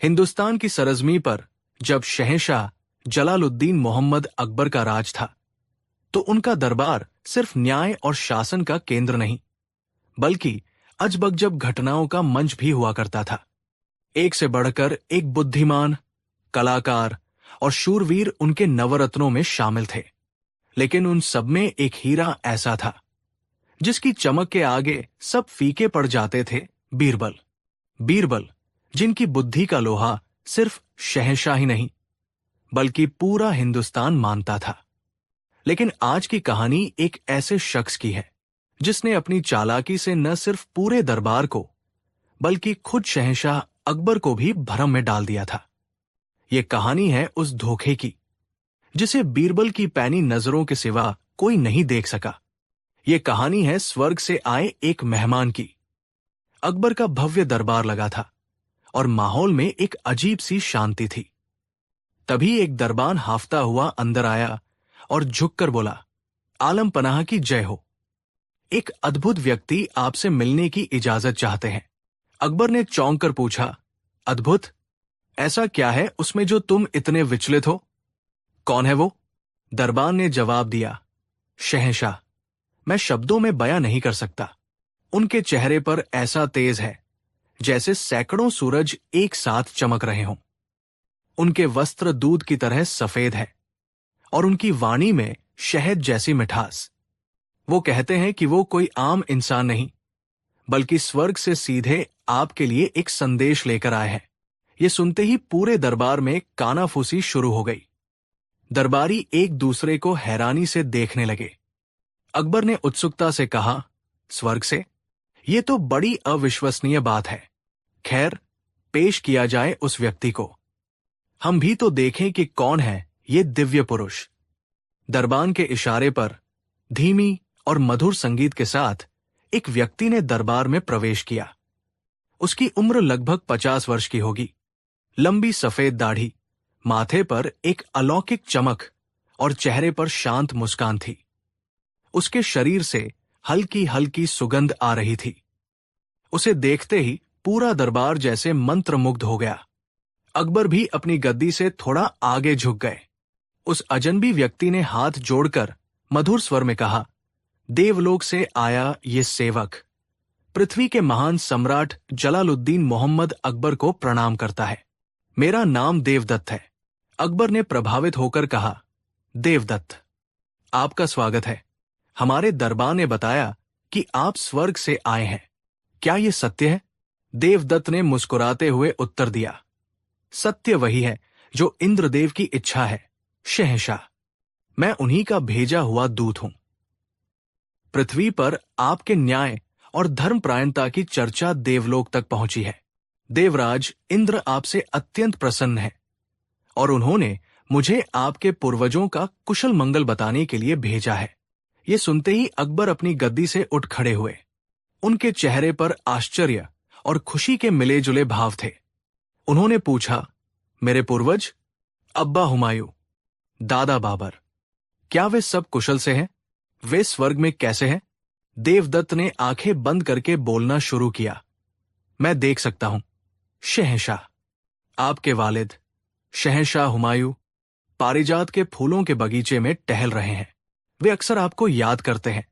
हिंदुस्तान की सरजमी पर जब शहंशाह जलालुद्दीन मोहम्मद अकबर का राज था, तो उनका दरबार सिर्फ न्याय और शासन का केंद्र नहीं, बल्कि अजबगजब घटनाओं का मंच भी हुआ करता था। एक से बढ़कर एक बुद्धिमान, कलाकार और शूरवीर उनके नवरत्नों में शामिल थे। लेकिन उन सब में एक हीरा ऐसा था जिसकी चमक के आगे सब फीके पड़ जाते थे। बीरबल। बीरबल, जिनकी बुद्धि का लोहा सिर्फ शहंशाह ही नहीं, बल्कि पूरा हिंदुस्तान मानता था। लेकिन आज की कहानी एक ऐसे शख्स की है जिसने अपनी चालाकी से न सिर्फ पूरे दरबार को, बल्कि खुद शहंशाह अकबर को भी भ्रम में डाल दिया था। यह कहानी है उस धोखे की जिसे बीरबल की पैनी नजरों के सिवा कोई नहीं देख सका। यह कहानी है स्वर्ग से आए एक मेहमान की। अकबर का भव्य दरबार लगा था और माहौल में एक अजीब सी शांति थी। तभी एक दरबान हाफता हुआ अंदर आया और झुककर बोला, आलम पनाह की जय हो। एक अद्भुत व्यक्ति आपसे मिलने की इजाजत चाहते हैं। अकबर ने चौंक कर पूछा, अद्भुत? ऐसा क्या है उसमें जो तुम इतने विचलित हो? कौन है वो? दरबान ने जवाब दिया, शहंशाह। मैं शब्दों में बयां नहीं कर सकता। उनके चेहरे पर ऐसा तेज है जैसे सैकड़ों सूरज एक साथ चमक रहे हों। उनके वस्त्र दूध की तरह सफेद है और उनकी वाणी में शहद जैसी मिठास। वो कहते हैं कि वो कोई आम इंसान नहीं, बल्कि स्वर्ग से सीधे आपके लिए एक संदेश लेकर आए हैं। ये सुनते ही पूरे दरबार में कानाफूसी शुरू हो गई। दरबारी एक दूसरे को हैरानी से देखने लगे। अकबर ने उत्सुकता से कहा, स्वर्ग से? ये तो बड़ी अविश्वसनीय बात है। खैर, पेश किया जाए उस व्यक्ति को। हम भी तो देखें कि कौन है ये दिव्य पुरुष। दरबान के इशारे पर धीमी और मधुर संगीत के साथ एक व्यक्ति ने दरबार में प्रवेश किया। उसकी उम्र लगभग 50 वर्ष की होगी। लंबी सफेद दाढ़ी, माथे पर एक अलौकिक चमक और चेहरे पर शांत मुस्कान थी। उसके शरीर से हल्की हल्की सुगंध आ रही थी। उसे देखते ही पूरा दरबार जैसे मंत्रमुग्ध हो गया। अकबर भी अपनी गद्दी से थोड़ा आगे झुक गए। उस अजनबी व्यक्ति ने हाथ जोड़कर मधुर स्वर में कहा, देवलोक से आया ये सेवक पृथ्वी के महान सम्राट जलालुद्दीन मोहम्मद अकबर को प्रणाम करता है। मेरा नाम देवदत्त है। अकबर ने प्रभावित होकर कहा, देवदत्त, आपका स्वागत है। हमारे दरबार ने बताया कि आप स्वर्ग से आए हैं। क्या यह सत्य है? देवदत्त ने मुस्कुराते हुए उत्तर दिया, सत्य वही है जो इंद्रदेव की इच्छा है, शहंशाह। मैं उन्हीं का भेजा हुआ दूत हूं। पृथ्वी पर आपके न्याय और धर्मपरायणता की चर्चा देवलोक तक पहुंची है। देवराज इंद्र आपसे अत्यंत प्रसन्न है और उन्होंने मुझे आपके पूर्वजों का कुशल मंगल बताने के लिए भेजा है। ये सुनते ही अकबर अपनी गद्दी से उठ खड़े हुए। उनके चेहरे पर आश्चर्य और खुशी के मिले जुले भाव थे। उन्होंने पूछा, मेरे पूर्वज, अब्बा हुमायूं, दादा बाबर, क्या वे सब कुशल से हैं? वे स्वर्ग में कैसे हैं? देवदत्त ने आंखें बंद करके बोलना शुरू किया, मैं देख सकता हूं, शहंशाह। आपके वालिद शहंशाह हुमायूं पारिजात के फूलों के बगीचे में टहल रहे हैं। वे अक्सर आपको याद करते हैं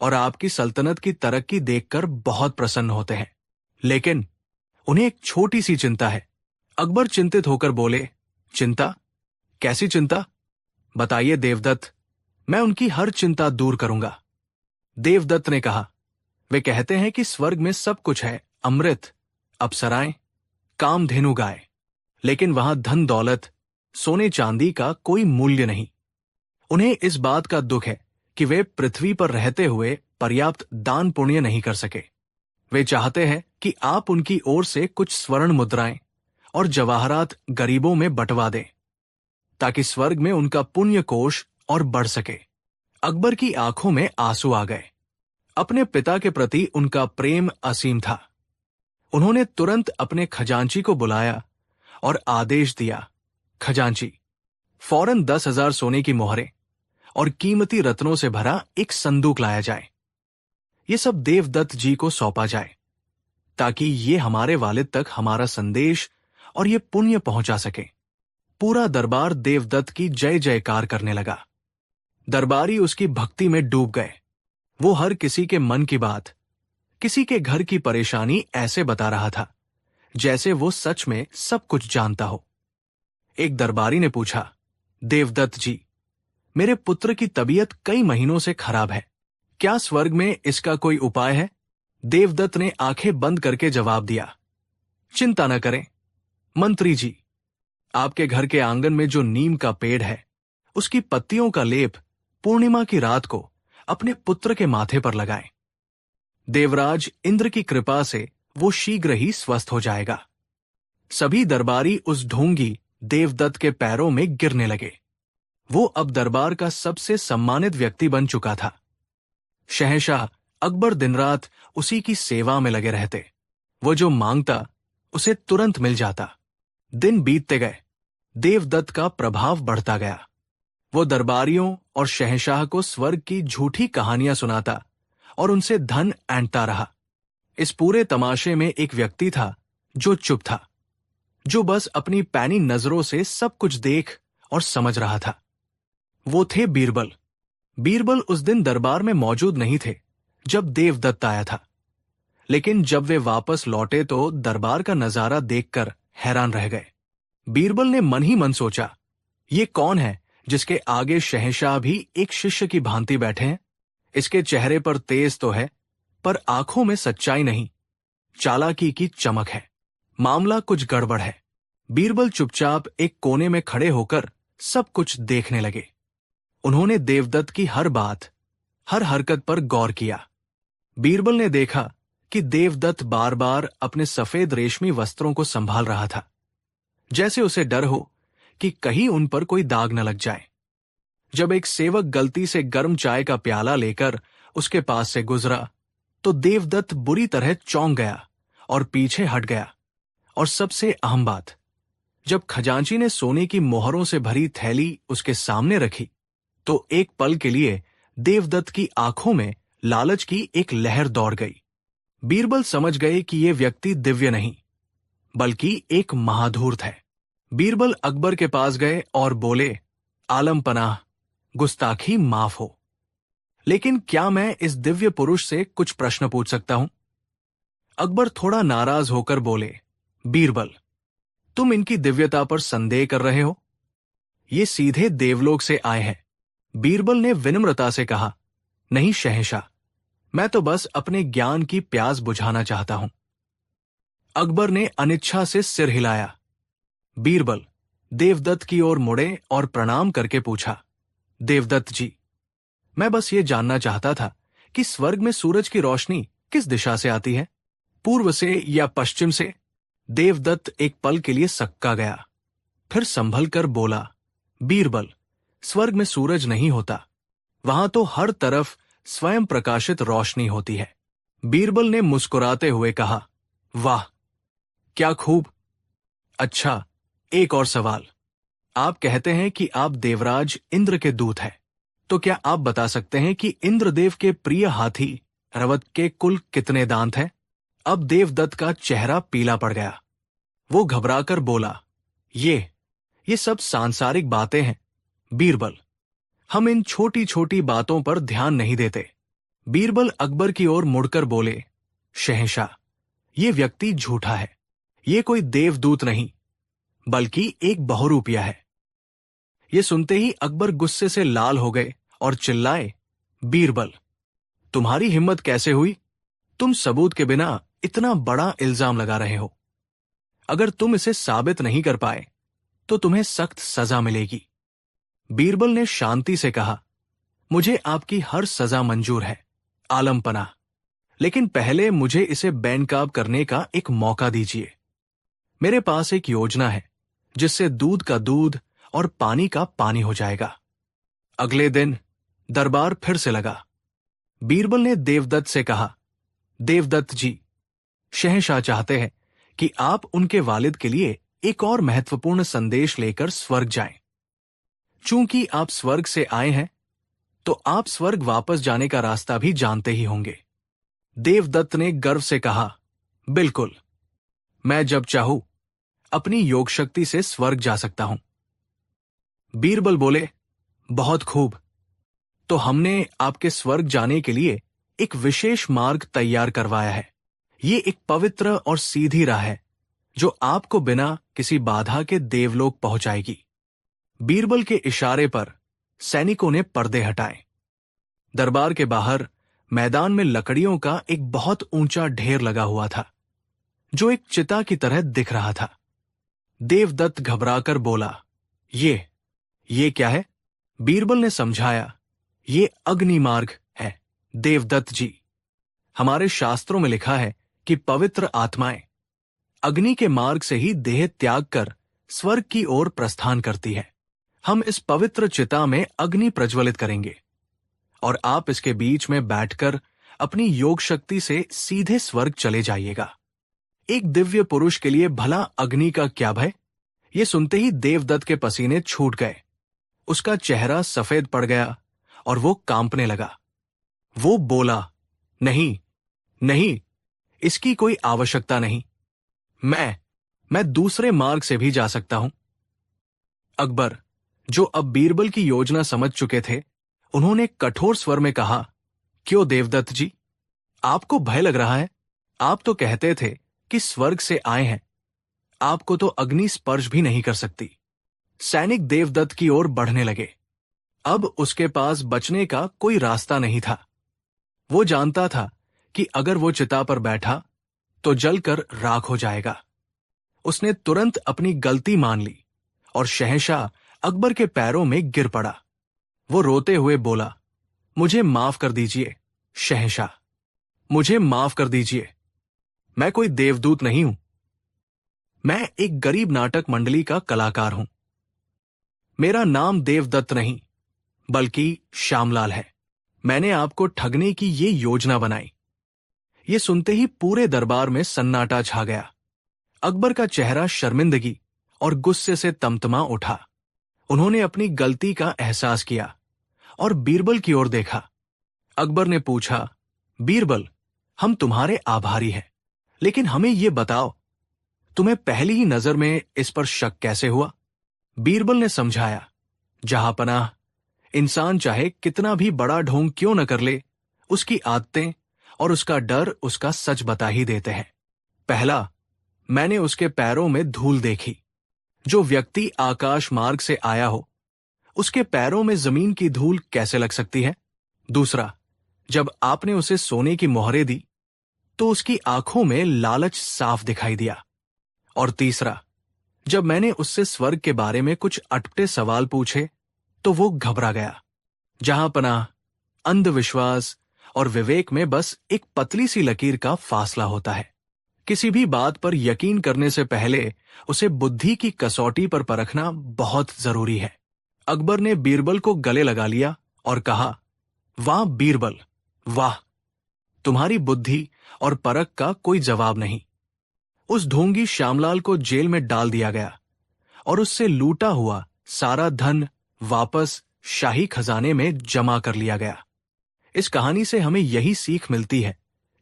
और आपकी सल्तनत की तरक्की देखकर बहुत प्रसन्न होते हैं। लेकिन उन्हें एक छोटी सी चिंता है। अकबर चिंतित होकर बोले, चिंता? कैसी चिंता? बताइए देवदत्त, मैं उनकी हर चिंता दूर करूंगा। देवदत्त ने कहा, वे कहते हैं कि स्वर्ग में सब कुछ है, अमृत, अप्सराएं, कामधेनु गाय, लेकिन वहां धन दौलत, सोने चांदी का कोई मूल्य नहीं। उन्हें इस बात का दुख है कि वे पृथ्वी पर रहते हुए पर्याप्त दान पुण्य नहीं कर सके। वे चाहते हैं कि आप उनकी ओर से कुछ स्वर्ण मुद्राएं और जवाहरात गरीबों में बंटवा दें, ताकि स्वर्ग में उनका पुण्य कोष और बढ़ सके। अकबर की आंखों में आंसू आ गए। अपने पिता के प्रति उनका प्रेम असीम था। उन्होंने तुरंत अपने खजांची को बुलाया और आदेश दिया, खजांची, फौरन 10,000 सोने की मोहरें और कीमती रत्नों से भरा एक संदूक लाया जाए। ये सब देवदत्त जी को सौंपा जाए, ताकि ये हमारे वालिद तक हमारा संदेश और ये पुण्य पहुंचा सके। पूरा दरबार देवदत्त की जय जयकार करने लगा। दरबारी उसकी भक्ति में डूब गए। वो हर किसी के मन की बात, किसी के घर की परेशानी ऐसे बता रहा था जैसे वो सच में सब कुछ जानता हो। एक दरबारी ने पूछा, देवदत्त जी, मेरे पुत्र की तबीयत कई महीनों से खराब है, क्या स्वर्ग में इसका कोई उपाय है? देवदत्त ने आंखें बंद करके जवाब दिया, चिंता न करें मंत्री जी, आपके घर के आंगन में जो नीम का पेड़ है उसकी पत्तियों का लेप पूर्णिमा की रात को अपने पुत्र के माथे पर लगाएं। देवराज इंद्र की कृपा से वो शीघ्र ही स्वस्थ हो जाएगा। सभी दरबारी उस ढोंगी देवदत्त के पैरों में गिरने लगे। वो अब दरबार का सबसे सम्मानित व्यक्ति बन चुका था। शहंशाह अकबर दिन रात उसी की सेवा में लगे रहते। वो जो मांगता उसे तुरंत मिल जाता। दिन बीतते गए, देवदत्त का प्रभाव बढ़ता गया। वो दरबारियों और शहंशाह को स्वर्ग की झूठी कहानियां सुनाता और उनसे धन ऐंठता रहा। इस पूरे तमाशे में एक व्यक्ति था जो चुप था, जो बस अपनी पैनी नजरों से सब कुछ देख और समझ रहा था। वो थे बीरबल। बीरबल उस दिन दरबार में मौजूद नहीं थे जब देवदत्त आया था, लेकिन जब वे वापस लौटे तो दरबार का नजारा देखकर हैरान रह गए। बीरबल ने मन ही मन सोचा, ये कौन है जिसके आगे शहंशाह भी एक शिष्य की भांति बैठे हैं? इसके चेहरे पर तेज तो है, पर आंखों में सच्चाई नहीं, चालाकी की चमक है। मामला कुछ गड़बड़ है। बीरबल चुपचाप एक कोने में खड़े होकर सब कुछ देखने लगे। उन्होंने देवदत्त की हर बात, हर हरकत पर गौर किया। बीरबल ने देखा कि देवदत्त बार बार अपने सफेद रेशमी वस्त्रों को संभाल रहा था, जैसे उसे डर हो कि कहीं उन पर कोई दाग न लग जाए। जब एक सेवक गलती से गर्म चाय का प्याला लेकर उसके पास से गुजरा तो देवदत्त बुरी तरह चौंक गया और पीछे हट गया। और सबसे अहम बात, जब खजांची ने सोने की मोहरों से भरी थैली उसके सामने रखी तो एक पल के लिए देवदत्त की आंखों में लालच की एक लहर दौड़ गई। बीरबल समझ गए कि यह व्यक्ति दिव्य नहीं बल्कि एक महाधूर्त है। बीरबल अकबर के पास गए और बोले, आलम पनाह, गुस्ताखी माफ हो, लेकिन क्या मैं इस दिव्य पुरुष से कुछ प्रश्न पूछ सकता हूं? अकबर थोड़ा नाराज होकर बोले, बीरबल, तुम इनकी दिव्यता पर संदेह कर रहे हो? ये सीधे देवलोक से आए हैं। बीरबल ने विनम्रता से कहा, नहीं शहंशाह, मैं तो बस अपने ज्ञान की प्यास बुझाना चाहता हूं। अकबर ने अनिच्छा से सिर हिलाया। बीरबल देवदत्त की ओर मुड़े और प्रणाम करके पूछा, देवदत्त जी, मैं बस ये जानना चाहता था कि स्वर्ग में सूरज की रोशनी किस दिशा से आती है, पूर्व से या पश्चिम से? देवदत्त एक पल के लिए सक्का गया, फिर संभल कर बोला, बीरबल, स्वर्ग में सूरज नहीं होता, वहां तो हर तरफ स्वयं प्रकाशित रोशनी होती है। बीरबल ने मुस्कुराते हुए कहा, वाह, क्या खूब। अच्छा, एक और सवाल। आप कहते हैं कि आप देवराज इंद्र के दूत हैं, तो क्या आप बता सकते हैं कि इंद्रदेव के प्रिय हाथी रवत के कुल कितने दांत हैं? अब देवदत्त का चेहरा पीला पड़ गया। वो घबराकर बोला, ये सब सांसारिक बातें हैं बीरबल, हम इन छोटी छोटी बातों पर ध्यान नहीं देते। बीरबल अकबर की ओर मुड़कर बोले, शहंशाह, ये व्यक्ति झूठा है, ये कोई देवदूत नहीं बल्कि एक बहुरूपिया है। ये सुनते ही अकबर गुस्से से लाल हो गए और चिल्लाए, बीरबल, तुम्हारी हिम्मत कैसे हुई? तुम सबूत के बिना इतना बड़ा इल्जाम लगा रहे हो। अगर तुम इसे साबित नहीं कर पाए तो तुम्हें सख्त सजा मिलेगी। बीरबल ने शांति से कहा, मुझे आपकी हर सजा मंजूर है आलम पनाह, लेकिन पहले मुझे इसे बैनकाब करने का एक मौका दीजिए। मेरे पास एक योजना है जिससे दूध का दूध और पानी का पानी हो जाएगा। अगले दिन दरबार फिर से लगा। बीरबल ने देवदत्त से कहा, देवदत्त जी, शहंशाह चाहते हैं कि आप उनके वालिद के लिए एक और महत्वपूर्ण संदेश लेकर स्वर्ग जाएं। चूंकि आप स्वर्ग से आए हैं तो आप स्वर्ग वापस जाने का रास्ता भी जानते ही होंगे। देवदत्त ने गर्व से कहा, बिल्कुल, मैं जब चाहूं अपनी योग शक्ति से स्वर्ग जा सकता हूं। बीरबल बोले, बहुत खूब। तो हमने आपके स्वर्ग जाने के लिए एक विशेष मार्ग तैयार करवाया है। ये एक पवित्र और सीधी राह है जो आपको बिना किसी बाधा के देवलोक पहुंचाएगी। बीरबल के इशारे पर सैनिकों ने पर्दे हटाए। दरबार के बाहर मैदान में लकड़ियों का एक बहुत ऊंचा ढेर लगा हुआ था जो एक चिता की तरह दिख रहा था। देवदत्त घबराकर बोला, ये क्या है? बीरबल ने समझाया, ये अग्नि मार्ग है देवदत्त जी। हमारे शास्त्रों में लिखा है कि पवित्र आत्माएं अग्नि के मार्ग से ही देह त्याग कर स्वर्ग की ओर प्रस्थान करती है। हम इस पवित्र चिता में अग्नि प्रज्वलित करेंगे और आप इसके बीच में बैठकर अपनी योग शक्ति से सीधे स्वर्ग चले जाइएगा। एक दिव्य पुरुष के लिए भला अग्नि का क्या भय? ये सुनते ही देवदत्त के पसीने छूट गए। उसका चेहरा सफेद पड़ गया और वो कांपने लगा। वो बोला, नहीं नहीं, इसकी कोई आवश्यकता नहीं। मैं दूसरे मार्ग से भी जा सकता हूं। अकबर, जो अब बीरबल की योजना समझ चुके थे, उन्होंने कठोर स्वर में कहा, क्यों देवदत्त जी, आपको भय लग रहा है? आप तो कहते थे कि स्वर्ग से आए हैं। आपको तो अग्नि स्पर्श भी नहीं कर सकती। सैनिक देवदत्त की ओर बढ़ने लगे। अब उसके पास बचने का कोई रास्ता नहीं था। वो जानता था कि अगर वो चिता पर बैठा तो जलकर राख हो जाएगा। उसने तुरंत अपनी गलती मान ली और शहंशाह अकबर के पैरों में गिर पड़ा। वो रोते हुए बोला, मुझे माफ कर दीजिए शहंशाह, मुझे माफ कर दीजिए। मैं कोई देवदूत नहीं हूं। मैं एक गरीब नाटक मंडली का कलाकार हूं। मेरा नाम देवदत्त नहीं बल्कि श्यामलाल है। मैंने आपको ठगने की ये योजना बनाई। ये सुनते ही पूरे दरबार में सन्नाटा छा गया। अकबर का चेहरा शर्मिंदगी और गुस्से से तमतमा उठा। उन्होंने अपनी गलती का एहसास किया और बीरबल की ओर देखा। अकबर ने पूछा, बीरबल, हम तुम्हारे आभारी हैं, लेकिन हमें ये बताओ, तुम्हें पहली ही नजर में इस पर शक कैसे हुआ? बीरबल ने समझाया, जहांपनाह, इंसान चाहे कितना भी बड़ा ढोंग क्यों न कर ले, उसकी आदतें और उसका डर उसका सच बता ही देते हैं। पहला, मैंने उसके पैरों में धूल देखी। जो व्यक्ति आकाश मार्ग से आया हो, उसके पैरों में जमीन की धूल कैसे लग सकती है? दूसरा, जब आपने उसे सोने की मोहरें दी तो उसकी आंखों में लालच साफ दिखाई दिया। और तीसरा, जब मैंने उससे स्वर्ग के बारे में कुछ अटपटे सवाल पूछे तो वो घबरा गया। जहांपनाह, अंधविश्वास और विवेक में बस एक पतली सी लकीर का फासला होता है। किसी भी बात पर यकीन करने से पहले उसे बुद्धि की कसौटी पर परखना बहुत जरूरी है। अकबर ने बीरबल को गले लगा लिया और कहा, वाह बीरबल, वाह, तुम्हारी बुद्धि और परख का कोई जवाब नहीं। उस ढोंगी श्यामलाल को जेल में डाल दिया गया और उससे लूटा हुआ सारा धन वापस शाही खजाने में जमा कर लिया गया। इस कहानी से हमें यही सीख मिलती है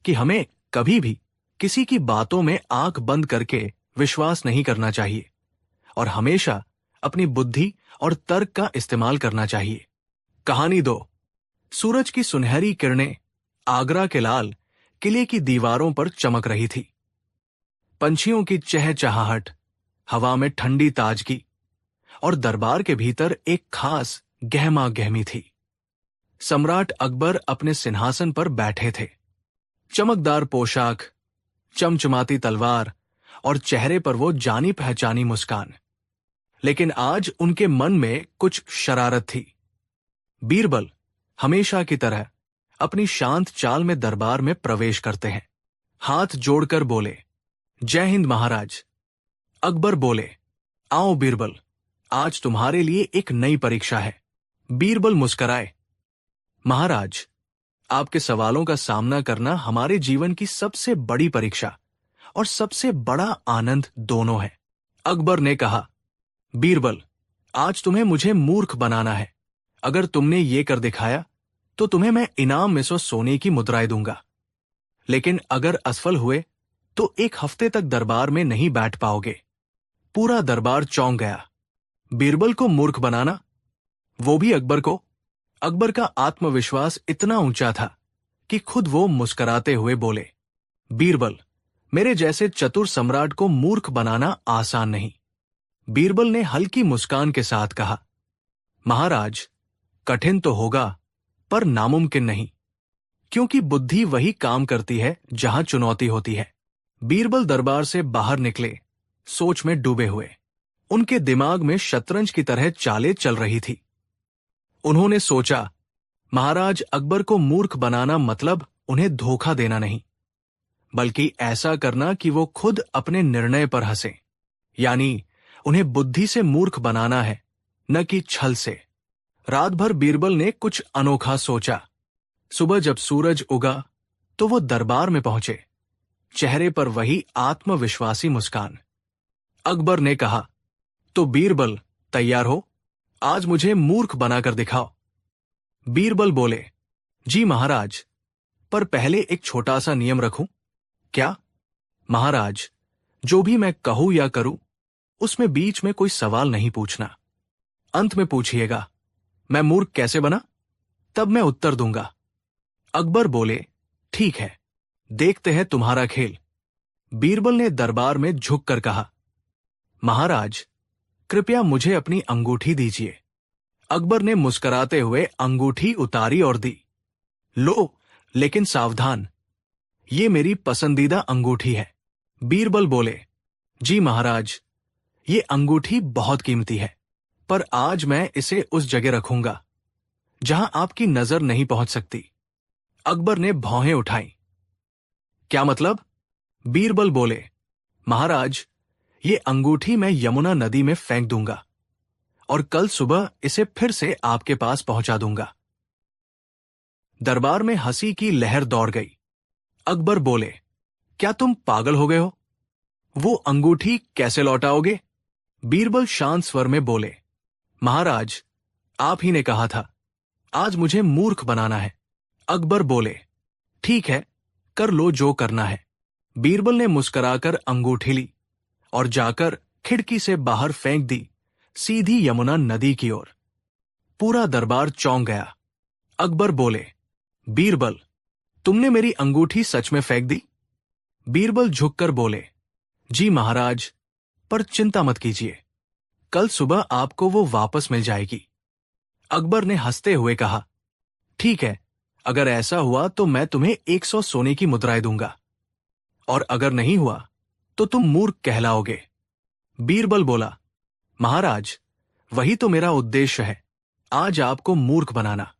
कि हमें कभी भी किसी की बातों में आंख बंद करके विश्वास नहीं करना चाहिए और हमेशा अपनी बुद्धि और तर्क का इस्तेमाल करना चाहिए। कहानी 2। सूरज की सुनहरी किरणें आगरा के लाल किले की दीवारों पर चमक रही थी। पंछियों की चहचहाहट, हवा में ठंडी ताजगी और दरबार के भीतर एक खास गहमा गहमी थी। सम्राट अकबर अपने सिंहासन पर बैठे थे। चमकदार पोशाक, चमचमाती तलवार और चेहरे पर वो जानी पहचानी मुस्कान। लेकिन आज उनके मन में कुछ शरारत थी। बीरबल हमेशा की तरह अपनी शांत चाल में दरबार में प्रवेश करते हैं। हाथ जोड़कर बोले, जय हिंद महाराज। अकबर बोले, आओ बीरबल, आज तुम्हारे लिए एक नई परीक्षा है। बीरबल मुस्कराए, महाराज, आपके सवालों का सामना करना हमारे जीवन की सबसे बड़ी परीक्षा और सबसे बड़ा आनंद दोनों है। अकबर ने कहा, बीरबल, आज तुम्हें मुझे मूर्ख बनाना है। अगर तुमने ये कर दिखाया तो तुम्हें मैं इनाम में से सोने की मुद्राएं दूंगा। लेकिन अगर असफल हुए तो एक हफ्ते तक दरबार में नहीं बैठ पाओगे। पूरा दरबार चौंक गया। बीरबल को मूर्ख बनाना, वो भी अकबर को। अकबर का आत्मविश्वास इतना ऊंचा था कि खुद वो मुस्कुराते हुए बोले, बीरबल, मेरे जैसे चतुर सम्राट को मूर्ख बनाना आसान नहीं। बीरबल ने हल्की मुस्कान के साथ कहा, महाराज, कठिन तो होगा पर नामुमकिन नहीं, क्योंकि बुद्धि वही काम करती है जहां चुनौती होती है। बीरबल दरबार से बाहर निकले, सोच में डूबे हुए। उनके दिमाग में शतरंज की तरह चालें चल रही थी। उन्होंने सोचा, महाराज अकबर को मूर्ख बनाना मतलब उन्हें धोखा देना नहीं, बल्कि ऐसा करना कि वो खुद अपने निर्णय पर हंसे। यानी उन्हें बुद्धि से मूर्ख बनाना है, न कि छल से। रात भर बीरबल ने कुछ अनोखा सोचा। सुबह जब सूरज उगा तो वो दरबार में पहुंचे, चेहरे पर वही आत्मविश्वासी मुस्कान। अकबर ने कहा, तो बीरबल तैयार हो, आज मुझे मूर्ख बनाकर दिखाओ। बीरबल बोले, जी महाराज, पर पहले एक छोटा सा नियम रखूं। क्या? महाराज, जो भी मैं कहूं या करूं उसमें बीच में कोई सवाल नहीं पूछना। अंत में पूछिएगा, मैं मूर्ख कैसे बना, तब मैं उत्तर दूंगा। अकबर बोले, ठीक है, देखते हैं तुम्हारा खेल। बीरबल ने दरबार में झुककर कहा, महाराज, कृपया मुझे अपनी अंगूठी दीजिए। अकबर ने मुस्कुराते हुए अंगूठी उतारी और दी। लो, लेकिन सावधान, ये मेरी पसंदीदा अंगूठी है। बीरबल बोले, जी महाराज, ये अंगूठी बहुत कीमती है, पर आज मैं इसे उस जगह रखूंगा जहां आपकी नजर नहीं पहुंच सकती। अकबर ने भौहें उठाई। क्या मतलब? बीरबल बोले, महाराज, ये अंगूठी मैं यमुना नदी में फेंक दूंगा और कल सुबह इसे फिर से आपके पास पहुंचा दूंगा। दरबार में हंसी की लहर दौड़ गई। अकबर बोले, क्या तुम पागल हो गए हो? वो अंगूठी कैसे लौटाओगे? बीरबल शांत स्वर में बोले, महाराज, आप ही ने कहा था आज मुझे मूर्ख बनाना है। अकबर बोले, ठीक है, कर लो जो करना है। बीरबल ने मुस्कुराकर अंगूठी ली और जाकर खिड़की से बाहर फेंक दी, सीधी यमुना नदी की ओर। पूरा दरबार चौंक गया। अकबर बोले, बीरबल, तुमने मेरी अंगूठी सच में फेंक दी? बीरबल झुककर बोले, जी महाराज, पर चिंता मत कीजिए, कल सुबह आपको वो वापस मिल जाएगी। अकबर ने हंसते हुए कहा, ठीक है, अगर ऐसा हुआ तो मैं तुम्हें 100 सोने की मुद्राएं दूंगा, और अगर नहीं हुआ तो तुम मूर्ख कहलाओगे। बीरबल बोला, महाराज, वही तो मेरा उद्देश्य है, आज आपको मूर्ख बनाना।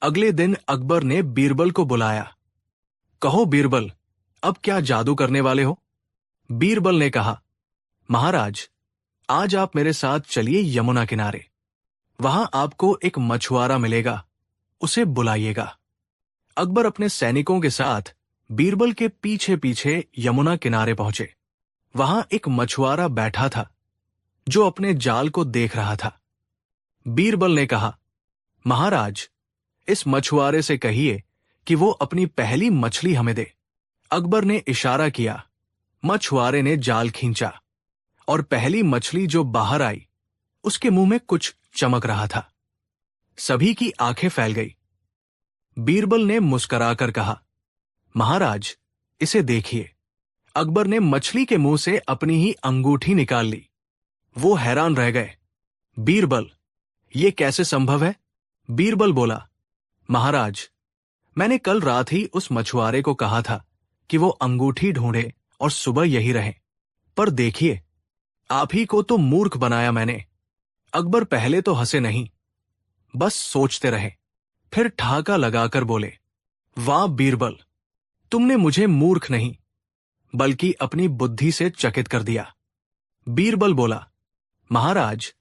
अगले दिन अकबर ने बीरबल को बुलाया। कहो बीरबल, अब क्या जादू करने वाले हो? बीरबल ने कहा, महाराज, आज आप मेरे साथ चलिए यमुना किनारे। वहां आपको एक मछुआरा मिलेगा, उसे बुलाइएगा। अकबर अपने सैनिकों के साथ बीरबल के पीछे पीछे यमुना किनारे पहुंचे। वहां एक मछुआरा बैठा था जो अपने जाल को देख रहा था। बीरबल ने कहा, महाराज, इस मछुआरे से कहिए कि वो अपनी पहली मछली हमें दे। अकबर ने इशारा किया। मछुआरे ने जाल खींचा और पहली मछली जो बाहर आई उसके मुंह में कुछ चमक रहा था। सभी की आंखें फैल गई। बीरबल ने मुस्कुराकर कहा, महाराज, इसे देखिए। अकबर ने मछली के मुंह से अपनी ही अंगूठी निकाल ली। वो हैरान रह गए। बीरबल, ये कैसे संभव है? बीरबल बोला, महाराज, मैंने कल रात ही उस मछुआरे को कहा था कि वो अंगूठी ढूंढे और सुबह यही रहे, पर देखिए, आप ही को तो मूर्ख बनाया मैंने। अकबर पहले तो हंसे नहीं, बस सोचते रहे, फिर ठहाका लगाकर बोले, वाह बीरबल, तुमने मुझे मूर्ख नहीं बल्कि अपनी बुद्धि से चकित कर दिया। बीरबल बोला, महाराज,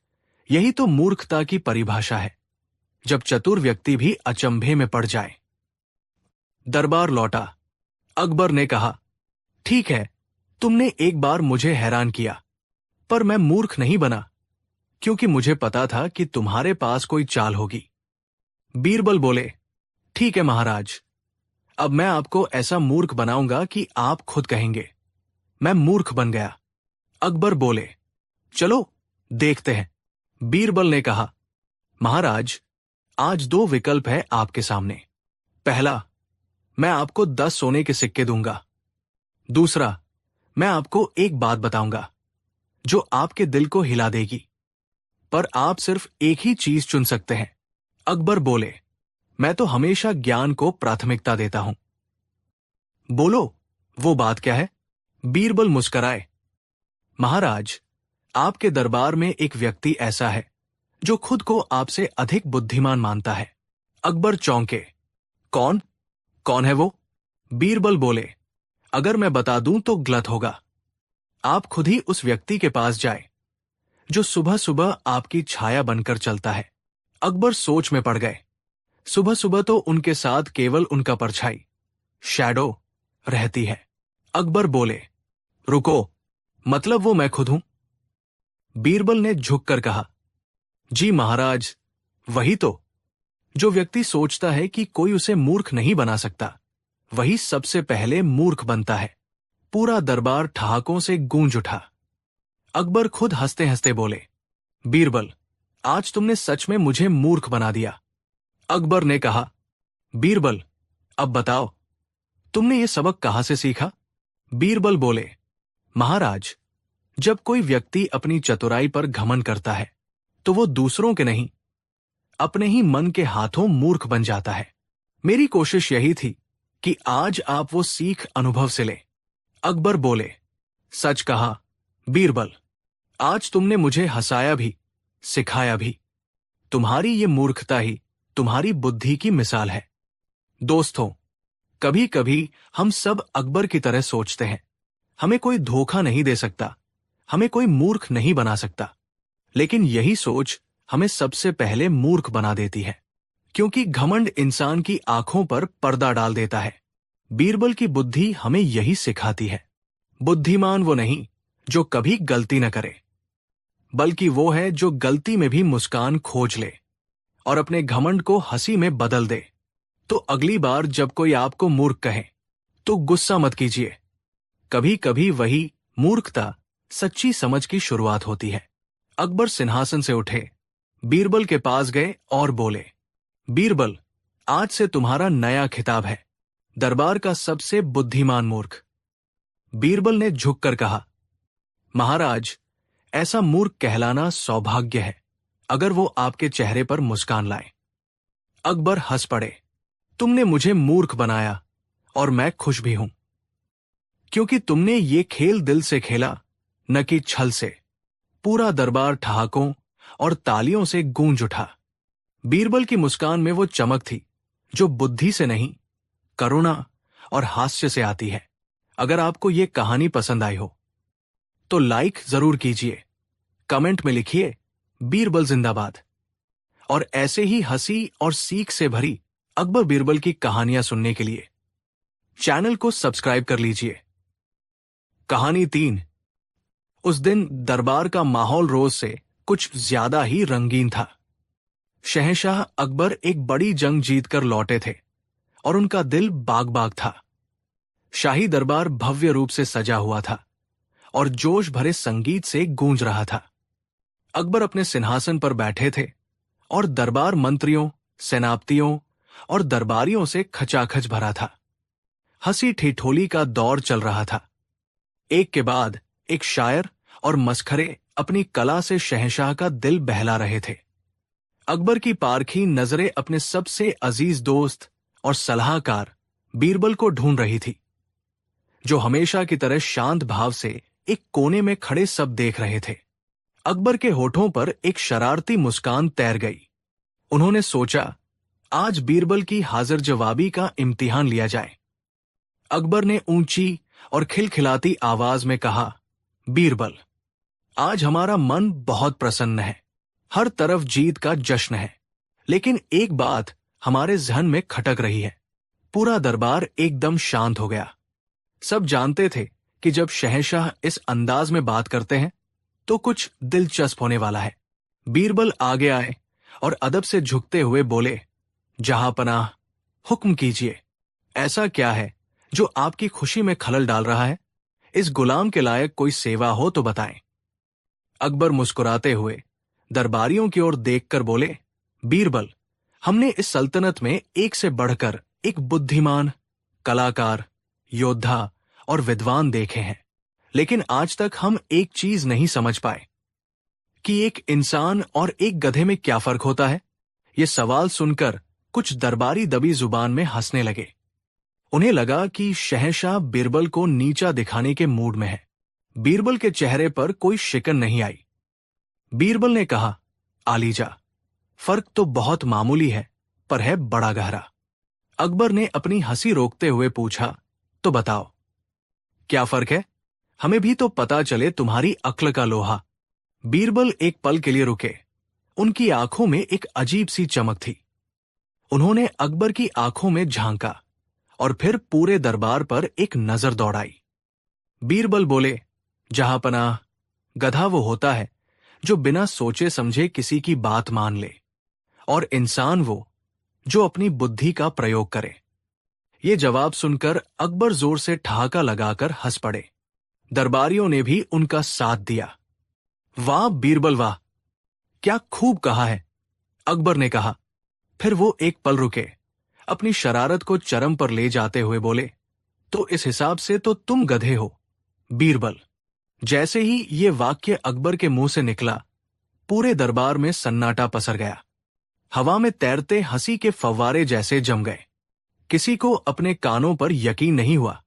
यही तो मूर्खता की परिभाषा है, जब चतुर व्यक्ति भी अचंभे में पड़ जाए। दरबार लौटा। अकबर ने कहा, ठीक है, तुमने एक बार मुझे हैरान किया, पर मैं मूर्ख नहीं बना, क्योंकि मुझे पता था कि तुम्हारे पास कोई चाल होगी। बीरबल बोले, ठीक है महाराज, अब मैं आपको ऐसा मूर्ख बनाऊंगा कि आप खुद कहेंगे, मैं मूर्ख बन गया। अकबर बोले, चलो देखते हैं, बीरबल ने कहा। महाराज, आज 2 विकल्प है आपके सामने। पहला, मैं आपको 10 सोने के सिक्के दूंगा। दूसरा, मैं आपको एक बात बताऊंगा जो आपके दिल को हिला देगी, पर आप सिर्फ एक ही चीज चुन सकते हैं। अकबर बोले, मैं तो हमेशा ज्ञान को प्राथमिकता देता हूं। बोलो, वो बात क्या है? बीरबल मुस्कराए। महाराज, आपके दरबार में एक व्यक्ति ऐसा है जो खुद को आपसे अधिक बुद्धिमान मानता है। अकबर चौंके। कौन? कौन है वो? बीरबल बोले, अगर मैं बता दूं तो गलत होगा। आप खुद ही उस व्यक्ति के पास जाए जो सुबह सुबह आपकी छाया बनकर चलता है। अकबर सोच में पड़ गए। सुबह सुबह तो उनके साथ केवल उनका परछाई, शैडो, रहती है। अकबर बोले, रुको, मतलब वो मैं खुद हूं? बीरबल ने झुककर कहा, जी महाराज, वही तो। जो व्यक्ति सोचता है कि कोई उसे मूर्ख नहीं बना सकता, वही सबसे पहले मूर्ख बनता है। पूरा दरबार ठहाकों से गूंज उठा। अकबर खुद हंसते हंसते बोले, बीरबल, आज तुमने सच में मुझे मूर्ख बना दिया। अकबर ने कहा, बीरबल, अब बताओ, तुमने ये सबक कहां से सीखा? बीरबल बोले, महाराज, जब कोई व्यक्ति अपनी चतुराई पर घमंड करता है तो वो दूसरों के नहीं, अपने ही मन के हाथों मूर्ख बन जाता है। मेरी कोशिश यही थी कि आज आप वो सीख अनुभव से लें। अकबर बोले, सच कहा बीरबल, आज तुमने मुझे हंसाया भी, सिखाया भी। तुम्हारी ये मूर्खता ही तुम्हारी बुद्धि की मिसाल है। दोस्तों, कभी कभी हम सब अकबर की तरह सोचते हैं। हमें कोई धोखा नहीं दे सकता, हमें कोई मूर्ख नहीं बना सकता, लेकिन यही सोच हमें सबसे पहले मूर्ख बना देती है, क्योंकि घमंड इंसान की आंखों पर पर्दा डाल देता है। बीरबल की बुद्धि हमें यही सिखाती है। बुद्धिमान वो नहीं जो कभी गलती न करे, बल्कि वो है जो गलती में भी मुस्कान खोज ले और अपने घमंड को हंसी में बदल दे। तो अगली बार जब कोई आपको मूर्ख कहे तो गुस्सा मत कीजिए। कभी कभी वही मूर्खता सच्ची समझ की शुरुआत होती है। अकबर सिंहासन से उठे, बीरबल के पास गए और बोले, बीरबल, आज से तुम्हारा नया खिताब है, दरबार का सबसे बुद्धिमान मूर्ख। बीरबल ने झुककर कहा, महाराज, ऐसा मूर्ख कहलाना सौभाग्य है अगर वो आपके चेहरे पर मुस्कान लाए। अकबर हंस पड़े, तुमने मुझे मूर्ख बनाया और मैं खुश भी हूं, क्योंकि तुमने ये खेल दिल से खेला, न कि छल से। पूरा दरबार ठहाकों और तालियों से गूंज उठा। बीरबल की मुस्कान में वो चमक थी जो बुद्धि से नहीं, करुणा और हास्य से आती है। अगर आपको ये कहानी पसंद आई हो तो लाइक जरूर कीजिए, कमेंट में लिखिए बीरबल जिंदाबाद। और ऐसे ही हंसी और सीख से भरी अकबर बीरबल की कहानियां सुनने के लिए चैनल को सब्सक्राइब कर लीजिए। कहानी 3। उस दिन दरबार का माहौल रोज से कुछ ज्यादा ही रंगीन था। शहंशाह अकबर एक बड़ी जंग जीतकर लौटे थे और उनका दिल बाग बाग था। शाही दरबार भव्य रूप से सजा हुआ था और जोश भरे संगीत से गूंज रहा था। अकबर अपने सिंहासन पर बैठे थे और दरबार मंत्रियों, सेनापतियों और दरबारियों से खचाखच भरा था। हंसी ठिठोली का दौर चल रहा था। एक के बाद एक शायर और मस्खरे अपनी कला से शहंशाह का दिल बहला रहे थे। अकबर की पारखी नजरें अपने सबसे अजीज दोस्त और सलाहकार बीरबल को ढूंढ रही थी, जो हमेशा की तरह शांत भाव से एक कोने में खड़े सब देख रहे थे। अकबर के होठों पर एक शरारती मुस्कान तैर गई। उन्होंने सोचा, आज बीरबल की हाजिर जवाबी का इम्तिहान लिया जाए। अकबर ने ऊंची और खिलखिलाती आवाज में कहा, बीरबल, आज हमारा मन बहुत प्रसन्न है, हर तरफ जीत का जश्न है, लेकिन एक बात हमारे जहन में खटक रही है। पूरा दरबार एकदम शांत हो गया। सब जानते थे कि जब शहंशाह इस अंदाज में बात करते हैं तो कुछ दिलचस्प होने वाला है। बीरबल आगे आए और अदब से झुकते हुए बोले, जहांपनाह, हुक्म कीजिए, ऐसा क्या है जो आपकी खुशी में खलल डाल रहा है? इस गुलाम के लायक कोई सेवा हो तो बताएं। अकबर मुस्कुराते हुए दरबारियों की ओर देखकर बोले, बीरबल, हमने इस सल्तनत में एक से बढ़कर एक बुद्धिमान, कलाकार, योद्धा और विद्वान देखे हैं, लेकिन आज तक हम एक चीज नहीं समझ पाए कि एक इंसान और एक गधे में क्या फर्क होता है। ये सवाल सुनकर कुछ दरबारी दबी जुबान में हंसने लगे। उन्हें लगा कि शहंशाह बीरबल को नीचा दिखाने के मूड में है। बीरबल के चेहरे पर कोई शिकन नहीं आई। बीरबल ने कहा, आलीजा, फर्क तो बहुत मामूली है, पर है बड़ा गहरा। अकबर ने अपनी हंसी रोकते हुए पूछा, तो बताओ, क्या फर्क है? हमें भी तो पता चले तुम्हारी अक्ल का लोहा। बीरबल एक पल के लिए रुके। उनकी आंखों में एक अजीब सी चमक थी। उन्होंने अकबर की आंखों में झांका और फिर पूरे दरबार पर एक नजर दौड़ाई। बीरबल बोले, जहांपनाह, गधा वो होता है जो बिना सोचे समझे किसी की बात मान ले, और इंसान वो जो अपनी बुद्धि का प्रयोग करे। ये जवाब सुनकर अकबर जोर से ठहाका लगाकर हंस पड़े। दरबारियों ने भी उनका साथ दिया। वाह बीरबल वाह, क्या खूब कहा है, अकबर ने कहा। फिर वो एक पल रुके, अपनी शरारत को चरम पर ले जाते हुए बोले, तो इस हिसाब से तो तुम गधे हो, बीरबल। जैसे ही ये वाक्य अकबर के मुंह से निकला, पूरे दरबार में सन्नाटा पसर गया। हवा में तैरते हंसी के फव्वारे जैसे जम गए। किसी को अपने कानों पर यकीन नहीं हुआ।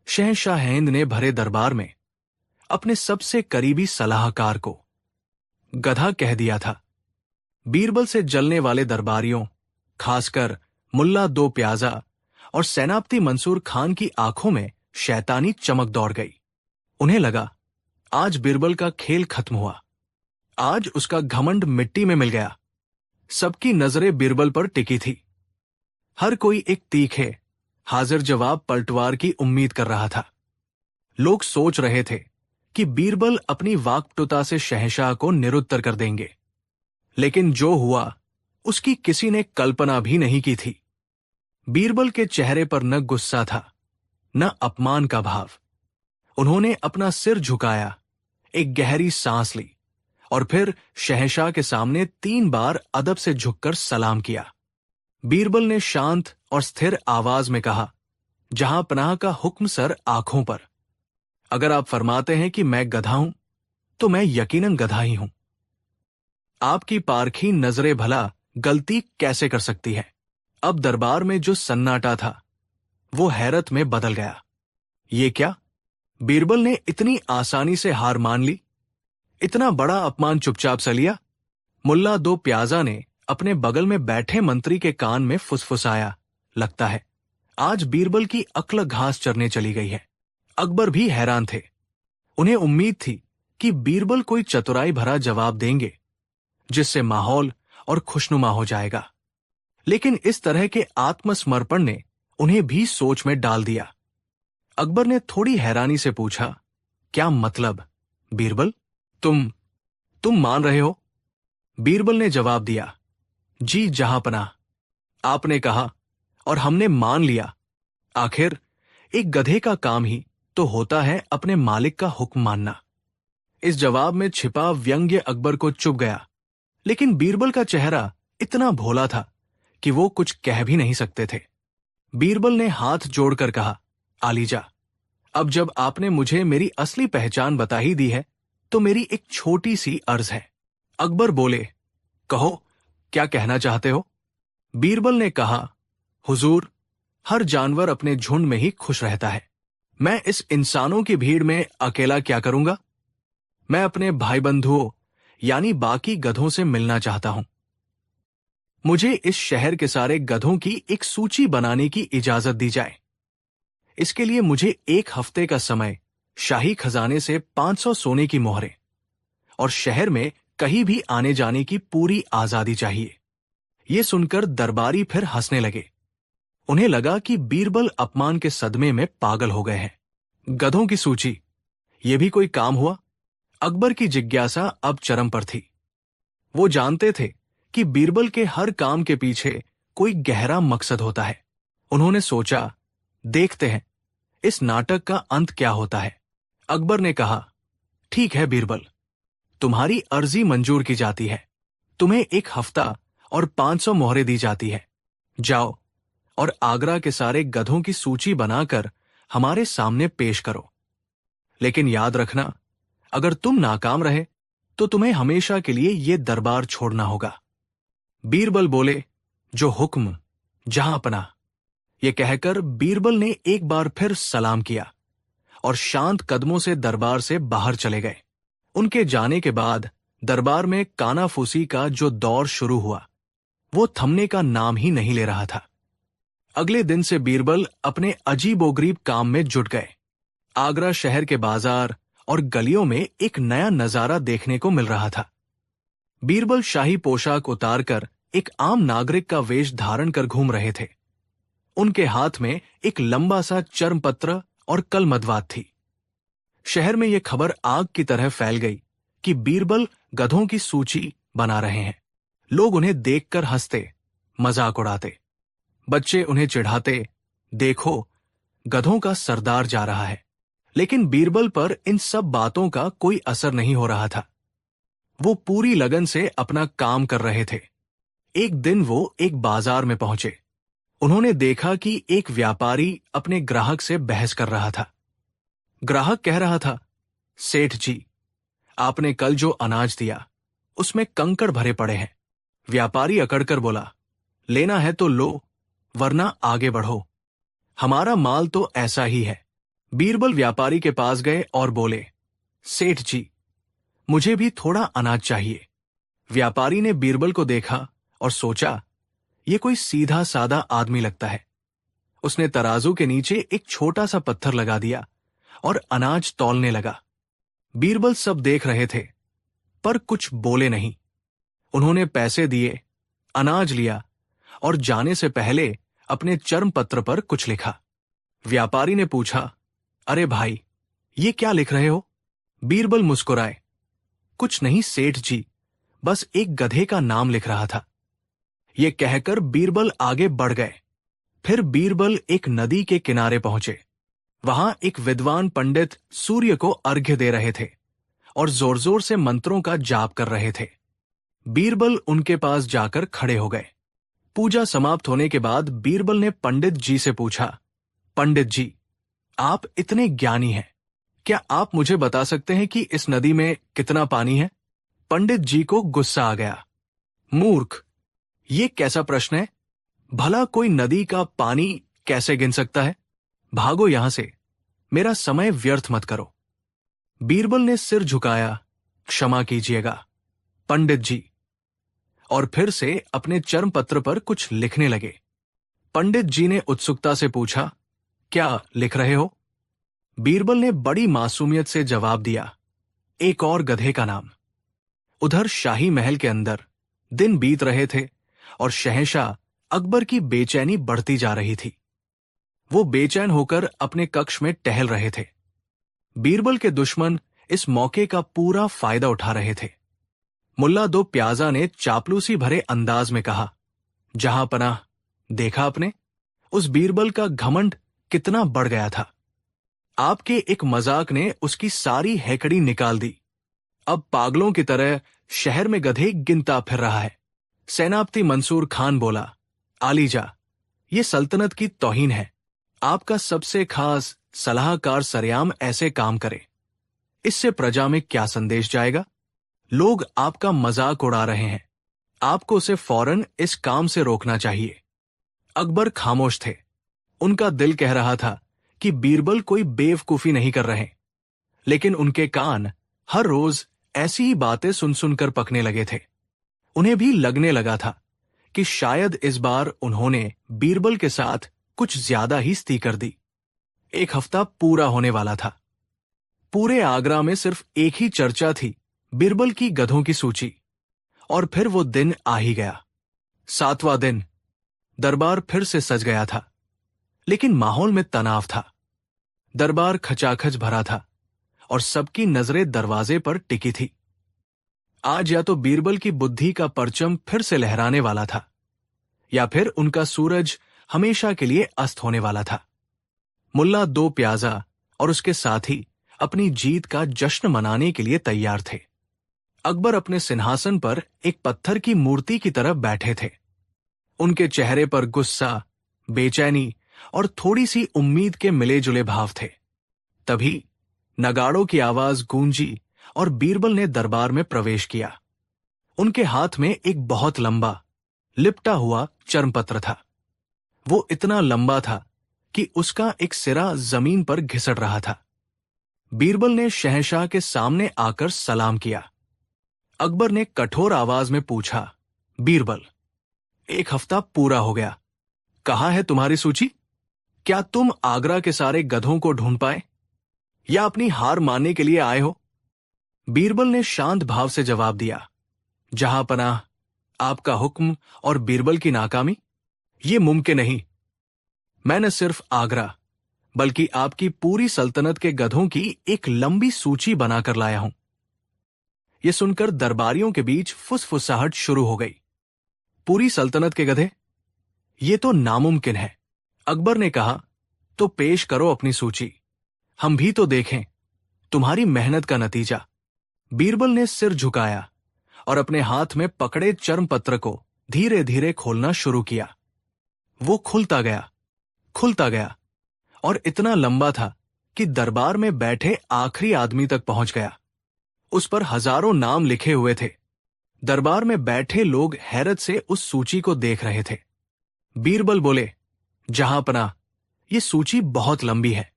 शहंशाह हिंद ने भरे दरबार में अपने सबसे करीबी सलाहकार को गधा कह दिया था। बीरबल से जलने वाले दरबारियों, खासकर मुल्ला दो प्याजा और सेनापति मंसूर खान की आंखों में शैतानी चमक दौड़ गई। उन्हें लगा, आज बीरबल का खेल खत्म हुआ। आज उसका घमंड मिट्टी में मिल गया। सबकी नजरें बीरबल पर टिकी थी। हर कोई एक तीखे, हाजिर जवाब पलटवार की उम्मीद कर रहा था। लोग सोच रहे थे कि बीरबल अपनी वाक्पटुता से शहंशाह को निरुत्तर कर देंगे, लेकिन जो हुआ उसकी किसी ने कल्पना भी नहीं की थी। बीरबल के चेहरे पर न गुस्सा था, न अपमान का भाव। उन्होंने अपना सिर झुकाया, एक गहरी सांस ली और फिर शहंशाह के सामने 3 बार अदब से झुककर सलाम किया। बीरबल ने शांत और स्थिर आवाज में कहा, जहां पनाह का हुक्म सर आंखों पर। अगर आप फरमाते हैं कि मैं गधा हूं, तो मैं यकीनन गधा ही हूं। आपकी पारखी नजरें भला गलती कैसे कर सकती है? अब दरबार में जो सन्नाटा था, वो हैरत में बदल गया। ये क्या? बीरबल ने इतनी आसानी से हार मान ली? इतना बड़ा अपमान चुपचाप सा लिया? मुल्ला दो प्याजा ने अपने बगल में बैठे मंत्री के कान में फुसफुसाया, लगता है आज बीरबल की अक्ल घास चरने चली गई है। अकबर भी हैरान थे। उन्हें उम्मीद थी कि बीरबल कोई चतुराई भरा जवाब देंगे, जिससे माहौल और खुशनुमा हो जाएगा। लेकिन इस तरह के आत्मसमर्पण ने उन्हें भी सोच में डाल दिया। अकबर ने थोड़ी हैरानी से पूछा, क्या मतलब बीरबल? तुम मान रहे हो? बीरबल ने जवाब दिया, जी जहांपनाह, आपने कहा और हमने मान लिया। आखिर एक गधे का काम ही तो होता है अपने मालिक का हुक्म मानना। इस जवाब में छिपा व्यंग्य अकबर को चुभ गया, लेकिन बीरबल का चेहरा इतना भोला था कि वो कुछ कह भी नहीं सकते थे। बीरबल ने हाथ जोड़कर कहा, आलीजा, अब जब आपने मुझे मेरी असली पहचान बता ही दी है, तो मेरी एक छोटी सी अर्ज है। अकबर बोले, कहो, क्या कहना चाहते हो? बीरबल ने कहा, हुजूर, हर जानवर अपने झुंड में ही खुश रहता है। मैं इस इंसानों की भीड़ में अकेला क्या करूंगा? मैं अपने भाई बंधुओं यानी बाकी गधों से मिलना चाहता हूं। मुझे इस शहर के सारे गधों की एक सूची बनाने की इजाजत दी जाए। इसके लिए मुझे 1 हफ्ते का समय, शाही खजाने से 500 सोने की मोहरें और शहर में कहीं भी आने जाने की पूरी आजादी चाहिए। ये सुनकर दरबारी फिर हंसने लगे। उन्हें लगा कि बीरबल अपमान के सदमे में पागल हो गए हैं। गधों की सूची, ये भी कोई काम हुआ? अकबर की जिज्ञासा अब चरम पर थी। वो जानते थे कि बीरबल के हर काम के पीछे कोई गहरा मकसद होता है। उन्होंने सोचा, देखते हैं इस नाटक का अंत क्या होता है। अकबर ने कहा, ठीक है बीरबल, तुम्हारी अर्जी मंजूर की जाती है। तुम्हें 1 हफ्ता और 500 मोहरें दी जाती है। जाओ और आगरा के सारे गधों की सूची बनाकर हमारे सामने पेश करो। लेकिन याद रखना, अगर तुम नाकाम रहे तो तुम्हें हमेशा के लिए ये दरबार छोड़ना होगा। बीरबल बोले, जो हुक्म, जहां पनाह। ये कहकर बीरबल ने एक बार फिर सलाम किया और शांत कदमों से दरबार से बाहर चले गए। उनके जाने के बाद दरबार में कानाफूसी का जो दौर शुरू हुआ, वो थमने का नाम ही नहीं ले रहा था। अगले दिन से बीरबल अपने अजीबोगरीब काम में जुट गए। आगरा शहर के बाजार और गलियों में एक नया नजारा देखने को मिल रहा था। बीरबल शाही पोशाक उतारकर एक आम नागरिक का वेश धारण कर घूम रहे थे। उनके हाथ में एक लंबा सा चर्मपत्र और कलमदवात थी। शहर में यह खबर आग की तरह फैल गई कि बीरबल गधों की सूची बना रहे हैं। लोग उन्हें देखकर हंसते, मजाक उड़ाते। बच्चे उन्हें चिढ़ाते, देखो गधों का सरदार जा रहा है। लेकिन बीरबल पर इन सब बातों का कोई असर नहीं हो रहा था। वो पूरी लगन से अपना काम कर रहे थे। एक दिन वो एक बाजार में पहुंचे। उन्होंने देखा कि एक व्यापारी अपने ग्राहक से बहस कर रहा था। ग्राहक कह रहा था, सेठ जी, आपने कल जो अनाज दिया उसमें कंकड़ भरे पड़े हैं। व्यापारी अकड़कर बोला, लेना है तो लो, वरना आगे बढ़ो, हमारा माल तो ऐसा ही है। बीरबल व्यापारी के पास गए और बोले, सेठ जी, मुझे भी थोड़ा अनाज चाहिए। व्यापारी ने बीरबल को देखा और सोचा, ये कोई सीधा सादा आदमी लगता है। उसने तराजू के नीचे एक छोटा सा पत्थर लगा दिया और अनाज तौलने लगा। बीरबल सब देख रहे थे, पर कुछ बोले नहीं। उन्होंने पैसे दिए, अनाज लिया और जाने से पहले अपने चर्म पत्र पर कुछ लिखा। व्यापारी ने पूछा, अरे भाई, ये क्या लिख रहे हो? बीरबल मुस्कुराए, कुछ नहीं सेठ जी, बस एक गधे का नाम लिख रहा था। ये कहकर बीरबल आगे बढ़ गए। फिर बीरबल एक नदी के किनारे पहुंचे। वहां एक विद्वान पंडित सूर्य को अर्घ्य दे रहे थे और जोर जोर से मंत्रों का जाप कर रहे थे। बीरबल उनके पास जाकर खड़े हो गए। पूजा समाप्त होने के बाद बीरबल ने पंडित जी से पूछा, पंडित जी, आप इतने ज्ञानी हैं, क्या आप मुझे बता सकते हैं कि इस नदी में कितना पानी है? पंडित जी को गुस्सा आ गया। मूर्ख, ये कैसा प्रश्न है? भला कोई नदी का पानी कैसे गिन सकता है? भागो यहां से, मेरा समय व्यर्थ मत करो। बीरबल ने सिर झुकाया, क्षमा कीजिएगा पंडित जी, और फिर से अपने चर्म पत्र पर कुछ लिखने लगे। पंडित जी ने उत्सुकता से पूछा, क्या लिख रहे हो? बीरबल ने बड़ी मासूमियत से जवाब दिया, एक और गधे का नाम। उधर शाही महल के अंदर दिन बीत रहे थे और शहंशाह अकबर की बेचैनी बढ़ती जा रही थी। वो बेचैन होकर अपने कक्ष में टहल रहे थे। बीरबल के दुश्मन इस मौके का पूरा फायदा उठा रहे थे। मुल्ला दो प्याजा ने चापलूसी भरे अंदाज में कहा, जहां पनाह, देखा आपने उस बीरबल का घमंड कितना बढ़ गया था। आपके एक मजाक ने उसकी सारी हैकड़ी निकाल दी। अब पागलों की तरह शहर में गधे गिनता फिर रहा है। सेनापति मंसूर खान बोला, आलीजा, ये सल्तनत की तौहीन है। आपका सबसे खास सलाहकार सरेआम ऐसे काम करे, इससे प्रजा में क्या संदेश जाएगा? लोग आपका मजाक उड़ा रहे हैं। आपको उसे फौरन इस काम से रोकना चाहिए। अकबर खामोश थे। उनका दिल कह रहा था कि बीरबल कोई बेवकूफी नहीं कर रहे, लेकिन उनके कान हर रोज ऐसी ही बातें सुन सुनकर पकने लगे थे। उन्हें भी लगने लगा था कि शायद इस बार उन्होंने बीरबल के साथ कुछ ज्यादा ही स्ती कर दी। 1 हफ्ता पूरा होने वाला था। पूरे आगरा में सिर्फ एक ही चर्चा थी, बीरबल की गधों की सूची। और फिर वो दिन आ ही गया। 7वां दिन। दरबार फिर से सज गया था, लेकिन माहौल में तनाव था। दरबार खचाखच भरा था और सबकी नजरें दरवाजे पर टिकी थी। आज या तो बीरबल की बुद्धि का परचम फिर से लहराने वाला था, या फिर उनका सूरज हमेशा के लिए अस्त होने वाला था। मुल्ला दो प्याजा और उसके साथी अपनी जीत का जश्न मनाने के लिए तैयार थे। अकबर अपने सिंहासन पर एक पत्थर की मूर्ति की तरह बैठे थे। उनके चेहरे पर गुस्सा, बेचैनी और थोड़ी सी उम्मीद के मिले जुले भाव थे। तभी नगाड़ों की आवाज गूंजी और बीरबल ने दरबार में प्रवेश किया। उनके हाथ में एक बहुत लंबा, लिपटा हुआ चर्मपत्र था। वो इतना लंबा था कि उसका एक सिरा जमीन पर घिसट रहा था। बीरबल ने शहंशाह के सामने आकर सलाम किया। अकबर ने कठोर आवाज में पूछा, बीरबल, 1 हफ्ता पूरा हो गया, कहाँ है तुम्हारी सूची? क्या तुम आगरा के सारे गधों को ढूंढ पाए या अपनी हार मानने के लिए आए हो? बीरबल ने शांत भाव से जवाब दिया, जहां पनाह, आपका हुक्म और बीरबल की नाकामी, ये मुमकिन नहीं। मैं न सिर्फ आगरा बल्कि आपकी पूरी सल्तनत के गधों की एक लंबी सूची बनाकर लाया हूं। यह सुनकर दरबारियों के बीच फुसफुसाहट शुरू हो गई। पूरी सल्तनत के गधे? ये तो नामुमकिन है। अकबर ने कहा, तो पेश करो अपनी सूची, हम भी तो देखें तुम्हारी मेहनत का नतीजा। बीरबल ने सिर झुकाया और अपने हाथ में पकड़े चर्मपत्र को धीरे धीरे खोलना शुरू किया। वो खुलता गया और इतना लंबा था कि दरबार में बैठे आखिरी आदमी तक पहुंच गया। उस पर हजारों नाम लिखे हुए थे। दरबार में बैठे लोग हैरत से उस सूची को देख रहे थे। बीरबल बोले, जहां पनाह, ये सूची बहुत लंबी है।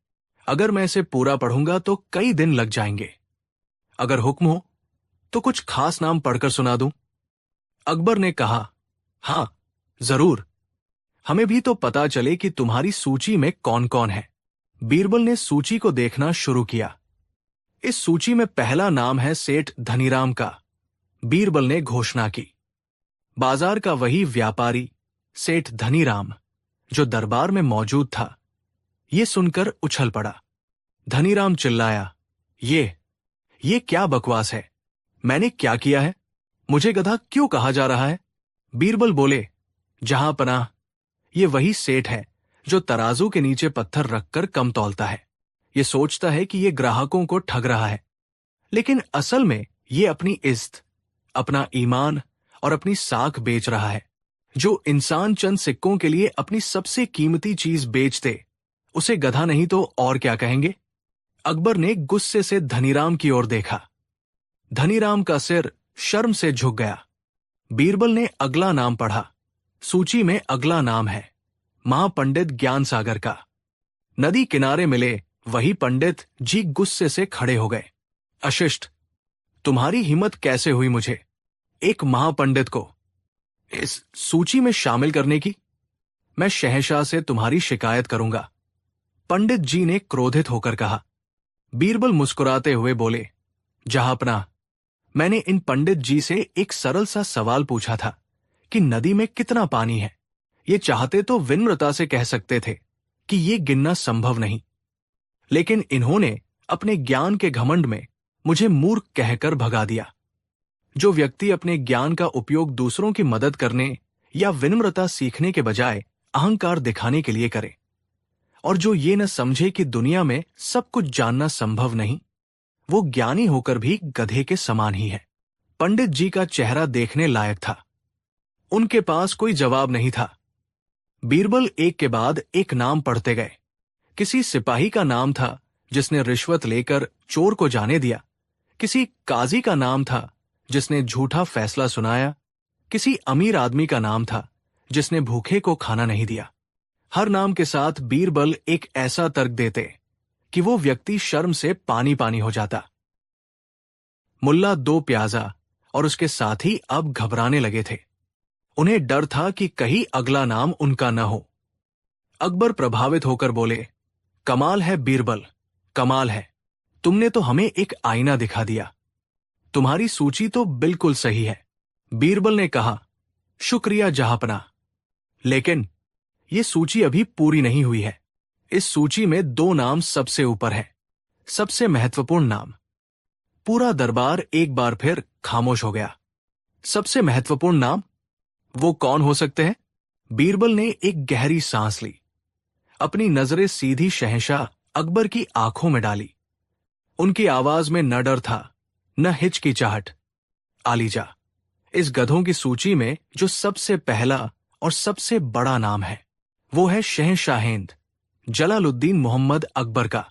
अगर मैं इसे पूरा पढ़ूंगा तो कई दिन लग जाएंगे। अगर हुक्म हो तो कुछ खास नाम पढ़कर सुना दूं? अकबर ने कहा, हां, जरूर, हमें भी तो पता चले कि तुम्हारी सूची में कौन कौन है। बीरबल ने सूची को देखना शुरू किया। इस सूची में पहला नाम है सेठ धनीराम का। बीरबल ने घोषणा की। बाजार का वही व्यापारी सेठ धनीराम जो दरबार में मौजूद था, ये सुनकर उछल पड़ा। धनीराम चिल्लाया, ये क्या बकवास है? मैंने क्या किया है? मुझे गधा क्यों कहा जा रहा है? बीरबल बोले, जहां पनाह, ये वही सेठ है जो तराजू के नीचे पत्थर रखकर कम तौलता है। ये सोचता है कि ये ग्राहकों को ठग रहा है, लेकिन असल में ये अपनी इज्जत, अपना ईमान और अपनी साख बेच रहा है। जो इंसान चंद सिक्कों के लिए अपनी सबसे कीमती चीज बेच दे, उसे गधा नहीं तो और क्या कहेंगे? अकबर ने गुस्से से धनीराम की ओर देखा। धनीराम का सिर शर्म से झुक गया। बीरबल ने अगला नाम पढ़ा। सूची में अगला नाम है महापंडित ज्ञान सागर का। नदी किनारे मिले वही पंडित जी गुस्से से खड़े हो गए। अशिष्ट, तुम्हारी हिम्मत कैसे हुई मुझे, एक महापंडित को, इस सूची में शामिल करने की? मैं शहंशाह से तुम्हारी शिकायत करूंगा, पंडित जी ने क्रोधित होकर कहा। बीरबल मुस्कुराते हुए बोले, जहांपनाह, मैंने इन पंडित जी से एक सरल सा सवाल पूछा था कि नदी में कितना पानी है। ये चाहते तो विनम्रता से कह सकते थे कि ये गिनना संभव नहीं, लेकिन इन्होंने अपने ज्ञान के घमंड में मुझे मूर्ख कहकर भगा दिया। जो व्यक्ति अपने ज्ञान का उपयोग दूसरों की मदद करने या विनम्रता सीखने के बजाय अहंकार दिखाने के लिए करे, और जो ये न समझे कि दुनिया में सब कुछ जानना संभव नहीं, वो ज्ञानी होकर भी गधे के समान ही है। पंडित जी का चेहरा देखने लायक था। उनके पास कोई जवाब नहीं था। बीरबल एक के बाद एक नाम पढ़ते गए। किसी सिपाही का नाम था जिसने रिश्वत लेकर चोर को जाने दिया। किसी काजी का नाम था जिसने झूठा फैसला सुनाया। किसी अमीर आदमी का नाम था जिसने भूखे को खाना नहीं दिया। हर नाम के साथ बीरबल एक ऐसा तर्क देते कि वो व्यक्ति शर्म से पानी पानी हो जाता। मुल्ला दो प्याजा और उसके साथी अब घबराने लगे थे। उन्हें डर था कि कहीं अगला नाम उनका न हो। अकबर प्रभावित होकर बोले, कमाल है बीरबल, कमाल है। तुमने तो हमें एक आईना दिखा दिया। तुम्हारी सूची तो बिल्कुल सही है। बीरबल ने कहा, शुक्रिया जहांपनाह, लेकिन ये सूची अभी पूरी नहीं हुई है। इस सूची में 2 नाम सबसे ऊपर है, सबसे महत्वपूर्ण नाम। पूरा दरबार एक बार फिर खामोश हो गया। सबसे महत्वपूर्ण नाम? वो कौन हो सकते हैं? बीरबल ने एक गहरी सांस ली। अपनी नजरें सीधी शहंशाह अकबर की आंखों में डाली। उनकी आवाज में न डर था, न हिचकिचाहट, आलीजा। इस गधों की सूची में जो सबसे पहला और सबसे बड़ा नाम है वो है शहंशाह हिंद जलालुद्दीन मोहम्मद अकबर का।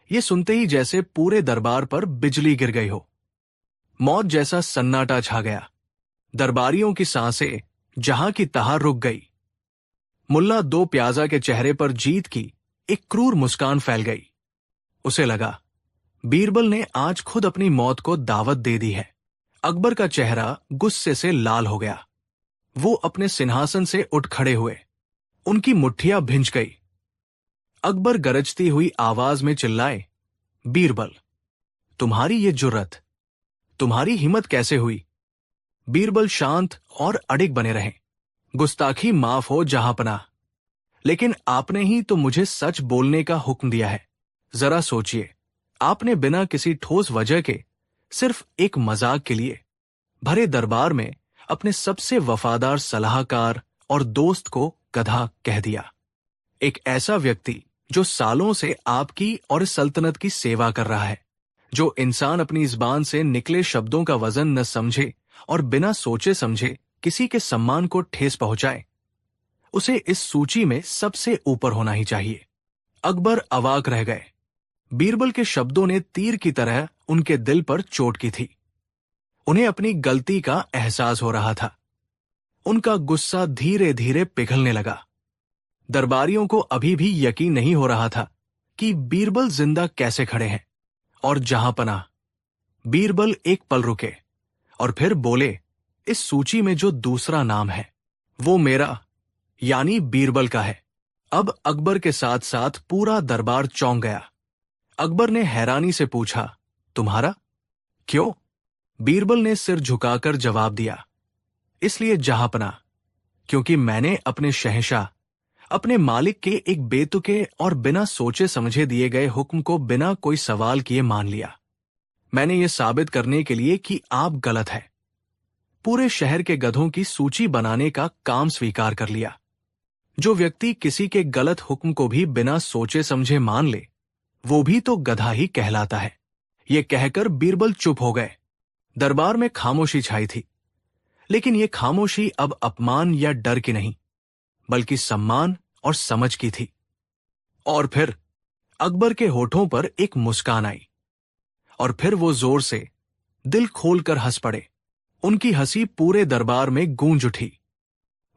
ये सुनते ही जैसे पूरे दरबार पर बिजली गिर गई हो। मौत जैसा सन्नाटा छा गया। दरबारियों की सांसें जहां की तहां रुक गई। मुल्ला दो प्याजा के चेहरे पर जीत की एक क्रूर मुस्कान फैल गई। उसे लगा बीरबल ने आज खुद अपनी मौत को दावत दे दी है। अकबर का चेहरा गुस्से से लाल हो गया। वो अपने सिंहासन से उठ खड़े हुए। उनकी मुट्ठियां भिंच गई। अकबर गरजती हुई आवाज में चिल्लाए, बीरबल, तुम्हारी ये जुर्रत, तुम्हारी हिम्मत कैसे हुई? बीरबल शांत और अडिग बने रहे। गुस्ताखी माफ हो जहांपनाह, लेकिन आपने ही तो मुझे सच बोलने का हुक्म दिया है। जरा सोचिए, आपने बिना किसी ठोस वजह के, सिर्फ एक मजाक के लिए भरे दरबार में अपने सबसे वफादार सलाहकार और दोस्त को गधा कह दिया। एक ऐसा व्यक्ति जो सालों से आपकी और इस सल्तनत की सेवा कर रहा है, जो इंसान अपनी जुबान से निकले शब्दों का वजन न समझे और बिना सोचे समझे किसी के सम्मान को ठेस पहुंचाए, उसे इस सूची में सबसे ऊपर होना ही चाहिए। अकबर अवाक रह गए। बीरबल के शब्दों ने तीर की तरह उनके दिल पर चोट की थी। उन्हें अपनी गलती का एहसास हो रहा था। उनका गुस्सा धीरे धीरे पिघलने लगा। दरबारियों को अभी भी यकीन नहीं हो रहा था कि बीरबल जिंदा कैसे खड़े हैं। और जहांपनाह, बीरबल एक पल रुके और फिर बोले, इस सूची में जो दूसरा नाम है वो मेरा यानी बीरबल का है। अब अकबर के साथ साथ पूरा दरबार चौंक गया। अकबर ने हैरानी से पूछा, तुम्हारा? क्यों? बीरबल ने सिर झुकाकर जवाब दिया, इसलिए जहांपनाह, क्योंकि मैंने अपने शहंशाह, अपने मालिक के एक बेतुके और बिना सोचे समझे दिए गए हुक्म को बिना कोई सवाल किए मान लिया। मैंने ये साबित करने के लिए कि आप गलत है, पूरे शहर के गधों की सूची बनाने का काम स्वीकार कर लिया। जो व्यक्ति किसी के गलत हुक्म को भी बिना सोचे समझे मान ले, वो भी तो गधा ही कहलाता है। ये कहकर बीरबल चुप हो गए। दरबार में खामोशी छाई थी, लेकिन ये खामोशी अब अपमान या डर की नहीं, बल्कि सम्मान और समझ की थी। और फिर अकबर के होठों पर एक मुस्कान आई, और फिर वो जोर से दिल खोलकर हंस पड़े। उनकी हंसी पूरे दरबार में गूंज उठी।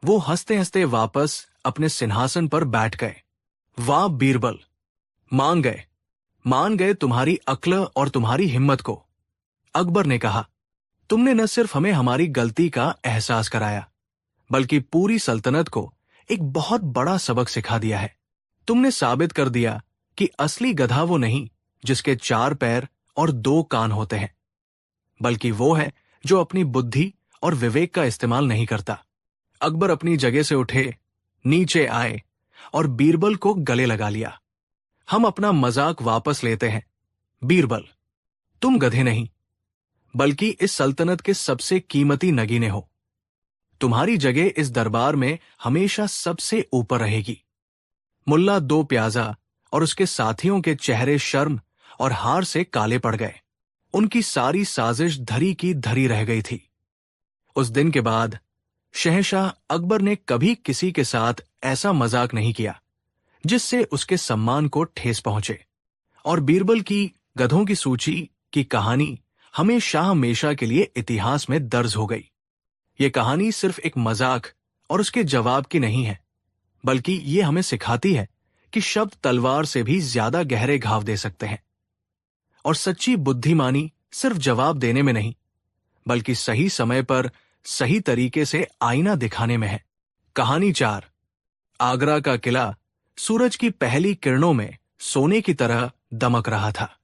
वो हंसते हंसते वापस अपने सिंहासन पर बैठ गए। वाह बीरबल, मान गए तुम्हारी अक्ल और तुम्हारी हिम्मत को। अकबर ने कहा, तुमने न सिर्फ हमें हमारी गलती का एहसास कराया, बल्कि पूरी सल्तनत को एक बहुत बड़ा सबक सिखा दिया है। तुमने साबित कर दिया कि असली गधा वो नहीं जिसके 4 पैर और 2 कान होते हैं, बल्कि वो है जो अपनी बुद्धि और विवेक का इस्तेमाल नहीं करता। अकबर अपनी जगह से उठे, नीचे आए और बीरबल को गले लगा लिया। हम अपना मजाक वापस लेते हैं। बीरबल, तुम गधे नहीं, बल्कि इस सल्तनत के सबसे कीमती नगीने हो। तुम्हारी जगह इस दरबार में हमेशा सबसे ऊपर रहेगी। मुल्ला दो प्याजा और उसके साथियों के चेहरे शर्म और हार से काले पड़ गए। उनकी सारी साजिश धरी की धरी रह गई थी। उस दिन के बाद शहंशाह अकबर ने कभी किसी के साथ ऐसा मजाक नहीं किया जिससे उसके सम्मान को ठेस पहुंचे। और बीरबल की गधों की सूची की कहानी हमेशा हमेशा के लिए इतिहास में दर्ज हो गई। ये कहानी सिर्फ एक मजाक और उसके जवाब की नहीं है, बल्कि ये हमें सिखाती है कि शब्द तलवार से भी ज्यादा गहरे घाव दे सकते हैं। और सच्ची बुद्धिमानी सिर्फ जवाब देने में नहीं, बल्कि सही समय पर सही तरीके से आईना दिखाने में है। कहानी 4। आगरा का किला सूरज की पहली किरणों में सोने की तरह दमक रहा था।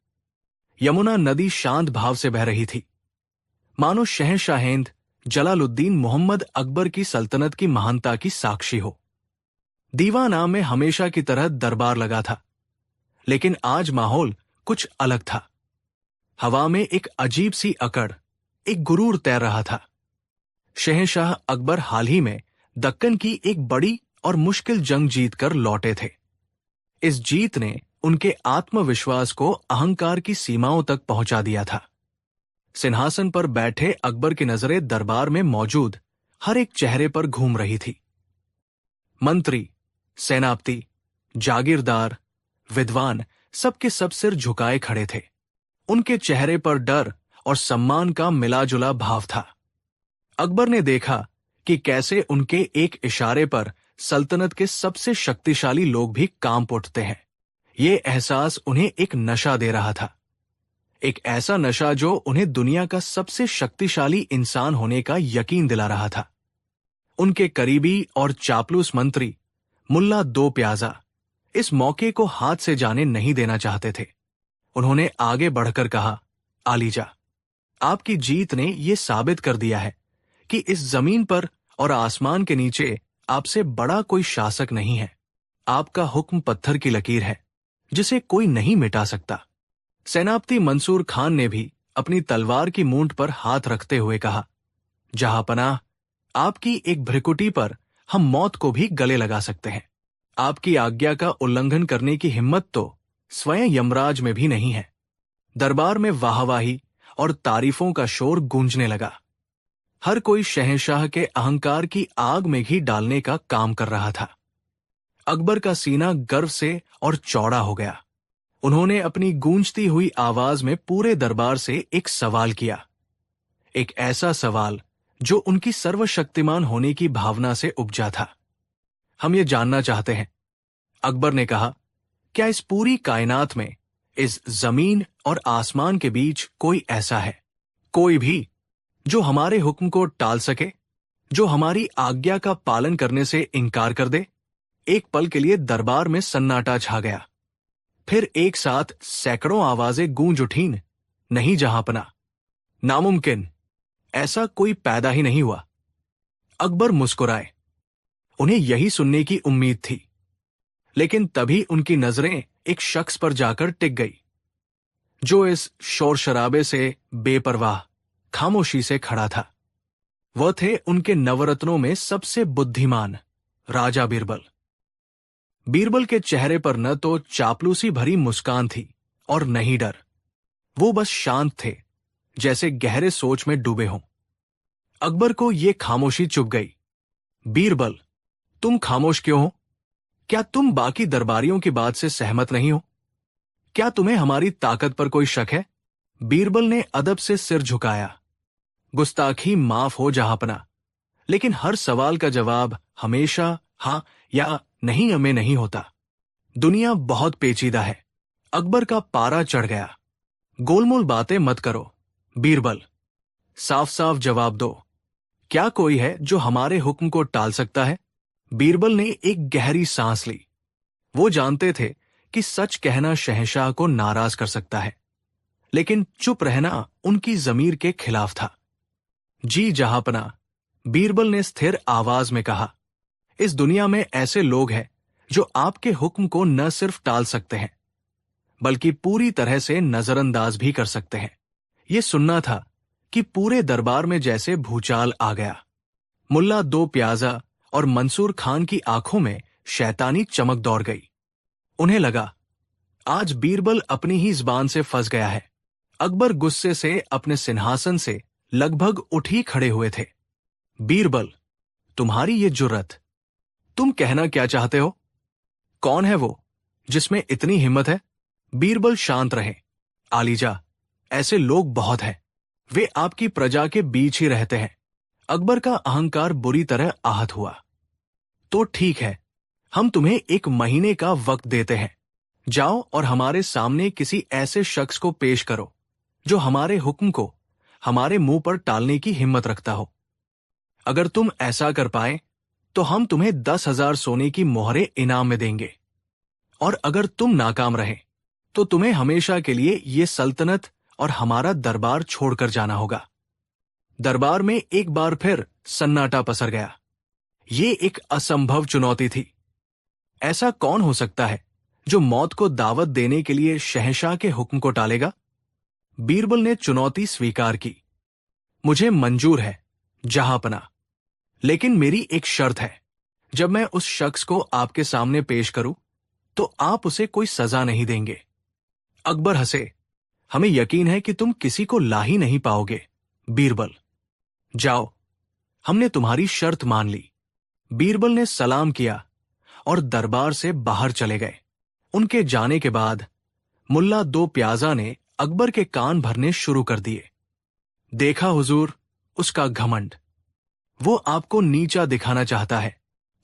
यमुना नदी शांत भाव से बह रही थी, मानो शहंशाह हिंद जलालुद्दीन मोहम्मद अकबर की सल्तनत की महानता की साक्षी हो। दीवाना में हमेशा की तरह दरबार लगा था, लेकिन आज माहौल कुछ अलग था। हवा में एक अजीब सी अकड़, एक गुरूर तैर रहा था। शहंशाह अकबर हाल ही में दक्कन की एक बड़ी और मुश्किल जंग जीतकर लौटे थे। इस जीत ने उनके आत्मविश्वास को अहंकार की सीमाओं तक पहुंचा दिया था। सिंहासन पर बैठे अकबर की नजरें दरबार में मौजूद हर एक चेहरे पर घूम रही थी। मंत्री, सेनापति, जागीरदार, विद्वान सबके सब सिर झुकाए खड़े थे। उनके चेहरे पर डर और सम्मान का मिलाजुला भाव था। अकबर ने देखा कि कैसे उनके एक इशारे पर सल्तनत के सबसे शक्तिशाली लोग भी कांप उठते हैं। ये एहसास उन्हें एक नशा दे रहा था, एक ऐसा नशा जो उन्हें दुनिया का सबसे शक्तिशाली इंसान होने का यकीन दिला रहा था। उनके करीबी और चापलूस मंत्री मुल्ला दो प्याजा इस मौके को हाथ से जाने नहीं देना चाहते थे। उन्होंने आगे बढ़कर कहा, आलीजा, आपकी जीत ने यह साबित कर दिया है कि इस जमीन पर और आसमान के नीचे आपसे बड़ा कोई शासक नहीं है। आपका हुक्म पत्थर की लकीर है जिसे कोई नहीं मिटा सकता। सेनापति मंसूर खान ने भी अपनी तलवार की मूंछ पर हाथ रखते हुए कहा, जहांपनाह, आपकी एक भ्रिकुटी पर हम मौत को भी गले लगा सकते हैं। आपकी आज्ञा का उल्लंघन करने की हिम्मत तो स्वयं यमराज में भी नहीं है। दरबार में वाहवाही और तारीफों का शोर गूंजने लगा। हर कोई शहंशाह के अहंकार की आग में घी डालने का काम कर रहा था। अकबर का सीना गर्व से और चौड़ा हो गया। उन्होंने अपनी गूंजती हुई आवाज में पूरे दरबार से एक सवाल किया, एक ऐसा सवाल जो उनकी सर्वशक्तिमान होने की भावना से उपजा था। हम ये जानना चाहते हैं, अकबर ने कहा, क्या इस पूरी कायनात में, इस जमीन और आसमान के बीच कोई ऐसा है, कोई भी, जो हमारे हुक्म को टाल सके, जो हमारी आज्ञा का पालन करने से इनकार कर दे? एक पल के लिए दरबार में सन्नाटा छा गया। फिर एक साथ सैकड़ों आवाजें गूंज उठीं, नहीं जहांपना, नामुमकिन, ऐसा कोई पैदा ही नहीं हुआ। अकबर मुस्कुराए। उन्हें यही सुनने की उम्मीद थी, लेकिन तभी उनकी नजरें एक शख्स पर जाकर टिक गई, जो इस शोर शराबे से बेपरवाह खामोशी से खड़ा था। वह थे उनके नवरत्नों में सबसे बुद्धिमान राजा बीरबल। बीरबल के चेहरे पर न तो चापलूसी भरी मुस्कान थी और न ही डर। वो बस शांत थे, जैसे गहरे सोच में डूबे हों। अकबर को ये खामोशी चुभ गई। बीरबल, तुम खामोश क्यों हो? क्या तुम बाकी दरबारियों की बात से सहमत नहीं हो? क्या तुम्हें हमारी ताकत पर कोई शक है? बीरबल ने अदब से सिर झुकाया। गुस्ताखी माफ हो जहांपना, लेकिन हर सवाल का जवाब हमेशा हाँ या नहीं में नहीं होता। दुनिया बहुत पेचीदा है। अकबर का पारा चढ़ गया। गोलमोल बातें मत करो बीरबल, साफ साफ जवाब दो, क्या कोई है जो हमारे हुक्म को टाल सकता है? बीरबल ने एक गहरी सांस ली। वो जानते थे कि सच कहना शहंशाह को नाराज कर सकता है, लेकिन चुप रहना उनकी जमीर के खिलाफ था। जी जहांपना, बीरबल ने स्थिर आवाज में कहा, इस दुनिया में ऐसे लोग हैं जो आपके हुक्म को न सिर्फ टाल सकते हैं, बल्कि पूरी तरह से नजरअंदाज भी कर सकते हैं। यह सुनना था कि पूरे दरबार में जैसे भूचाल आ गया। मुल्ला दो प्याजा और मंसूर खान की आंखों में शैतानी चमक दौड़ गई। उन्हें लगा, आज बीरबल अपनी ही जुबान से फंस गया है। अकबर गुस्से से अपने सिंहासन से लगभग उठ ही खड़े हुए थे। बीरबल, तुम्हारी ये जुर्रत, तुम कहना क्या चाहते हो? कौन है वो जिसमें इतनी हिम्मत है? बीरबल शांत रहे। आलीजा, ऐसे लोग बहुत हैं। वे आपकी प्रजा के बीच ही रहते हैं। अकबर का अहंकार बुरी तरह आहत हुआ। तो ठीक है, हम तुम्हें 1 महीने का वक्त देते हैं। जाओ और हमारे सामने किसी ऐसे शख्स को पेश करो जो हमारे हुक्म को हमारे मुंह पर टालने की हिम्मत रखता हो। अगर तुम ऐसा कर पाए तो हम तुम्हें 10,000 सोने की मोहरें इनाम में देंगे, और अगर तुम नाकाम रहे तो तुम्हें हमेशा के लिए ये सल्तनत और हमारा दरबार छोड़कर जाना होगा। दरबार में एक बार फिर सन्नाटा पसर गया। ये एक असंभव चुनौती थी। ऐसा कौन हो सकता है जो मौत को दावत देने के लिए शहंशाह के हुक्म को टालेगा? बीरबल ने चुनौती स्वीकार की। मुझे मंजूर है जहांपना, लेकिन मेरी एक शर्त है। जब मैं उस शख्स को आपके सामने पेश करूं तो आप उसे कोई सजा नहीं देंगे। अकबर हंसे। हमें यकीन है कि तुम किसी को ला ही नहीं पाओगे। बीरबल, जाओ, हमने तुम्हारी शर्त मान ली। बीरबल ने सलाम किया और दरबार से बाहर चले गए। उनके जाने के बाद मुल्ला दो प्याजा ने अकबर के कान भरने शुरू कर दिए। देखा हुजूर, उसका घमंड, वो आपको नीचा दिखाना चाहता है।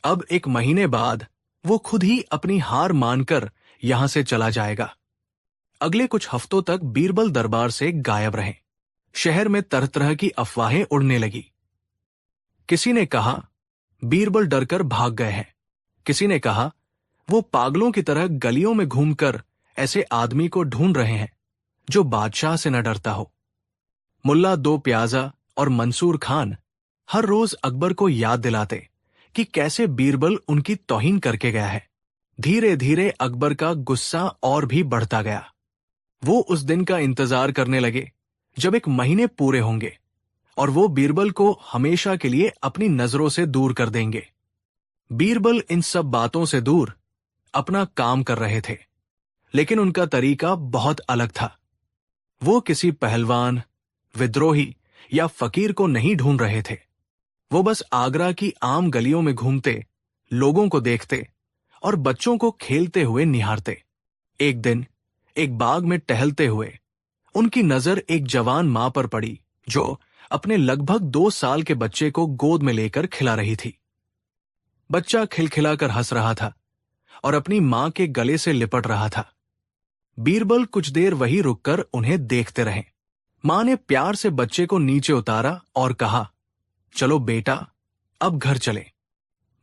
अब 1 महीने बाद वो खुद ही अपनी हार मानकर यहां से चला जाएगा। अगले कुछ हफ्तों तक बीरबल दरबार से गायब रहे। शहर में तरह तरह की अफवाहें उड़ने लगी। किसी ने कहा बीरबल डरकर भाग गए हैं। किसी ने कहा वो पागलों की तरह गलियों में घूमकर ऐसे आदमी को ढूंढ रहे हैं जो बादशाह से न डरता हो। मुल्ला दो प्याजा और मंसूर खान हर रोज अकबर को याद दिलाते कि कैसे बीरबल उनकी तौहीन करके गया है। धीरे धीरे अकबर का गुस्सा और भी बढ़ता गया। वो उस दिन का इंतजार करने लगे जब 1 महीने पूरे होंगे और वो बीरबल को हमेशा के लिए अपनी नजरों से दूर कर देंगे। बीरबल इन सब बातों से दूर अपना काम कर रहे थे, लेकिन उनका तरीका बहुत अलग था। वो किसी पहलवान, विद्रोही या फकीर को नहीं ढूंढ रहे थे। वो बस आगरा की आम गलियों में घूमते, लोगों को देखते और बच्चों को खेलते हुए निहारते। एक दिन एक बाग में टहलते हुए उनकी नजर एक जवान मां पर पड़ी जो अपने लगभग 2 साल के बच्चे को गोद में लेकर खिला रही थी। बच्चा खिलखिलाकर हंस रहा था और अपनी मां के गले से लिपट रहा था। बीरबल कुछ देर वहीं रुककर उन्हें देखते रहे। मां ने प्यार से बच्चे को नीचे उतारा और कहा, चलो बेटा, अब घर चले।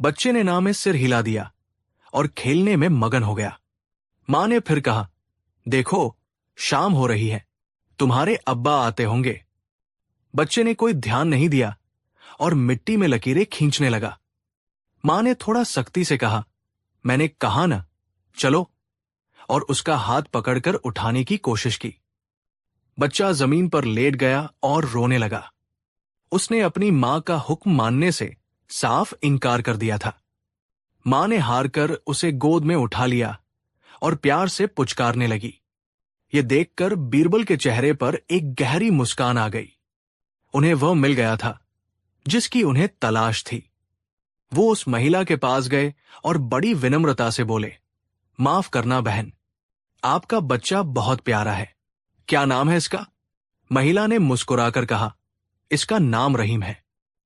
बच्चे ने ना में सिर हिला दिया और खेलने में मगन हो गया। मां ने फिर कहा, देखो, शाम हो रही है, तुम्हारे अब्बा आते होंगे। बच्चे ने कोई ध्यान नहीं दिया और मिट्टी में लकीरें खींचने लगा। मां ने थोड़ा सख्ती से कहा, मैंने कहा ना, चलो, और उसका हाथ पकड़कर उठाने की कोशिश की। बच्चा जमीन पर लेट गया और रोने लगा। उसने अपनी मां का हुक्म मानने से साफ इनकार कर दिया था। मां ने हार कर उसे गोद में उठा लिया और प्यार से पुचकारने लगी। ये देखकर बीरबल के चेहरे पर एक गहरी मुस्कान आ गई। उन्हें वह मिल गया था जिसकी उन्हें तलाश थी। वो उस महिला के पास गए और बड़ी विनम्रता से बोले, माफ करना बहन, आपका बच्चा बहुत प्यारा है। क्या नाम है इसका? महिला ने मुस्कुराकर कहा, इसका नाम रहीम है।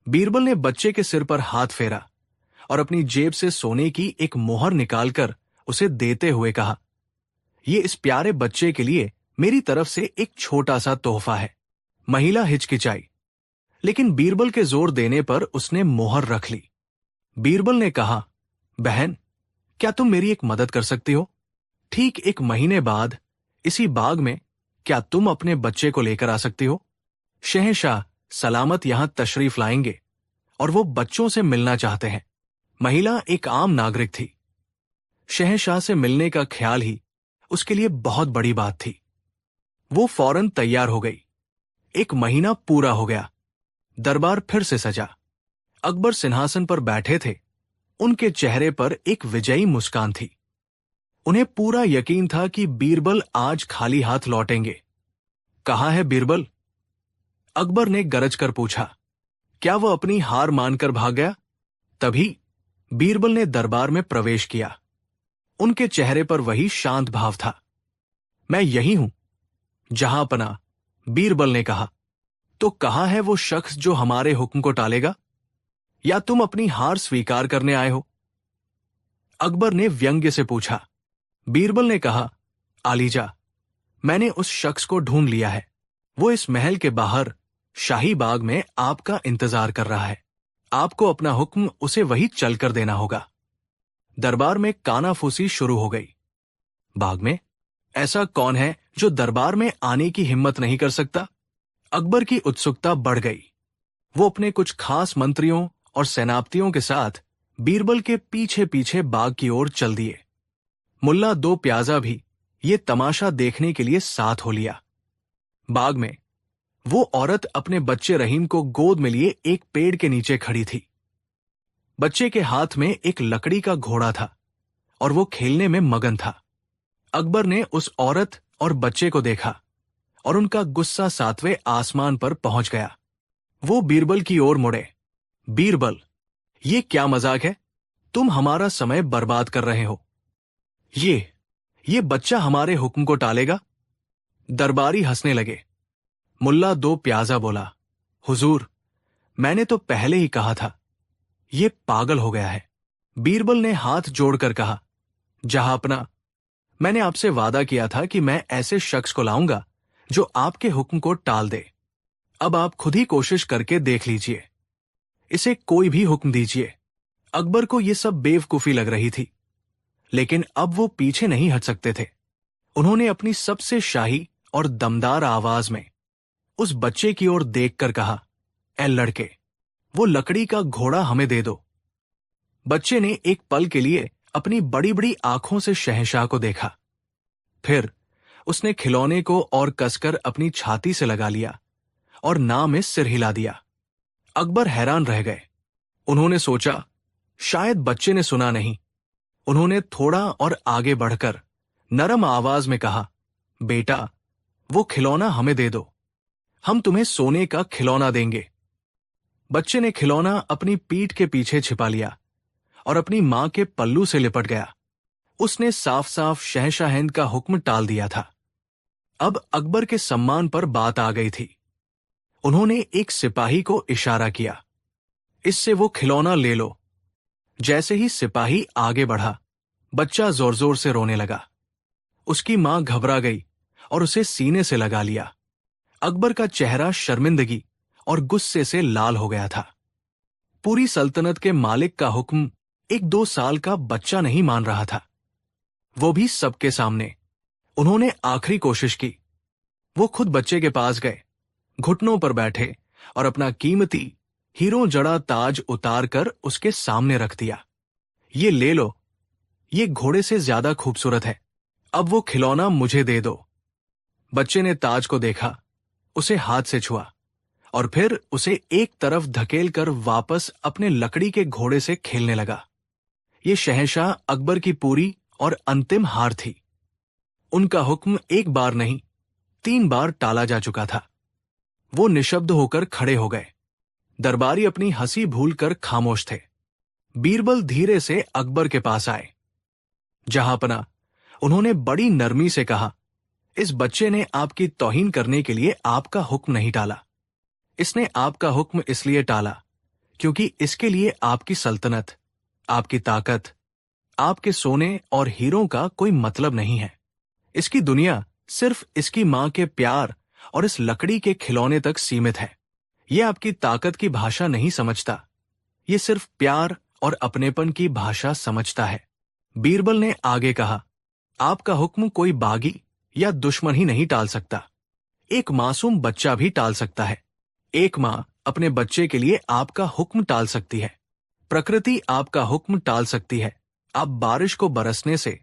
बीरबल ने बच्चे के सिर पर हाथ फेरा और अपनी जेब से सोने की एक मोहर निकालकर उसे देते हुए कहा, ये इस प्यारे बच्चे के लिए मेरी तरफ से एक छोटा सा तोहफा है। महिला हिचकिचाई, लेकिन बीरबल के जोर देने पर उसने मोहर रख ली। बीरबल ने कहा, बहन, क्या तुम मेरी एक मदद कर सकती हो? ठीक 1 महीने बाद इसी बाग में क्या तुम अपने बच्चे को लेकर आ सकती हो? शहंशाह सलामत यहां तशरीफ लाएंगे और वो बच्चों से मिलना चाहते हैं। महिला एक आम नागरिक थी। शहंशाह से मिलने का ख्याल ही उसके लिए बहुत बड़ी बात थी। वो फौरन तैयार हो गई। 1 महीना पूरा हो गया। दरबार फिर से सजा। अकबर सिंहासन पर बैठे थे। उनके चेहरे पर एक विजयी मुस्कान थी। उन्हें पूरा यकीन था कि बीरबल आज खाली हाथ लौटेंगे। कहाँ है बीरबल? अकबर ने गरज कर पूछा। क्या वह अपनी हार मानकर भाग गया? तभी बीरबल ने दरबार में प्रवेश किया। उनके चेहरे पर वही शांत भाव था। मैं यही हूं, जहांपना, बीरबल ने कहा। तो कहाँ है वो शख्स जो हमारे हुक्म को टालेगा? या तुम अपनी हार स्वीकार करने आए हो? अकबर ने व्यंग्य से पूछा। बीरबल ने कहा, आलीजा, मैंने उस शख्स को ढूंढ लिया है। वो इस महल के बाहर शाही बाग में आपका इंतजार कर रहा है। आपको अपना हुक्म उसे वही चलकर देना होगा। दरबार में कानाफूसी शुरू हो गई। बाग में ऐसा कौन है जो दरबार में आने की हिम्मत नहीं कर सकता? अकबर की उत्सुकता बढ़ गई। वो अपने कुछ खास मंत्रियों और सेनापतियों के साथ बीरबल के पीछे पीछे बाग की ओर चल दिए। मुल्ला दो प्याजा भी ये तमाशा देखने के लिए साथ हो लिया। बाग में वो औरत अपने बच्चे रहीम को गोद में लिए एक पेड़ के नीचे खड़ी थी। बच्चे के हाथ में एक लकड़ी का घोड़ा था और वो खेलने में मगन था। अकबर ने उस औरत और बच्चे को देखा और उनका गुस्सा 7वें आसमान पर पहुंच गया। वो बीरबल की ओर मुड़े। बीरबल, ये क्या मजाक है? तुम हमारा समय बर्बाद कर रहे हो। ये बच्चा हमारे हुक्म को टालेगा? दरबारी हंसने लगे। मुल्ला दो प्याजा बोला, हुजूर, मैंने तो पहले ही कहा था, ये पागल हो गया है। बीरबल ने हाथ जोड़कर कहा, जहांपना, मैंने आपसे वादा किया था कि मैं ऐसे शख्स को लाऊंगा जो आपके हुक्म को टाल दे। अब आप खुद ही कोशिश करके देख लीजिए। इसे कोई भी हुक्म दीजिए। अकबर को यह सब बेवकूफी लग रही थी, लेकिन अब वो पीछे नहीं हट सकते थे। उन्होंने अपनी सबसे शाही और दमदार आवाज में उस बच्चे की ओर देखकर कहा, ए लड़के, वो लकड़ी का घोड़ा हमें दे दो। बच्चे ने एक पल के लिए अपनी बड़ी बड़ी आंखों से शहंशाह को देखा। फिर उसने खिलौने को और कसकर अपनी छाती से लगा लिया और ना में सिर हिला दिया। अकबर हैरान रह गए। उन्होंने सोचा, शायद बच्चे ने सुना नहीं। उन्होंने थोड़ा और आगे बढ़कर नरम आवाज में कहा, बेटा, वो खिलौना हमें दे दो। हम तुम्हें सोने का खिलौना देंगे। बच्चे ने खिलौना अपनी पीठ के पीछे छिपा लिया और अपनी मां के पल्लू से लिपट गया। उसने साफ साफ शहंशाहिंद का हुक्म टाल दिया था। अब अकबर के सम्मान पर बात आ गई थी। उन्होंने एक सिपाही को इशारा किया, इससे वो खिलौना ले लो। जैसे ही सिपाही आगे बढ़ा, बच्चा जोर जोर से रोने लगा। उसकी मां घबरा गई और उसे सीने से लगा लिया। अकबर का चेहरा शर्मिंदगी और गुस्से से लाल हो गया था। पूरी सल्तनत के मालिक का हुक्म एक 2 साल का बच्चा नहीं मान रहा था, वो भी सबके सामने। उन्होंने आखिरी कोशिश की। वो खुद बच्चे के पास गए, घुटनों पर बैठे और अपना कीमती हीरों जड़ा ताज उतार कर उसके सामने रख दिया। ये ले लो, ये घोड़े से ज्यादा खूबसूरत है। अब वो खिलौना मुझे दे दो। बच्चे ने ताज को देखा, उसे हाथ से छुआ और फिर उसे एक तरफ धकेल कर वापस अपने लकड़ी के घोड़े से खेलने लगा। ये शहंशाह अकबर की पूरी और अंतिम हार थी। उनका हुक्म एक बार नहीं, 3 बार टाला जा चुका था। वो निशब्द होकर खड़े हो गए। दरबारी अपनी हंसी भूलकर खामोश थे। बीरबल धीरे से अकबर के पास आए। जहांपना, उन्होंने बड़ी नरमी से कहा, इस बच्चे ने आपकी तौहीन करने के लिए आपका हुक्म नहीं टाला। इसने आपका हुक्म इसलिए टाला क्योंकि इसके लिए आपकी सल्तनत, आपकी ताकत, आपके सोने और हीरों का कोई मतलब नहीं है। इसकी दुनिया सिर्फ इसकी मां के प्यार और इस लकड़ी के खिलौने तक सीमित है। यह आपकी ताकत की भाषा नहीं समझता, ये सिर्फ प्यार और अपनेपन की भाषा समझता है। बीरबल ने आगे कहा, आपका हुक्म कोई बागी या दुश्मन ही नहीं टाल सकता, एक मासूम बच्चा भी टाल सकता है। एक मां अपने बच्चे के लिए आपका हुक्म टाल सकती है। प्रकृति आपका हुक्म टाल सकती है। आप बारिश को बरसने से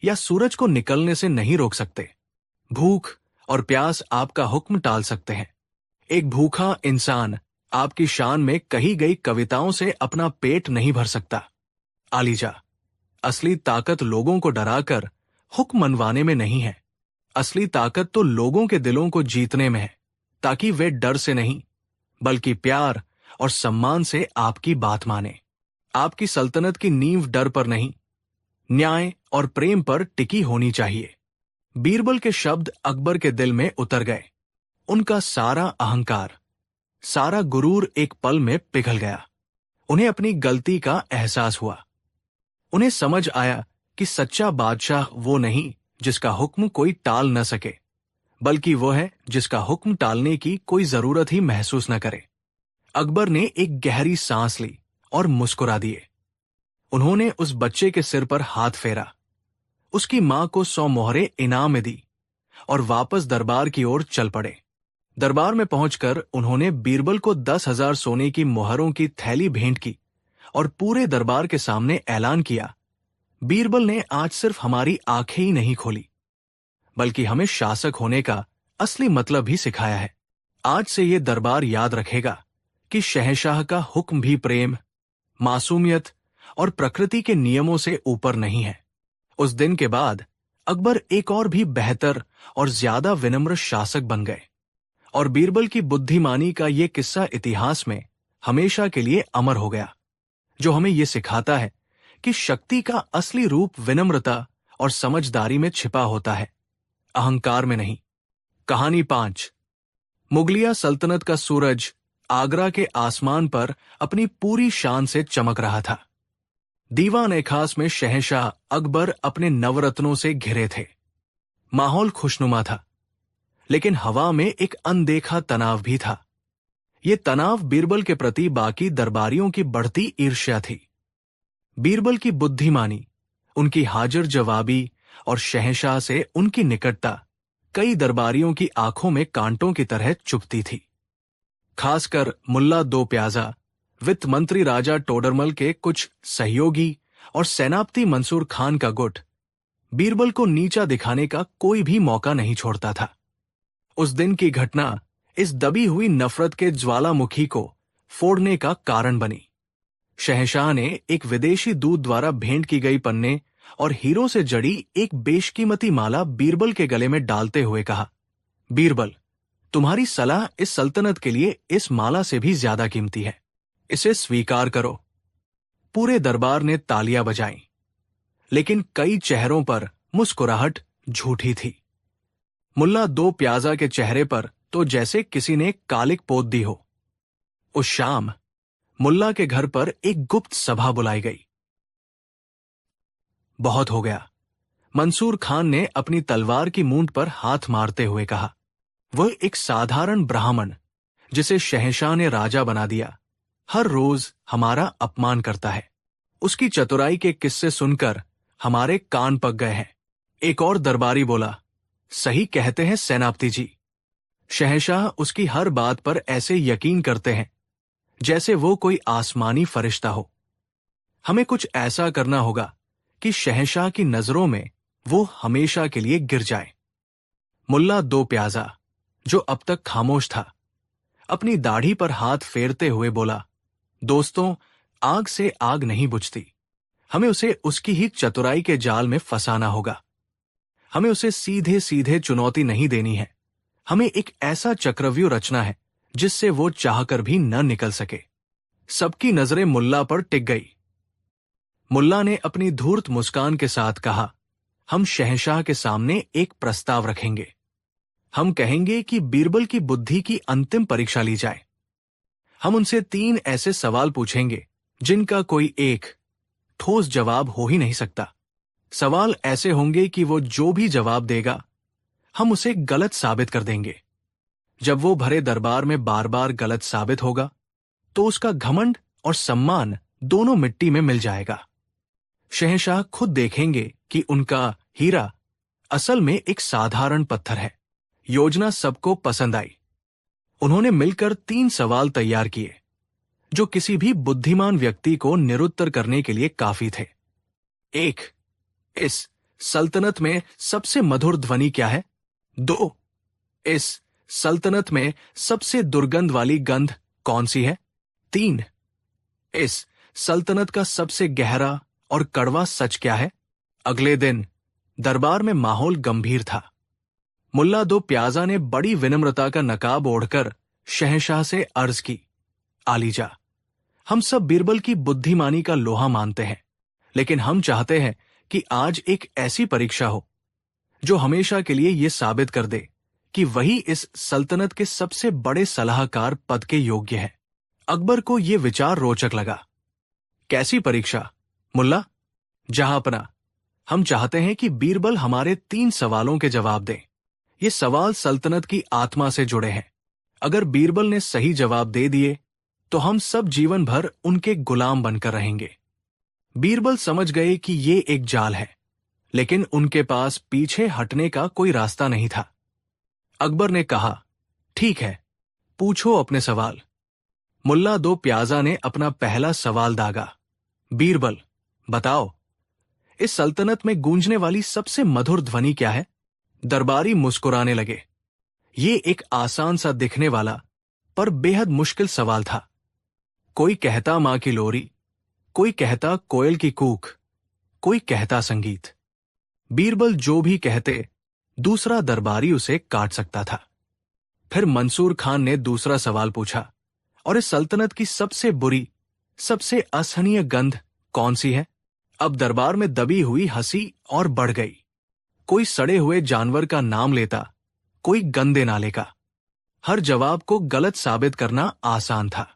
या सूरज को निकलने से नहीं रोक सकते। भूख और प्यास आपका हुक्म टाल सकते हैं। एक भूखा इंसान आपकी शान में कही गई कविताओं से अपना पेट नहीं भर सकता। आलीजा, असली ताकत लोगों को डराकर हुक्म मनवाने में नहीं है। असली ताकत तो लोगों के दिलों को जीतने में है, ताकि वे डर से नहीं बल्कि प्यार और सम्मान से आपकी बात माने। आपकी सल्तनत की नींव डर पर नहीं, न्याय और प्रेम पर टिकी होनी चाहिए। बीरबल के शब्द अकबर के दिल में उतर गए। उनका सारा अहंकार, सारा गुरूर एक पल में पिघल गया। उन्हें अपनी गलती का एहसास हुआ। उन्हें समझ आया कि सच्चा बादशाह वो नहीं जिसका हुक्म कोई टाल न सके, बल्कि वो है जिसका हुक्म टालने की कोई जरूरत ही महसूस न करे। अकबर ने एक गहरी सांस ली और मुस्कुरा दिए। उन्होंने उस बच्चे के सिर पर हाथ फेरा, उसकी मां को 100 मोहरें इनाम में दी और वापस दरबार की ओर चल पड़े। दरबार में पहुंचकर उन्होंने बीरबल को 10,000 सोने की मोहरों की थैली भेंट की और पूरे दरबार के सामने ऐलान किया, बीरबल ने आज सिर्फ हमारी आंखें ही नहीं खोली, बल्कि हमें शासक होने का असली मतलब भी सिखाया है। आज से ये दरबार याद रखेगा कि शहंशाह का हुक्म भी प्रेम, मासूमियत और प्रकृति के नियमों से ऊपर नहीं है। उस दिन के बाद अकबर एक और भी बेहतर और ज्यादा विनम्र शासक बन गए, और बीरबल की बुद्धिमानी का ये किस्सा इतिहास में हमेशा के लिए अमर हो गया, जो हमें ये सिखाता है कि शक्ति का असली रूप विनम्रता और समझदारी में छिपा होता है, अहंकार में नहीं। कहानी 5। मुगलिया सल्तनत का सूरज आगरा के आसमान पर अपनी पूरी शान से चमक रहा था। दीवान खास में शहंशाह अकबर अपने नवरत्नों से घिरे थे। माहौल खुशनुमा था, लेकिन हवा में एक अनदेखा तनाव भी था। ये तनाव बीरबल के प्रति बाकी दरबारियों की बढ़ती ईर्ष्या थी। बीरबल की बुद्धिमानी, उनकी हाजिर जवाबी और शहंशाह से उनकी निकटता कई दरबारियों की आंखों में कांटों की तरह चुभती थी। खासकर मुल्ला दो प्याजा, वित्त मंत्री राजा टोडरमल के कुछ सहयोगी और सेनापति मंसूर खान का गुट बीरबल को नीचा दिखाने का कोई भी मौका नहीं छोड़ता था। उस दिन की घटना इस दबी हुई नफरत के ज्वालामुखी को फोड़ने का कारण बनी। शहंशाह ने एक विदेशी दूत द्वारा भेंट की गई पन्ने और हीरों से जड़ी एक बेशकीमती माला बीरबल के गले में डालते हुए कहा, बीरबल, तुम्हारी सलाह इस सल्तनत के लिए इस माला से भी ज्यादा कीमती है, इसे स्वीकार करो। पूरे दरबार ने तालियां बजाईं, लेकिन कई चेहरों पर मुस्कुराहट झूठी थी। मुल्ला दो प्याजा के चेहरे पर तो जैसे किसी ने कालिक पोत दी हो। उस शाम मुल्ला के घर पर एक गुप्त सभा बुलाई गई। बहुत हो गया, मंसूर खान ने अपनी तलवार की मूंछ पर हाथ मारते हुए कहा। वह एक साधारण ब्राह्मण, जिसे शहंशाह ने राजा बना दिया, हर रोज हमारा अपमान करता है। उसकी चतुराई के किस्से सुनकर हमारे कान पक गए हैं। एक और दरबारी बोला, सही कहते हैं सेनापति जी। शहंशाह उसकी हर बात पर ऐसे यकीन करते हैं जैसे वो कोई आसमानी फरिश्ता हो। हमें कुछ ऐसा करना होगा कि शहंशाह की नजरों में वो हमेशा के लिए गिर जाए। मुल्ला दो प्याजा, जो अब तक खामोश था, अपनी दाढ़ी पर हाथ फेरते हुए बोला, दोस्तों, आग से आग नहीं बुझती। हमें उसे उसकी ही चतुराई के जाल में फंसाना होगा। हमें उसे सीधे सीधे चुनौती नहीं देनी है। हमें एक ऐसा चक्रव्यूह रचना है जिससे वो चाहकर भी न निकल सके। सबकी नजरें मुल्ला पर टिक गई। मुल्ला ने अपनी धूर्त मुस्कान के साथ कहा, हम शहंशाह के सामने एक प्रस्ताव रखेंगे। हम कहेंगे कि बीरबल की बुद्धि की अंतिम परीक्षा ली जाए। हम उनसे 3 ऐसे सवाल पूछेंगे जिनका कोई एक ठोस जवाब हो ही नहीं सकता। सवाल ऐसे होंगे कि वो जो भी जवाब देगा, हम उसे गलत साबित कर देंगे। जब वो भरे दरबार में बार बार गलत साबित होगा, तो उसका घमंड और सम्मान दोनों मिट्टी में मिल जाएगा। शहंशाह खुद देखेंगे कि उनका हीरा असल में एक साधारण पत्थर है। योजना सबको पसंद आई। उन्होंने मिलकर 3 सवाल तैयार किए, जो किसी भी बुद्धिमान व्यक्ति को निरुत्तर करने के लिए काफी थे। 1. इस सल्तनत में सबसे मधुर ध्वनि क्या है? 2. इस सल्तनत में सबसे दुर्गंध वाली गंध कौन सी है? 3. इस सल्तनत का सबसे गहरा और कड़वा सच क्या है? अगले दिन दरबार में माहौल गंभीर था। मुल्ला दो प्याजा ने बड़ी विनम्रता का नकाब ओढ़कर शहंशाह से अर्ज की, आलीजा, हम सब बीरबल की बुद्धिमानी का लोहा मानते हैं, लेकिन हम चाहते हैं कि आज एक ऐसी परीक्षा हो जो हमेशा के लिए यह साबित कर दे कि वही इस सल्तनत के सबसे बड़े सलाहकार पद के योग्य है। अकबर को यह विचार रोचक लगा। कैसी परीक्षा, मुल्ला? जहांपना, हम चाहते हैं कि बीरबल हमारे 3 सवालों के जवाब दें। ये सवाल सल्तनत की आत्मा से जुड़े हैं। अगर बीरबल ने सही जवाब दे दिए, तो हम सब जीवन भर उनके गुलाम बनकर रहेंगे। बीरबल समझ गए कि ये एक जाल है, लेकिन उनके पास पीछे हटने का कोई रास्ता नहीं था। अकबर ने कहा, ठीक है, पूछो अपने सवाल। मुल्ला दो प्याजा ने अपना पहला सवाल दागा, बीरबल, बताओ, इस सल्तनत में गूंजने वाली सबसे मधुर ध्वनि क्या है? दरबारी मुस्कुराने लगे। ये एक आसान सा दिखने वाला पर बेहद मुश्किल सवाल था। कोई कहता मां की लोरी, कोई कहता कोयल की कूक, कोई कहता संगीत। बीरबल जो भी कहते, दूसरा दरबारी उसे काट सकता था। फिर मंसूर खान ने दूसरा सवाल पूछा, और इस सल्तनत की सबसे बुरी, सबसे असहनीय गंध कौन सी है? अब दरबार में दबी हुई हंसी और बढ़ गई। कोई सड़े हुए जानवर का नाम लेता, कोई गंदे नाले का। हर जवाब को गलत साबित करना आसान था।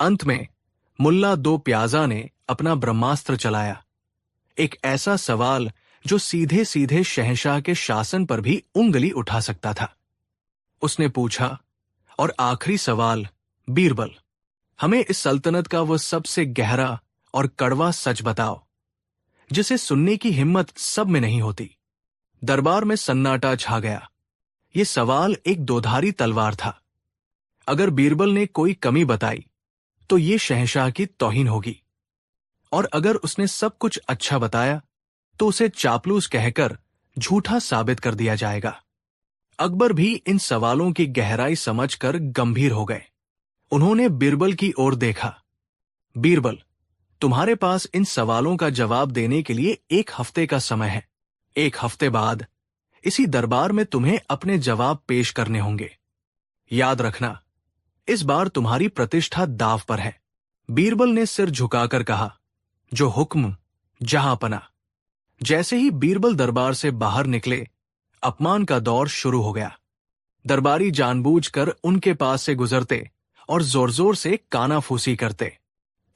अंत में मुल्ला दो प्याजा ने अपना ब्रह्मास्त्र चलाया। एक ऐसा सवाल जो सीधे सीधे शहंशाह के शासन पर भी उंगली उठा सकता था। उसने पूछा, और आखिरी सवाल, बीरबल, हमें इस सल्तनत का वो सबसे गहरा और कड़वा सच बताओ, जिसे सुनने की हिम्मत सब में नहीं होती। दरबार में सन्नाटा छा गया। ये सवाल एक दोधारी तलवार था। अगर बीरबल ने कोई कमी बताई तो ये शहंशाह की तौहीन होगी, और अगर उसने सब कुछ अच्छा बताया तो उसे चापलूस कहकर झूठा साबित कर दिया जाएगा। अकबर भी इन सवालों की गहराई समझकर गंभीर हो गए। उन्होंने बीरबल की ओर देखा। बीरबल, तुम्हारे पास इन सवालों का जवाब देने के लिए 1 हफ्ते का समय है। 1 हफ्ते बाद इसी दरबार में तुम्हें अपने जवाब पेश करने होंगे। याद रखना, इस बार तुम्हारी प्रतिष्ठा दांव पर है। बीरबल ने सिर झुकाकर कहा, जो हुक्म, जहांपना। जैसे ही बीरबल दरबार से बाहर निकले, अपमान का दौर शुरू हो गया। दरबारी जानबूझकर उनके पास से गुजरते और जोर जोर से कानाफूसी करते।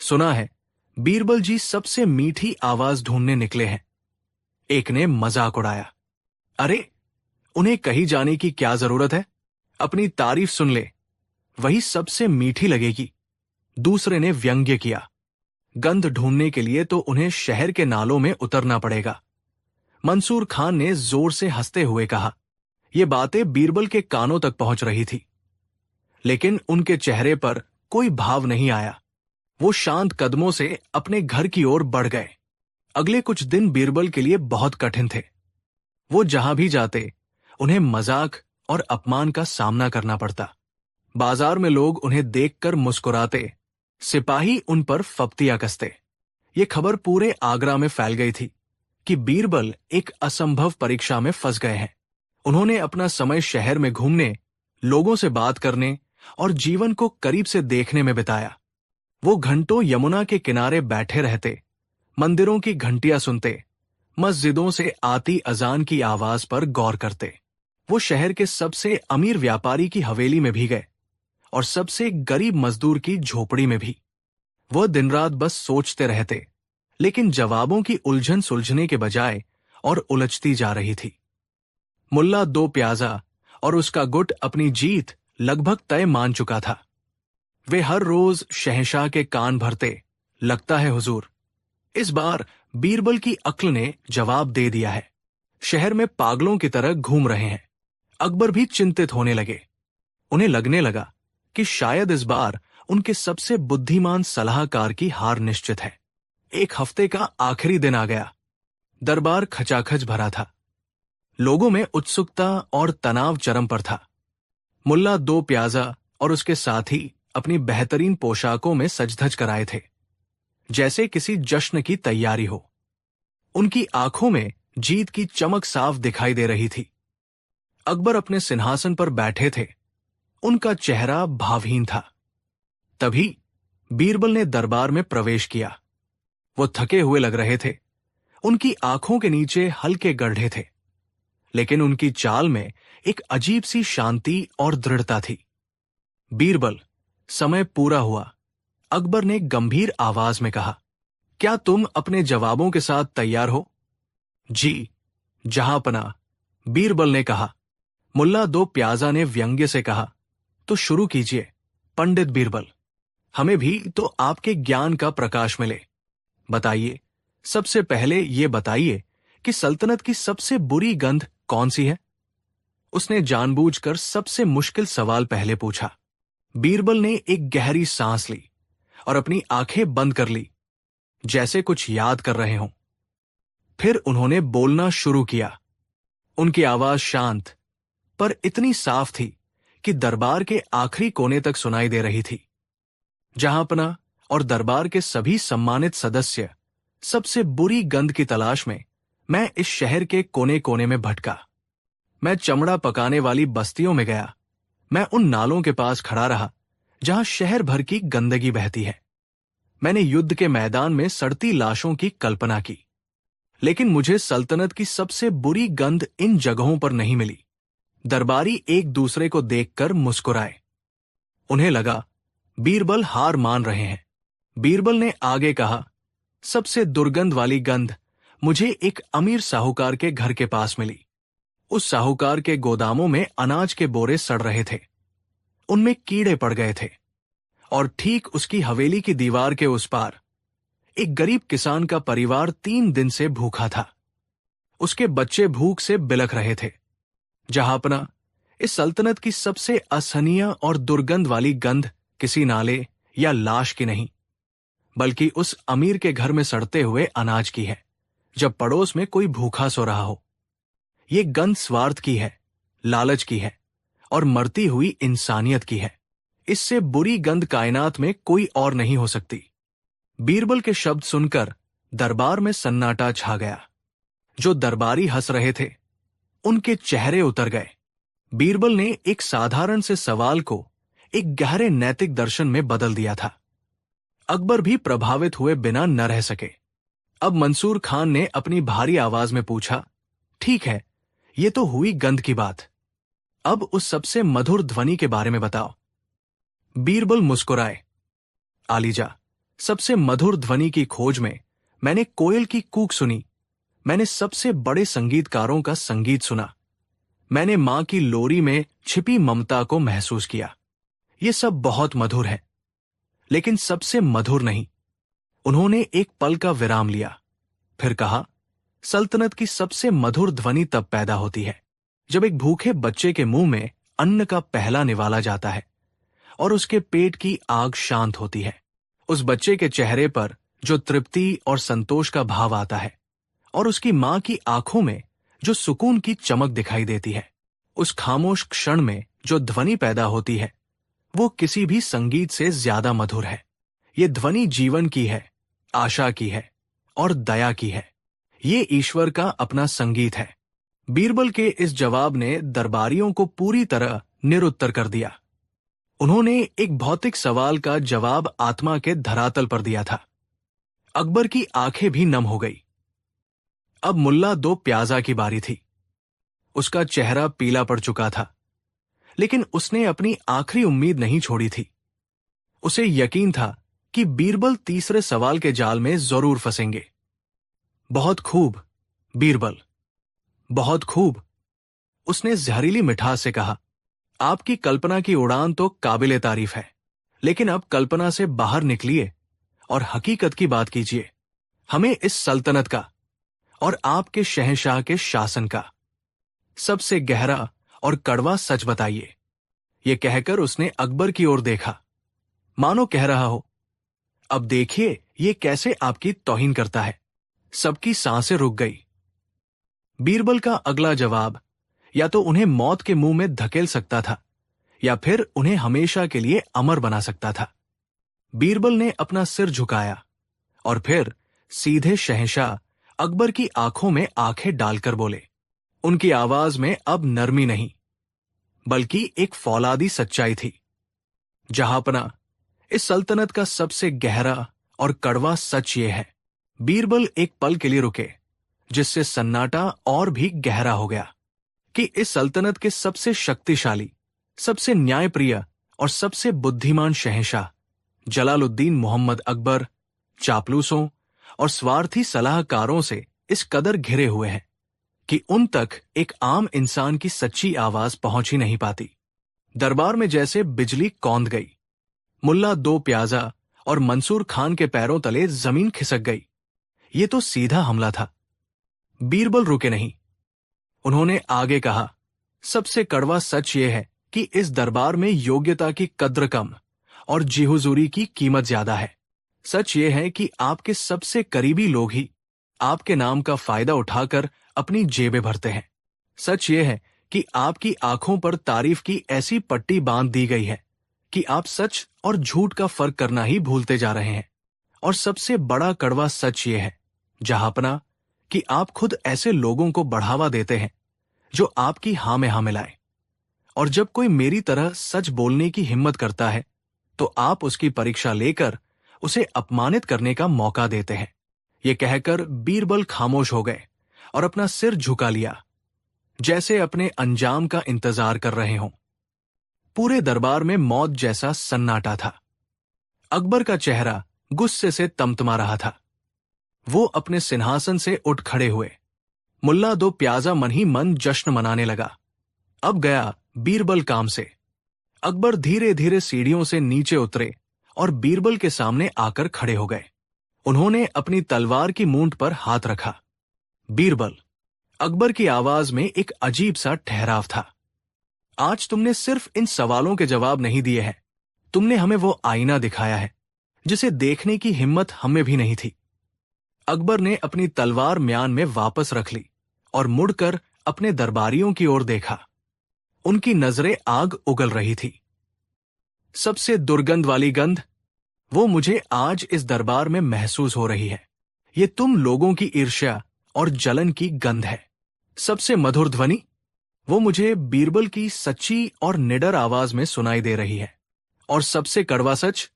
सुना है बीरबल जी सबसे मीठी आवाज ढूंढने निकले हैं। एक ने मजाक उड़ाया, अरे उन्हें कही जाने की क्या जरूरत है, अपनी तारीफ सुन ले, वही सबसे मीठी लगेगी। दूसरे ने व्यंग्य किया, गंध ढूंढने के लिए तो उन्हें शहर के नालों में उतरना पड़ेगा। मंसूर खान ने जोर से हंसते हुए कहा। ये बातें बीरबल के कानों तक पहुंच रही थी, लेकिन उनके चेहरे पर कोई भाव नहीं आया। वो शांत कदमों से अपने घर की ओर बढ़ गए। अगले कुछ दिन बीरबल के लिए बहुत कठिन थे। वो जहां भी जाते, उन्हें मजाक और अपमान का सामना करना पड़ता। बाजार में लोग उन्हें देखकर मुस्कुराते, सिपाही उन पर फप्तियां कसते। ये खबर पूरे आगरा में फैल गई थी कि बीरबल एक असंभव परीक्षा में फंस गए हैं। उन्होंने अपना समय शहर में घूमने, लोगों से बात करने और जीवन को करीब से देखने में बिताया। वो घंटों यमुना के किनारे बैठे रहते, मंदिरों की घंटियां सुनते, मस्जिदों से आती अजान की आवाज पर गौर करते। वो शहर के सबसे अमीर व्यापारी की हवेली में भी गए और सबसे गरीब मजदूर की झोपड़ी में भी। वह दिन रात बस सोचते रहते, लेकिन जवाबों की उलझन सुलझने के बजाय और उलझती जा रही थी। मुल्ला दो प्याजा और उसका गुट अपनी जीत लगभग तय मान चुका था। वे हर रोज शहंशाह के कान भरते, लगता है हुजूर, इस बार बीरबल की अक्ल ने जवाब दे दिया है। शहर में पागलों की तरह घूम रहे हैं। अकबर भी चिंतित होने लगे। उन्हें लगने लगा कि शायद इस बार उनके सबसे बुद्धिमान सलाहकार की हार निश्चित है। 1 हफ्ते का आखिरी दिन आ गया। दरबार खचाखच भरा था। लोगों में उत्सुकता और तनाव चरम पर था। मुल्ला दो प्याजा और उसके साथी अपनी बेहतरीन पोशाकों में सजधज कर आए थे, जैसे किसी जश्न की तैयारी हो। उनकी आंखों में जीत की चमक साफ दिखाई दे रही थी। अकबर अपने सिंहासन पर बैठे थे। उनका चेहरा भावहीन था। तभी बीरबल ने दरबार में प्रवेश किया। वो थके हुए लग रहे थे। उनकी आंखों के नीचे हल्के गड्ढे थे, लेकिन उनकी चाल में एक अजीब सी शांति और दृढ़ता थी। बीरबल, समय पूरा हुआ, अकबर ने गंभीर आवाज में कहा। क्या तुम अपने जवाबों के साथ तैयार हो? जी, जहांपना, बीरबल ने कहा। मुल्ला दो प्याजा ने व्यंग्य से कहा, तो शुरू कीजिए पंडित बीरबल, हमें भी तो आपके ज्ञान का प्रकाश मिले। बताइए, सबसे पहले ये बताइए कि सल्तनत की सबसे बुरी गंध कौन सी है? उसने जानबूझकर सबसे मुश्किल सवाल पहले पूछा। बीरबल ने एक गहरी सांस ली और अपनी आंखें बंद कर ली, जैसे कुछ याद कर रहे हों। फिर उन्होंने बोलना शुरू किया। उनकी आवाज शांत पर इतनी साफ थी कि दरबार के आखिरी कोने तक सुनाई दे रही थी। जहांपना और दरबार के सभी सम्मानित सदस्य सबसे बुरी गंध की तलाश में मैं इस शहर के कोने कोने में भटका। मैं चमड़ा पकाने वाली बस्तियों में गया। मैं उन नालों के पास खड़ा रहा जहां शहर भर की गंदगी बहती है। मैंने युद्ध के मैदान में सड़ती लाशों की कल्पना की, लेकिन मुझे सल्तनत की सबसे बुरी गंध इन जगहों पर नहीं मिली। दरबारी एक दूसरे को देखकर मुस्कुराए। उन्हें लगा बीरबल हार मान रहे हैं। बीरबल ने आगे कहा, सबसे दुर्गंध वाली गंध मुझे एक अमीर साहूकार के घर के पास मिली। उस साहूकार के गोदामों में अनाज के बोरे सड़ रहे थे। उनमें कीड़े पड़ गए थे। और ठीक उसकी हवेली की दीवार के उस पार एक गरीब किसान का परिवार 3 दिन से भूखा था। उसके बच्चे भूख से बिलख रहे थे। जहांपना, इस सल्तनत की सबसे असहनीय और दुर्गंध वाली गंध किसी नाले या लाश की नहीं, बल्कि उस अमीर के घर में सड़ते हुए अनाज की है, जब पड़ोस में कोई भूखा सो रहा हो। ये गंध स्वार्थ की है, लालच की है और मरती हुई इंसानियत की है। इससे बुरी गंध कायनात में कोई और नहीं हो सकती। बीरबल के शब्द सुनकर दरबार में सन्नाटा छा गया। जो दरबारी हंस रहे थे, उनके चेहरे उतर गए। बीरबल ने एक साधारण से सवाल को एक गहरे नैतिक दर्शन में बदल दिया था। अकबर भी प्रभावित हुए बिना न रह सके। अब मंसूर खान ने अपनी भारी आवाज में पूछा, ठीक है, ये तो हुई गंध की बात। अब उस सबसे मधुर ध्वनि के बारे में बताओ। बीरबल मुस्कुराए। आलीजा, सबसे मधुर ध्वनि की खोज में मैंने कोयल की कूक सुनी। मैंने सबसे बड़े संगीतकारों का संगीत सुना। मैंने मां की लोरी में छिपी ममता को महसूस किया। ये सब बहुत मधुर है, लेकिन सबसे मधुर नहीं। उन्होंने एक पल का विराम लिया, फिर कहा, सल्तनत की सबसे मधुर ध्वनि तब पैदा होती है जब एक भूखे बच्चे के मुंह में अन्न का पहला निवाला जाता है और उसके पेट की आग शांत होती है। उस बच्चे के चेहरे पर जो तृप्ति और संतोष का भाव आता है और उसकी मां की आंखों में जो सुकून की चमक दिखाई देती है, उस खामोश क्षण में जो ध्वनि पैदा होती है, वो किसी भी संगीत से ज्यादा मधुर है। ये ध्वनि जीवन की है, आशा की है और दया की है। ये ईश्वर का अपना संगीत है। बीरबल के इस जवाब ने दरबारियों को पूरी तरह निरुत्तर कर दिया। उन्होंने एक भौतिक सवाल का जवाब आत्मा के धरातल पर दिया था। अकबर की आंखें भी नम हो गई। अब मुल्ला दो प्याजा की बारी थी। उसका चेहरा पीला पड़ चुका था, लेकिन उसने अपनी आखिरी उम्मीद नहीं छोड़ी थी। उसे यकीन था कि बीरबल तीसरे सवाल के जाल में जरूर फंसेंगे। बहुत खूब बीरबल, बहुत खूब, उसने जहरीली मिठास से कहा। आपकी कल्पना की उड़ान तो काबिले तारीफ है, लेकिन अब कल्पना से बाहर निकलिए और हकीकत की बात कीजिए। हमें इस सल्तनत का और आपके शहंशाह के शासन का सबसे गहरा और कड़वा सच बताइए। यह कहकर उसने अकबर की ओर देखा, मानो कह रहा हो, अब देखिए ये कैसे आपकी तौहीन करता है। सबकी सांसें रुक गई। बीरबल का अगला जवाब या तो उन्हें मौत के मुंह में धकेल सकता था या फिर उन्हें हमेशा के लिए अमर बना सकता था। बीरबल ने अपना सिर झुकाया और फिर सीधे शहंशाह अकबर की आंखों में आंखें डालकर बोले। उनकी आवाज में अब नरमी नहीं, बल्कि एक फौलादी सच्चाई थी। जहांपना, इस सल्तनत का सबसे गहरा और कड़वा सच ये है। बीरबल एक पल के लिए रुके, जिससे सन्नाटा और भी गहरा हो गया, कि इस सल्तनत के सबसे शक्तिशाली, सबसे न्यायप्रिय और सबसे बुद्धिमान शहंशाह जलालुद्दीन मोहम्मद अकबर चापलूसों और स्वार्थी सलाहकारों से इस कदर घिरे हुए हैं कि उन तक एक आम इंसान की सच्ची आवाज पहुंच ही नहीं पाती। दरबार में जैसे बिजली कौंध गई। मुल्ला दो प्याजा और मंसूर खान के पैरों तले जमीन खिसक गई। ये तो सीधा हमला था। बीरबल रुके नहीं। उन्होंने आगे कहा, सबसे कड़वा सच ये है कि इस दरबार में योग्यता की कद्र कम और जी हुजूरी की कीमत ज्यादा है। सच ये है कि आपके सबसे करीबी लोग ही आपके नाम का फायदा उठाकर अपनी जेबें भरते हैं। सच ये है कि आपकी आंखों पर तारीफ की ऐसी पट्टी बांध दी गई है कि आप सच और झूठ का फर्क करना ही भूलते जा रहे हैं। और सबसे बड़ा कड़वा सच ये है, जहांपना, कि आप खुद ऐसे लोगों को बढ़ावा देते हैं जो आपकी हाँ में हाँ मिलाए, और जब कोई मेरी तरह सच बोलने की हिम्मत करता है तो आप उसकी परीक्षा लेकर उसे अपमानित करने का मौका देते हैं। ये कहकर बीरबल खामोश हो गए और अपना सिर झुका लिया, जैसे अपने अंजाम का इंतजार कर रहे हों। पूरे दरबार में मौत जैसा सन्नाटा था। अकबर का चेहरा गुस्से से तमतमा रहा था। वो अपने सिंहासन से उठ खड़े हुए। मुल्ला दो प्याजा मन ही मन जश्न मनाने लगा। अब गया बीरबल काम से। अकबर धीरे धीरे सीढ़ियों से नीचे उतरे और बीरबल के सामने आकर खड़े हो गए। उन्होंने अपनी तलवार की मूंठ पर हाथ रखा। बीरबल, अकबर की आवाज में एक अजीब सा ठहराव था। आज तुमने सिर्फ इन सवालों के जवाब नहीं दिए हैं, तुमने हमें वो आईना दिखाया है जिसे देखने की हिम्मत हमें भी नहीं थी। अकबर ने अपनी तलवार म्यान में वापस रख ली और मुड़कर अपने दरबारियों की ओर देखा। उनकी नजरें आग उगल रही थी। सबसे दुर्गंध वाली गंध वो मुझे आज इस दरबार में महसूस हो रही है। ये तुम लोगों की ईर्ष्या और जलन की गंध है। सबसे मधुर ध्वनि वो मुझे बीरबल की सच्ची और निडर आवाज में सुनाई दे रही है। और सबसे कड़वा सच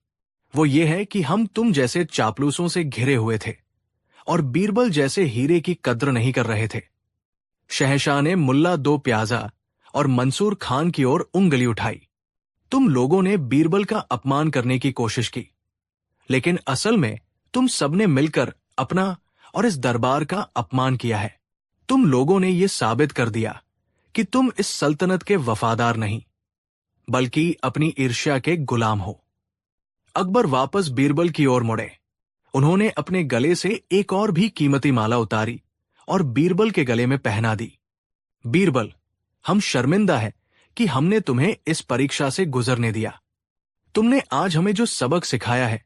वो ये है कि हम तुम जैसे चापलूसों से घिरे हुए थे और बीरबल जैसे हीरे की कद्र नहीं कर रहे थे। शहंशाह ने मुल्ला दो प्याजा और मंसूर खान की ओर उंगली उठाई। तुम लोगों ने बीरबल का अपमान करने की कोशिश की, लेकिन असल में तुम सबने मिलकर अपना और इस दरबार का अपमान किया है। तुम लोगों ने यह साबित कर दिया कि तुम इस सल्तनत के वफादार नहीं, बल्कि अपनी ईर्ष्या के गुलाम हो। अकबर वापस बीरबल की ओर मुड़े। उन्होंने अपने गले से एक और भी कीमती माला उतारी और बीरबल के गले में पहना दी। बीरबल, हम शर्मिंदा हैं कि हमने तुम्हें इस परीक्षा से गुजरने दिया। तुमने आज हमें जो सबक सिखाया है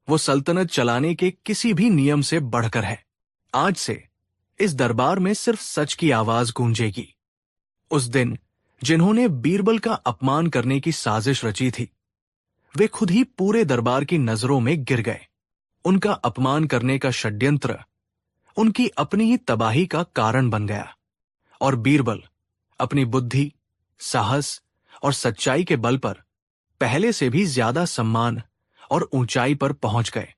वो सल्तनत चलाने के किसी भी नियम से बढ़कर है। आज से इस दरबार में सिर्फ सच की आवाज गूंजेगी। उस दिन जिन्होंने बीरबल का अपमान करने की साजिश रची थी, वे खुद ही पूरे दरबार की नजरों में गिर गए। उनका अपमान करने का षड्यंत्र उनकी अपनी ही तबाही का कारण बन गया, और बीरबल अपनी बुद्धि, साहस और सच्चाई के बल पर पहले से भी ज्यादा सम्मान और ऊंचाई पर पहुंच गए।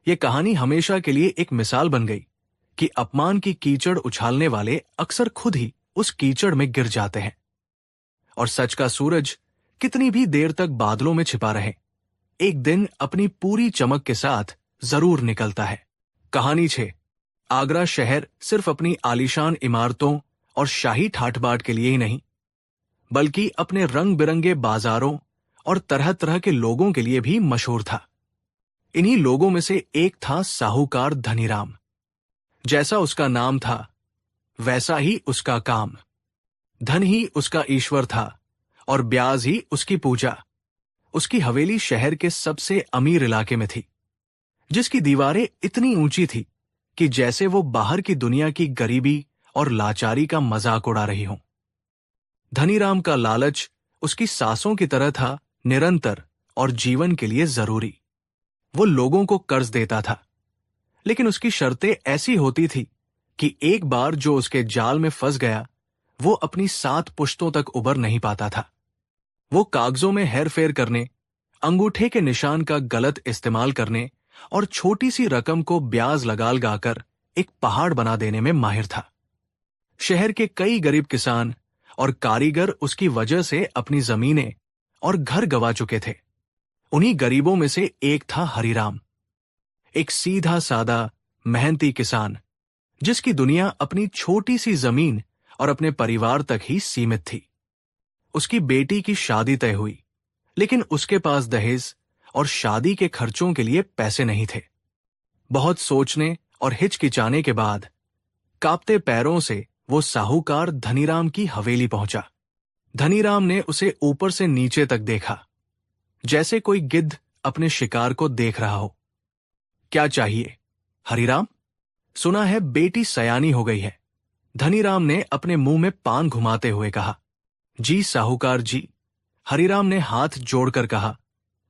ये कहानी हमेशा के लिए एक मिसाल बन गई कि अपमान की कीचड़ उछालने वाले अक्सर खुद ही उस कीचड़ में गिर जाते हैं, और सच का सूरज कितनी भी देर तक बादलों में छिपा रहे, एक दिन अपनी पूरी चमक के साथ जरूर निकलता है। कहानी 6। आगरा शहर सिर्फ अपनी आलीशान इमारतों और शाही ठाठ-बाट के लिए ही नहीं, बल्कि अपने रंग बिरंगे बाजारों और तरह तरह के लोगों के लिए भी मशहूर था। इन्हीं लोगों में से एक था साहूकार धनीराम। जैसा उसका नाम था वैसा ही उसका काम। धन ही उसका ईश्वर था और ब्याज ही उसकी पूजा। उसकी हवेली शहर के सबसे अमीर इलाके में थी, जिसकी दीवारें इतनी ऊंची थी कि जैसे वो बाहर की दुनिया की गरीबी और लाचारी का मजाक उड़ा रही हों। धनीराम का लालच उसकी सांसों की तरह था, निरंतर और जीवन के लिए जरूरी। वो लोगों को कर्ज देता था, लेकिन उसकी शर्तें ऐसी होती थी कि एक बार जो उसके जाल में फंस गया वो अपनी 7 पुश्तों तक उबर नहीं पाता था। वो कागजों में हेरफेर करने, अंगूठे के निशान का गलत इस्तेमाल करने और छोटी सी रकम को ब्याज लगाकर एक पहाड़ बना देने में माहिर था। शहर के कई गरीब किसान और कारीगर उसकी वजह से अपनी जमीनें और घर गंवा चुके थे। उन्हीं गरीबों में से एक था हरिराम, एक सीधा सादा मेहनती किसान जिसकी दुनिया अपनी छोटी सी जमीन और अपने परिवार तक ही सीमित थी। उसकी बेटी की शादी तय हुई, लेकिन उसके पास दहेज और शादी के खर्चों के लिए पैसे नहीं थे। बहुत सोचने और हिचकिचाने के बाद कांपते पैरों से वो साहूकार धनीराम की हवेली पहुंचा। धनीराम ने उसे ऊपर से नीचे तक देखा, जैसे कोई गिद्ध अपने शिकार को देख रहा हो। क्या चाहिए हरिराम? सुना है बेटी सयानी हो गई है। धनीराम ने अपने मुंह में पान घुमाते हुए कहा। जी साहूकार जी, हरिराम ने हाथ जोड़कर कहा।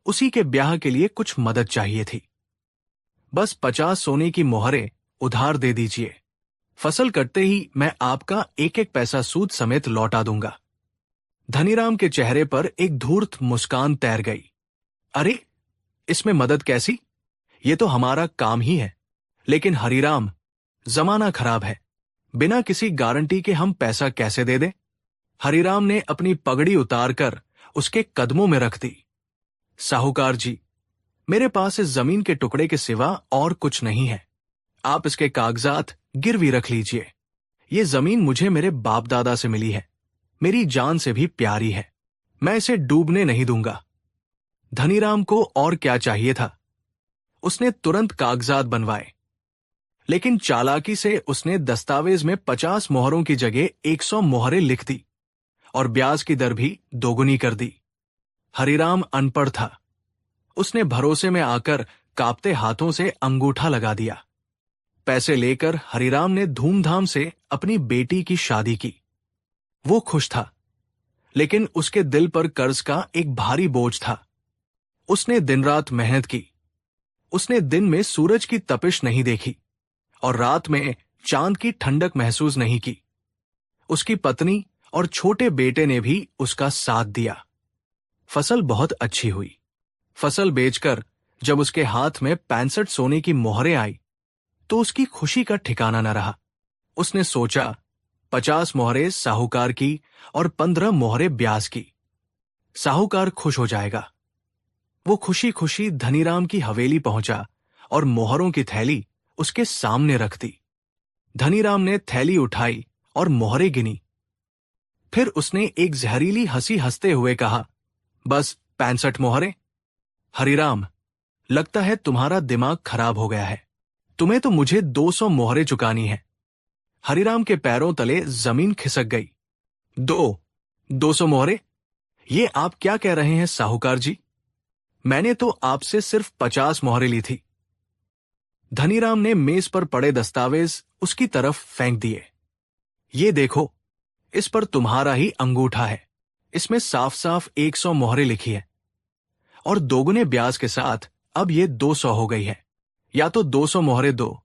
उसी के ब्याह के लिए कुछ मदद चाहिए थी। बस 50 सोने की मोहरें उधार दे दीजिए, फसल कटते ही मैं आपका एक एक पैसा सूद समेत लौटा दूंगा। धनीराम के चेहरे पर एक धूर्त मुस्कान तैर गई। अरे, इसमें मदद कैसी? ये तो हमारा काम ही है। लेकिन हरिराम, जमाना खराब है, बिना किसी गारंटी के हम पैसा कैसे दे दें? हरिराम ने अपनी पगड़ी उतारकर उसके कदमों में रख दी। साहूकार जी, मेरे पास इस जमीन के टुकड़े के सिवा और कुछ नहीं है। आप इसके कागजात गिरवी रख लीजिए। ये जमीन मुझे मेरे बाप दादा से मिली है, मेरी जान से भी प्यारी है। मैं इसे डूबने नहीं दूंगा। धनीराम को और क्या चाहिए था? उसने तुरंत कागजात बनवाए, लेकिन चालाकी से उसने दस्तावेज में 50 मोहरों की जगह 100 मोहरें लिख दी और ब्याज की दर भी दोगुनी कर दी। हरिराम अनपढ़ था। उसने भरोसे में आकर कांपते हाथों से अंगूठा लगा दिया। पैसे लेकर हरिराम ने धूमधाम से अपनी बेटी की शादी की। वो खुश था, लेकिन उसके दिल पर कर्ज का एक भारी बोझ था। उसने दिन रात मेहनत की। उसने दिन में सूरज की तपिश नहीं देखी और रात में चांद की ठंडक महसूस नहीं की। उसकी पत्नी और छोटे बेटे ने भी उसका साथ दिया। फसल बहुत अच्छी हुई। फसल बेचकर जब उसके हाथ में 65 सोने की मोहरें आई तो उसकी खुशी का ठिकाना न रहा। उसने सोचा, 50 मोहरें साहूकार की और 15 मोहरें ब्याज की। साहूकार खुश हो जाएगा। वो खुशी खुशी धनीराम की हवेली पहुंचा और मोहरों की थैली उसके सामने रख दी। धनीराम ने थैली उठाई और मोहरें गिनी। फिर उसने एक जहरीली हंसी हंसते हुए कहा, बस 65 मोहरें? हरिराम, लगता है तुम्हारा दिमाग खराब हो गया है। तुम्हें तो मुझे 200 मोहरें चुकानी है। हरिराम के पैरों तले जमीन खिसक गई। 200 मोहरें? ये आप क्या कह रहे हैं साहूकार जी? मैंने तो आपसे सिर्फ 50 मोहरें ली थी। धनीराम ने मेज पर पड़े दस्तावेज उसकी तरफ फेंक दिए। ये देखो, इस पर तुम्हारा ही अंगूठा है। इसमें साफ साफ 100 मोहरें लिखी है और दोगुने ब्याज के साथ अब ये 200 हो गई है। या तो 200 मोहरें दो,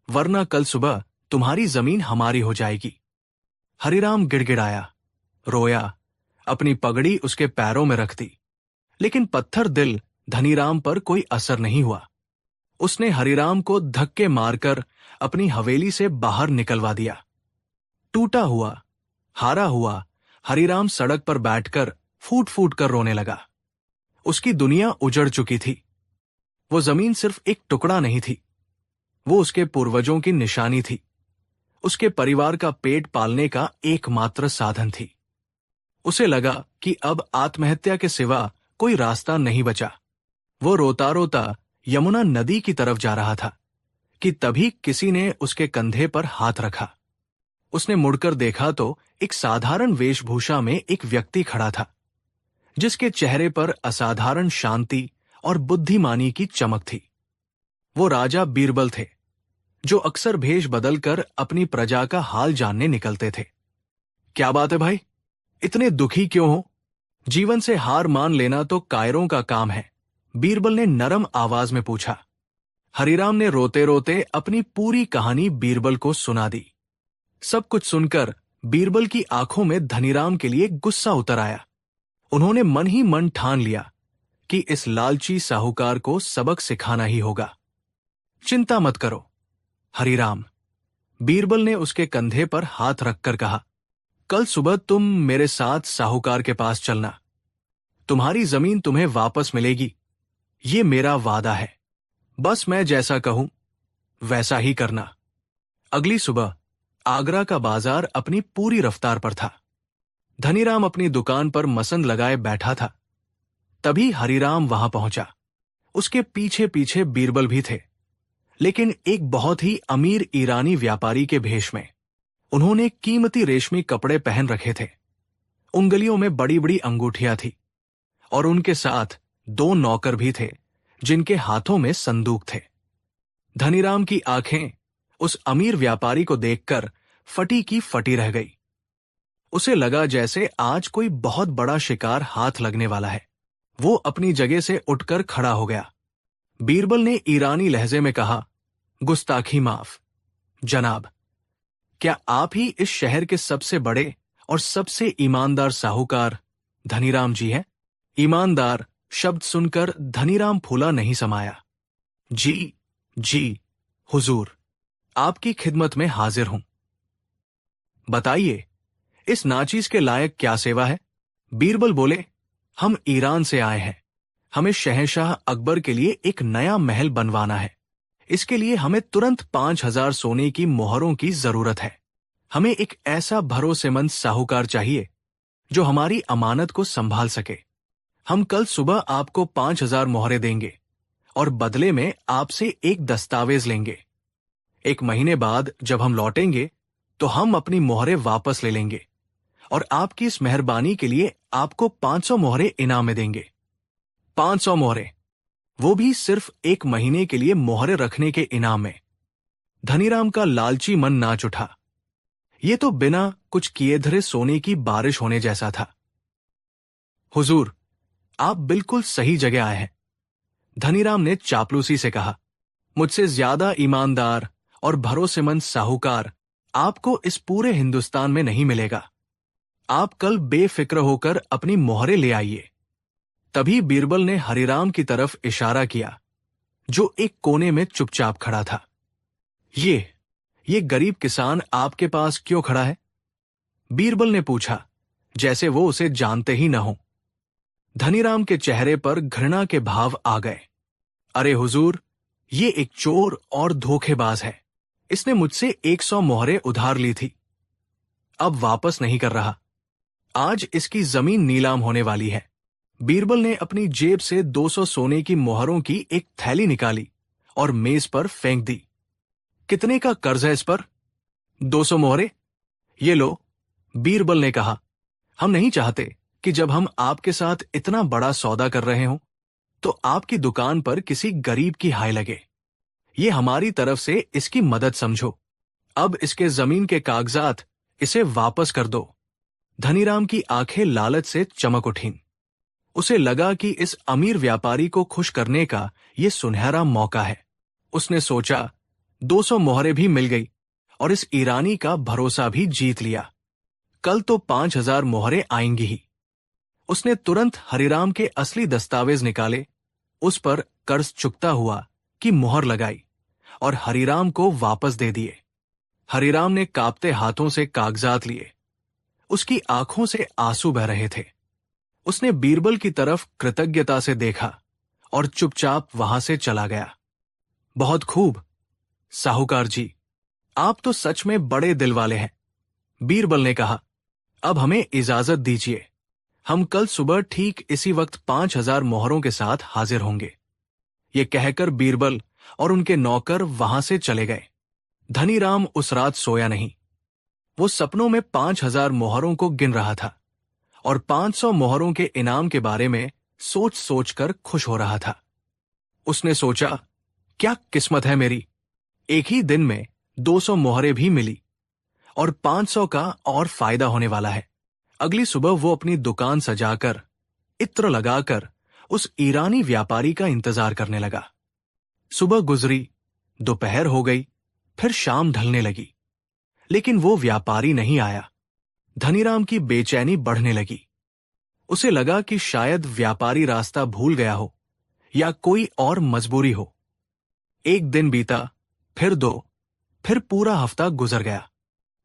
वरना कल सुबह तुम्हारी जमीन हमारी हो जाएगी। हरिराम गिड़गिड़ाया, रोया, अपनी पगड़ी उसके पैरों में रख दी, लेकिन पत्थर दिल धनीराम पर कोई असर नहीं हुआ। उसने हरिराम को धक्के मारकर अपनी हवेली से बाहर निकलवा दिया। टूटा हुआ, हारा हुआ हरिराम सड़क पर बैठकर फूट फूट कर रोने लगा। उसकी दुनिया उजड़ चुकी थी। वो जमीन सिर्फ एक टुकड़ा नहीं थी, वो उसके पूर्वजों की निशानी थी, उसके परिवार का पेट पालने का एकमात्र साधन थी। उसे लगा कि अब आत्महत्या के सिवा कोई रास्ता नहीं बचा। वो रोता रोता यमुना नदी की तरफ जा रहा था कि तभी किसी ने उसके कंधे पर हाथ रखा। उसने मुड़कर देखा तो एक साधारण वेशभूषा में एक व्यक्ति खड़ा था, जिसके चेहरे पर असाधारण शांति और बुद्धिमानी की चमक थी। वो राजा बीरबल थे, जो अक्सर भेष बदलकर अपनी प्रजा का हाल जानने निकलते थे। क्या बात है भाई, इतने दुखी क्यों हो? जीवन से हार मान लेना तो कायरों का काम है, बीरबल ने नरम आवाज में पूछा। हरिराम ने रोते रोते अपनी पूरी कहानी बीरबल को सुना दी। सब कुछ सुनकर बीरबल की आंखों में धनीराम के लिए गुस्सा उतर आया। उन्होंने मन ही मन ठान लिया कि इस लालची साहूकार को सबक सिखाना ही होगा। चिंता मत करो हरिराम, बीरबल ने उसके कंधे पर हाथ रखकर कहा। कल सुबह तुम मेरे साथ साहूकार के पास चलना। तुम्हारी जमीन तुम्हें वापस मिलेगी, ये मेरा वादा है। बस मैं जैसा कहूं वैसा ही करना। अगली सुबह आगरा का बाजार अपनी पूरी रफ्तार पर था। धनीराम अपनी दुकान पर मसंद लगाए बैठा था। तभी हरिराम वहां पहुंचा। उसके पीछे पीछे बीरबल भी थे, लेकिन एक बहुत ही अमीर ईरानी व्यापारी के भेष में। उन्होंने कीमती रेशमी कपड़े पहन रखे थे। उंगलियों में बड़ी बड़ी अंगूठियां थी और उनके साथ 2 नौकर भी थे, जिनके हाथों में संदूक थे। धनीराम की आंखें उस अमीर व्यापारी को देखकर फटी की फटी रह गई। उसे लगा जैसे आज कोई बहुत बड़ा शिकार हाथ लगने वाला है। वो अपनी जगह से उठकर खड़ा हो गया। बीरबल ने ईरानी लहजे में कहा, गुस्ताखी माफ जनाब, क्या आप ही इस शहर के सबसे बड़े और सबसे ईमानदार साहूकार धनीराम जी हैं? ईमानदार शब्द सुनकर धनीराम फूला नहीं समाया। जी जी हुजूर, आपकी खिदमत में हाजिर हूं। बताइए, इस नाचीज के लायक क्या सेवा है? बीरबल बोले, हम ईरान से आए हैं। हमें शहंशाह अकबर के लिए एक नया महल बनवाना है। इसके लिए हमें तुरंत 5,000 सोने की मोहरों की जरूरत है। हमें एक ऐसा भरोसेमंद साहूकार चाहिए जो हमारी अमानत को संभाल सके। हम कल सुबह आपको 5,000 मोहरें देंगे और बदले में आपसे एक दस्तावेज लेंगे। 1 महीने बाद जब हम लौटेंगे तो हम अपनी मोहरें वापस ले लेंगे और आपकी इस मेहरबानी के लिए आपको 500 मोहरें इनाम में देंगे। 500 मोहरें, वो भी सिर्फ 1 महीने के लिए मोहरें रखने के इनाम में। धनीराम का लालची मन नाच उठा। ये तो बिना कुछ किए धरे सोने की बारिश होने जैसा था। हुजूर, आप बिल्कुल सही जगह आए हैं, धनीराम ने चापलूसी से कहा। मुझसे ज्यादा ईमानदार और भरोसेमंद साहूकार आपको इस पूरे हिंदुस्तान में नहीं मिलेगा। आप कल बेफिक्र होकर अपनी मोहरें ले आइए। तभी बीरबल ने हरिराम की तरफ इशारा किया, जो एक कोने में चुपचाप खड़ा था। ये गरीब किसान आपके पास क्यों खड़ा है? बीरबल ने पूछा, जैसे वो उसे जानते ही न हो। धनीराम के चेहरे पर घृणा के भाव आ गए। अरे हुजूर, ये एक चोर और धोखेबाज है। इसने मुझसे 100 मोहरें उधार ली थी, अब वापस नहीं कर रहा। आज इसकी जमीन नीलाम होने वाली है। बीरबल ने अपनी जेब से 200 सोने की मोहरों की एक थैली निकाली और मेज पर फेंक दी। कितने का कर्ज है इस पर? 200 मोहरें। ये लो, बीरबल ने कहा। हम नहीं चाहते कि जब हम आपके साथ इतना बड़ा सौदा कर रहे हों तो आपकी दुकान पर किसी गरीब की हाय लगे। ये हमारी तरफ से इसकी मदद समझो। अब इसके जमीन के कागजात इसे वापस कर दो। धनीराम की आंखें लालच से चमक उठीं। उसे लगा कि इस अमीर व्यापारी को खुश करने का ये सुनहरा मौका है। उसने सोचा, 200 मोहरें भी मिल गई और इस ईरानी का भरोसा भी जीत लिया। कल तो 5,000 मोहरें आएंगी ही। उसने तुरंत हरिराम के असली दस्तावेज निकाले, उस पर कर्ज चुकता हुआ की मुहर लगाई और हरिराम को वापस दे दिए। हरिराम ने कांपते हाथों से कागजात लिए। उसकी आंखों से आंसू बह रहे थे। उसने बीरबल की तरफ कृतज्ञता से देखा और चुपचाप वहां से चला गया। बहुत खूब, साहूकार जी, आप तो सच में बड़े दिल वाले हैं, बीरबल ने कहा। अब हमें इजाजत दीजिए। हम कल सुबह ठीक इसी वक्त 5,000 मोहरों के साथ हाजिर होंगे। ये कहकर बीरबल और उनके नौकर वहां से चले गए। धनीराम उस रात सोया नहीं। वो सपनों में 5,000 मोहरों को गिन रहा था और 500 मोहरों के इनाम के बारे में सोच सोचकर खुश हो रहा था। उसने सोचा, क्या किस्मत है मेरी, एक ही दिन में 200 मोहरें भी मिली और 500 का और फायदा होने वाला है। अगली सुबह वो अपनी दुकान सजाकर, इत्र लगाकर उस ईरानी व्यापारी का इंतजार करने लगा। सुबह गुजरी, दोपहर हो गई, फिर शाम ढलने लगी, लेकिन वो व्यापारी नहीं आया। धनीराम की बेचैनी बढ़ने लगी। उसे लगा कि शायद व्यापारी रास्ता भूल गया हो या कोई और मजबूरी हो। 1 दिन बीता, फिर 2, फिर पूरा हफ्ता गुजर गया।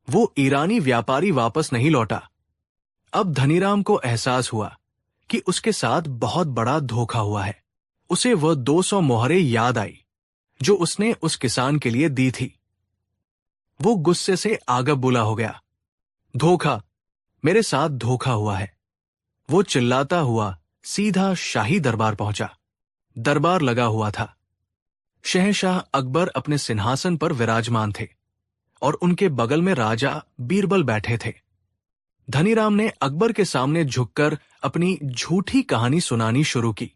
वो ईरानी व्यापारी वापस नहीं लौटा। अब धनीराम को एहसास हुआ कि उसके साथ बहुत बड़ा धोखा हुआ है। उसे वह 200 मोहरें याद आई जो उसने उस किसान के लिए दी थी। वो गुस्से से आगब बुला हो गया। धोखा, मेरे साथ धोखा हुआ है। वो चिल्लाता हुआ सीधा शाही दरबार पहुंचा। दरबार लगा हुआ था। शहंशाह अकबर अपने सिंहासन पर विराजमान थे और उनके बगल में राजा बीरबल बैठे थे। धनीराम ने अकबर के सामने झुककर अपनी झूठी कहानी सुनानी शुरू की।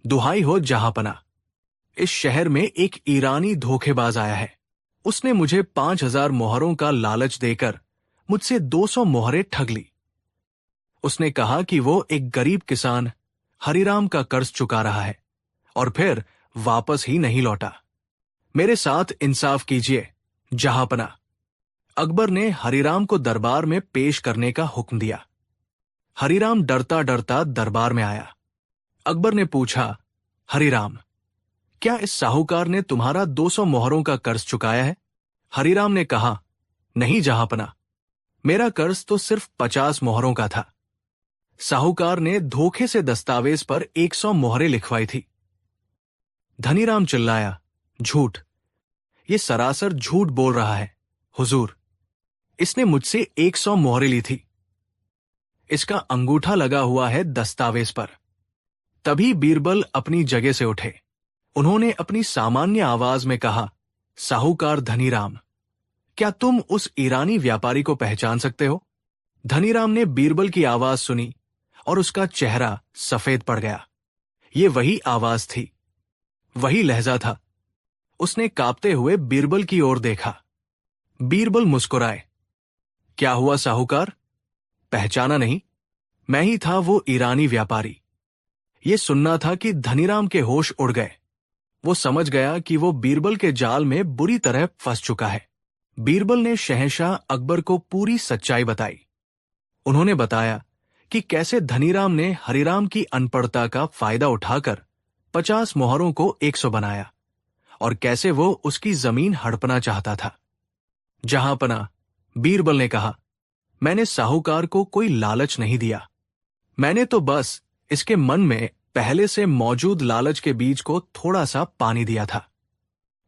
दुहाई हो जहांपना, इस शहर में एक ईरानी धोखेबाज आया है। उसने मुझे 5,000 मोहरों का लालच देकर मुझसे 200 मोहरें ठग ली। उसने कहा कि वो एक गरीब किसान हरिराम का कर्ज चुका रहा है और फिर वापस ही नहीं लौटा। मेरे साथ इंसाफ कीजिए जहांपना। अकबर ने हरिराम को दरबार में पेश करने का हुक्म दिया। हरिराम डरता डरता दरबार में आया। अकबर ने पूछा, हरिराम, क्या इस साहूकार ने तुम्हारा 200 मोहरों का कर्ज चुकाया है? हरिराम ने कहा, नहीं जहांपना, मेरा कर्ज तो सिर्फ 50 मोहरों का था। साहूकार ने धोखे से दस्तावेज पर 100 मोहरें लिखवाई थी। धनीराम चिल्लाया, झूठ, ये सरासर झूठ बोल रहा है। हुजूर, इसने मुझसे 100 मोहरें ली थी। इसका अंगूठा लगा हुआ है दस्तावेज पर। तभी बीरबल अपनी जगह से उठे। उन्होंने अपनी सामान्य आवाज में कहा, साहूकार धनीराम, क्या तुम उस ईरानी व्यापारी को पहचान सकते हो? धनीराम ने बीरबल की आवाज सुनी और उसका चेहरा सफेद पड़ गया। ये वही आवाज थी, वही लहजा था। उसने कांपते हुए बीरबल की ओर देखा। बीरबल मुस्कुराए। क्या हुआ साहूकार, पहचाना नहीं? मैं ही था वो ईरानी व्यापारी। ये सुनना था कि धनीराम के होश उड़ गए। वो समझ गया कि वो बीरबल के जाल में बुरी तरह फंस चुका है। बीरबल ने शहंशाह अकबर को पूरी सच्चाई बताई। उन्होंने बताया कि कैसे धनीराम ने हरिराम की अनपढ़ता का फायदा उठाकर 50 मोहरों को 100 बनाया और कैसे वो उसकी जमीन हड़पना चाहता था। जहांपना, बीरबल ने कहा, मैंने साहूकार को कोई लालच नहीं दिया। मैंने तो बस इसके मन में पहले से मौजूद लालच के बीज को थोड़ा सा पानी दिया था।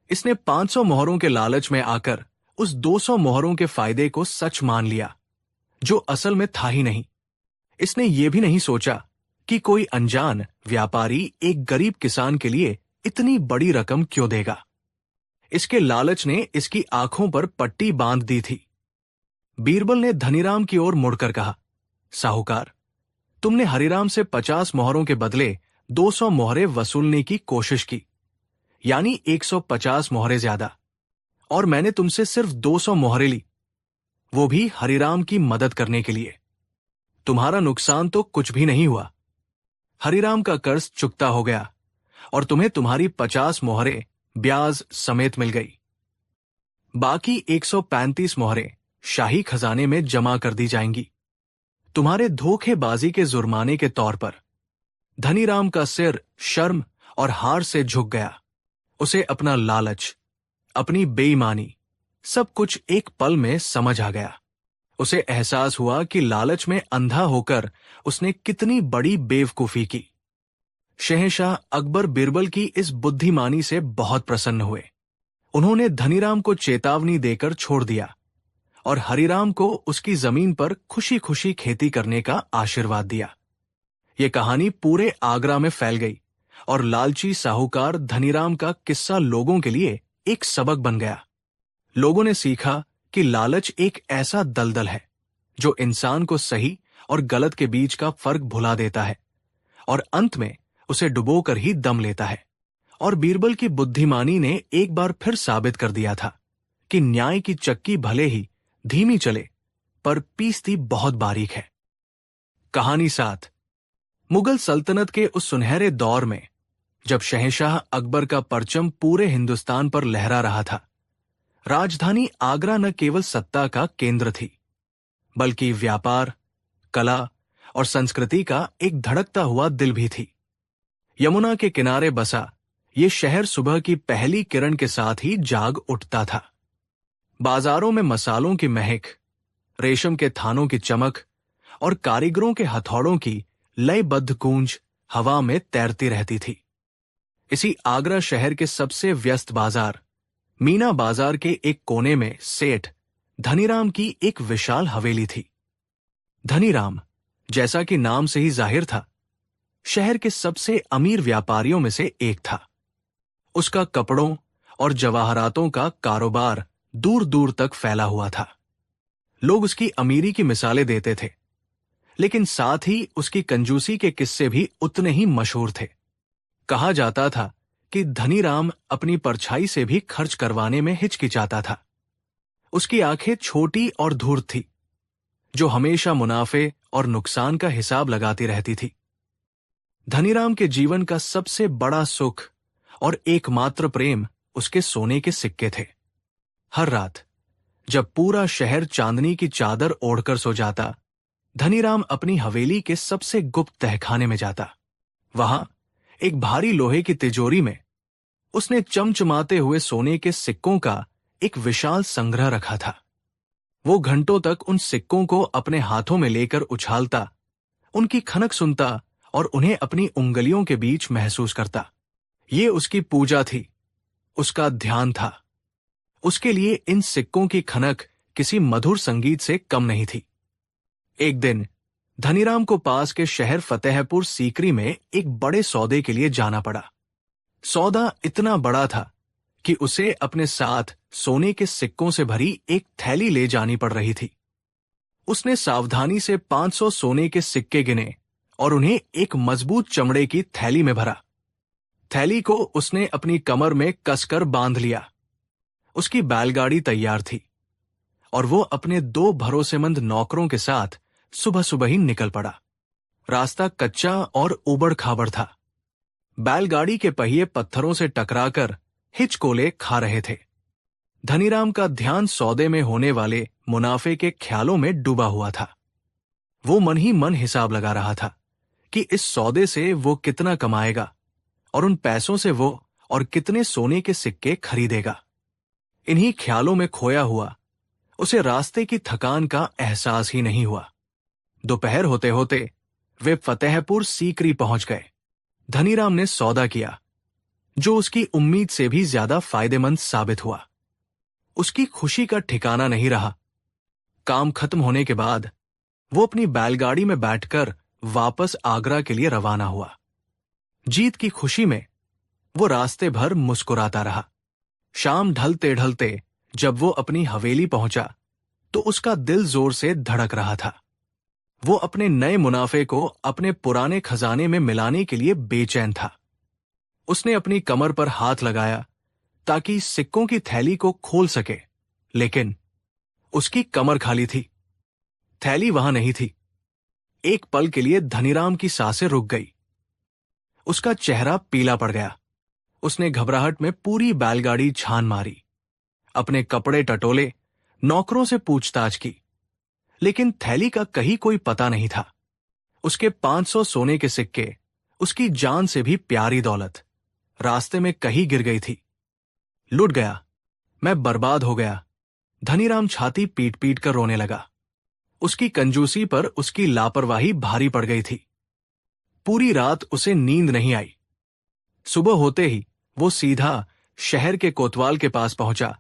इसने 500 मोहरों के लालच में आकर उस 200 मोहरों के फायदे को सच मान लिया, जो असल में था ही नहीं। इसने ये भी नहीं सोचा कि कोई अनजान व्यापारी एक गरीब किसान के लिए इतनी बड़ी रकम क्यों देगा। इसके लालच ने इसकी आंखों पर पट्टी बांध दी थी। बीरबल ने धनीराम की ओर मुड़कर कहा, साहूकार, तुमने हरिराम से 50 मोहरों के बदले 200 मोहरें वसूलने की कोशिश की, यानी 150 मोहरें ज्यादा, और मैंने तुमसे सिर्फ 200 मोहरें ली, वो भी हरिराम की मदद करने के लिए। तुम्हारा नुकसान तो कुछ भी नहीं हुआ। हरिराम का कर्ज चुकता हो गया और तुम्हें तुम्हारी 50 मोहरें ब्याज समेत मिल गई। बाकी 135 मोहरें शाही खजाने में जमा कर दी जाएंगी, तुम्हारे धोखेबाजी के जुर्माने के तौर पर। धनीराम का सिर शर्म और हार से झुक गया। उसे अपना लालच, अपनी बेईमानी, सब कुछ एक पल में समझ आ गया। उसे एहसास हुआ कि लालच में अंधा होकर उसने कितनी बड़ी बेवकूफी की। शहंशाह अकबर बीरबल की इस बुद्धिमानी से बहुत प्रसन्न हुए। उन्होंने धनीराम को चेतावनी देकर छोड़ दिया और हरिराम को उसकी जमीन पर खुशी खुशी खेती करने का आशीर्वाद दिया। ये कहानी पूरे आगरा में फैल गई और लालची साहूकार धनीराम का किस्सा लोगों के लिए एक सबक बन गया। लोगों ने सीखा कि लालच एक ऐसा दलदल है जो इंसान को सही और गलत के बीच का फर्क भुला देता है और अंत में उसे डुबोकर ही दम लेता है। और बीरबल की बुद्धिमानी ने एक बार फिर साबित कर दिया था कि न्याय की चक्की भले ही धीमी चले पर पीसती बहुत बारीक है। कहानी 7। मुगल सल्तनत के उस सुनहरे दौर में जब शहंशाह अकबर का परचम पूरे हिंदुस्तान पर लहरा रहा था, राजधानी आगरा न केवल सत्ता का केंद्र थी, बल्कि व्यापार, कला और संस्कृति का एक धड़कता हुआ दिल भी थी। यमुना के किनारे बसा ये शहर सुबह की पहली किरण के साथ ही जाग उठता था। बाजारों में मसालों की महक, रेशम के थानों की चमक और कारीगरों के हथौड़ों की लयबद्ध गूंज हवा में तैरती रहती थी। इसी आगरा शहर के सबसे व्यस्त बाजार, मीना बाजार के एक कोने में सेठ धनीराम की एक विशाल हवेली थी। धनीराम, जैसा कि नाम से ही जाहिर था, शहर के सबसे अमीर व्यापारियों में से एक था। उसका कपड़ों और जवाहरातों का कारोबार दूर दूर तक फैला हुआ था। लोग उसकी अमीरी की मिसालें देते थे, लेकिन साथ ही उसकी कंजूसी के किस्से भी उतने ही मशहूर थे। कहा जाता था कि धनीराम अपनी परछाई से भी खर्च करवाने में हिचकिचाता था। उसकी आंखें छोटी और धूर्त थी, जो हमेशा मुनाफे और नुकसान का हिसाब लगाती रहती थी। धनीराम के जीवन का सबसे बड़ा सुख और एकमात्र प्रेम उसके सोने के सिक्के थे। हर रात जब पूरा शहर चांदनी की चादर ओढ़कर सो जाता, धनीराम अपनी हवेली के सबसे गुप्त तहखाने में जाता। वहां एक भारी लोहे की तिजोरी में उसने चमचमाते हुए सोने के सिक्कों का एक विशाल संग्रह रखा था। वो घंटों तक उन सिक्कों को अपने हाथों में लेकर उछालता, उनकी खनक सुनता और उन्हें अपनी उंगलियों के बीच महसूस करता। ये उसकी पूजा थी, उसका ध्यान था। उसके लिए इन सिक्कों की खनक किसी मधुर संगीत से कम नहीं थी। एक दिन धनीराम को पास के शहर फतेहपुर सीकरी में एक बड़े सौदे के लिए जाना पड़ा। सौदा इतना बड़ा था कि उसे अपने साथ सोने के सिक्कों से भरी एक थैली ले जानी पड़ रही थी। उसने सावधानी से 500 सोने के सिक्के गिने और उन्हें एक मजबूत चमड़े की थैली में भरा। थैली को उसने अपनी कमर में कसकर बांध लिया। उसकी बैलगाड़ी तैयार थी और वो अपने 2 भरोसेमंद नौकरों के साथ सुबह सुबह ही निकल पड़ा। रास्ता कच्चा और उबड़ खाबड़ था। बैलगाड़ी के पहिए पत्थरों से टकराकर हिचकोले खा रहे थे। धनीराम का ध्यान सौदे में होने वाले मुनाफे के ख्यालों में डूबा हुआ था। वो मन ही मन हिसाब लगा रहा था कि इस सौदे से वो कितना कमाएगा और उन पैसों से वो और कितने सोने के सिक्के खरीदेगा। इन्हीं ख्यालों में खोया हुआ उसे रास्ते की थकान का एहसास ही नहीं हुआ। दोपहर होते होते वे फतेहपुर सीकरी पहुंच गए। धनीराम ने सौदा किया, जो उसकी उम्मीद से भी ज्यादा फायदेमंद साबित हुआ। उसकी खुशी का ठिकाना नहीं रहा। काम खत्म होने के बाद वो अपनी बैलगाड़ी में बैठकर वापस आगरा के लिए रवाना हुआ। जीत की खुशी में वो रास्ते भर मुस्कुराता रहा। शाम ढलते ढलते जब वो अपनी हवेली पहुंचा तो उसका दिल जोर से धड़क रहा था। वो अपने नए मुनाफे को अपने पुराने खजाने में मिलाने के लिए बेचैन था। उसने अपनी कमर पर हाथ लगाया ताकि सिक्कों की थैली को खोल सके, लेकिन उसकी कमर खाली थी। थैली वहां नहीं थी। एक पल के लिए धनीराम की सांसें रुक गई। उसका चेहरा पीला पड़ गया। उसने घबराहट में पूरी बैलगाड़ी छान मारी, अपने कपड़े टटोले, नौकरों से पूछताछ की, लेकिन थैली का कहीं कोई पता नहीं था। उसके 500 सोने के सिक्के, उसकी जान से भी प्यारी दौलत, रास्ते में कहीं गिर गई थी। लुट गया, मैं बर्बाद हो गया। धनीराम छाती पीट पीट कर रोने लगा। उसकी कंजूसी पर उसकी लापरवाही भारी पड़ गई थी। पूरी रात उसे नींद नहीं आई। सुबह होते ही वो सीधा शहर के कोतवाल के पास पहुंचा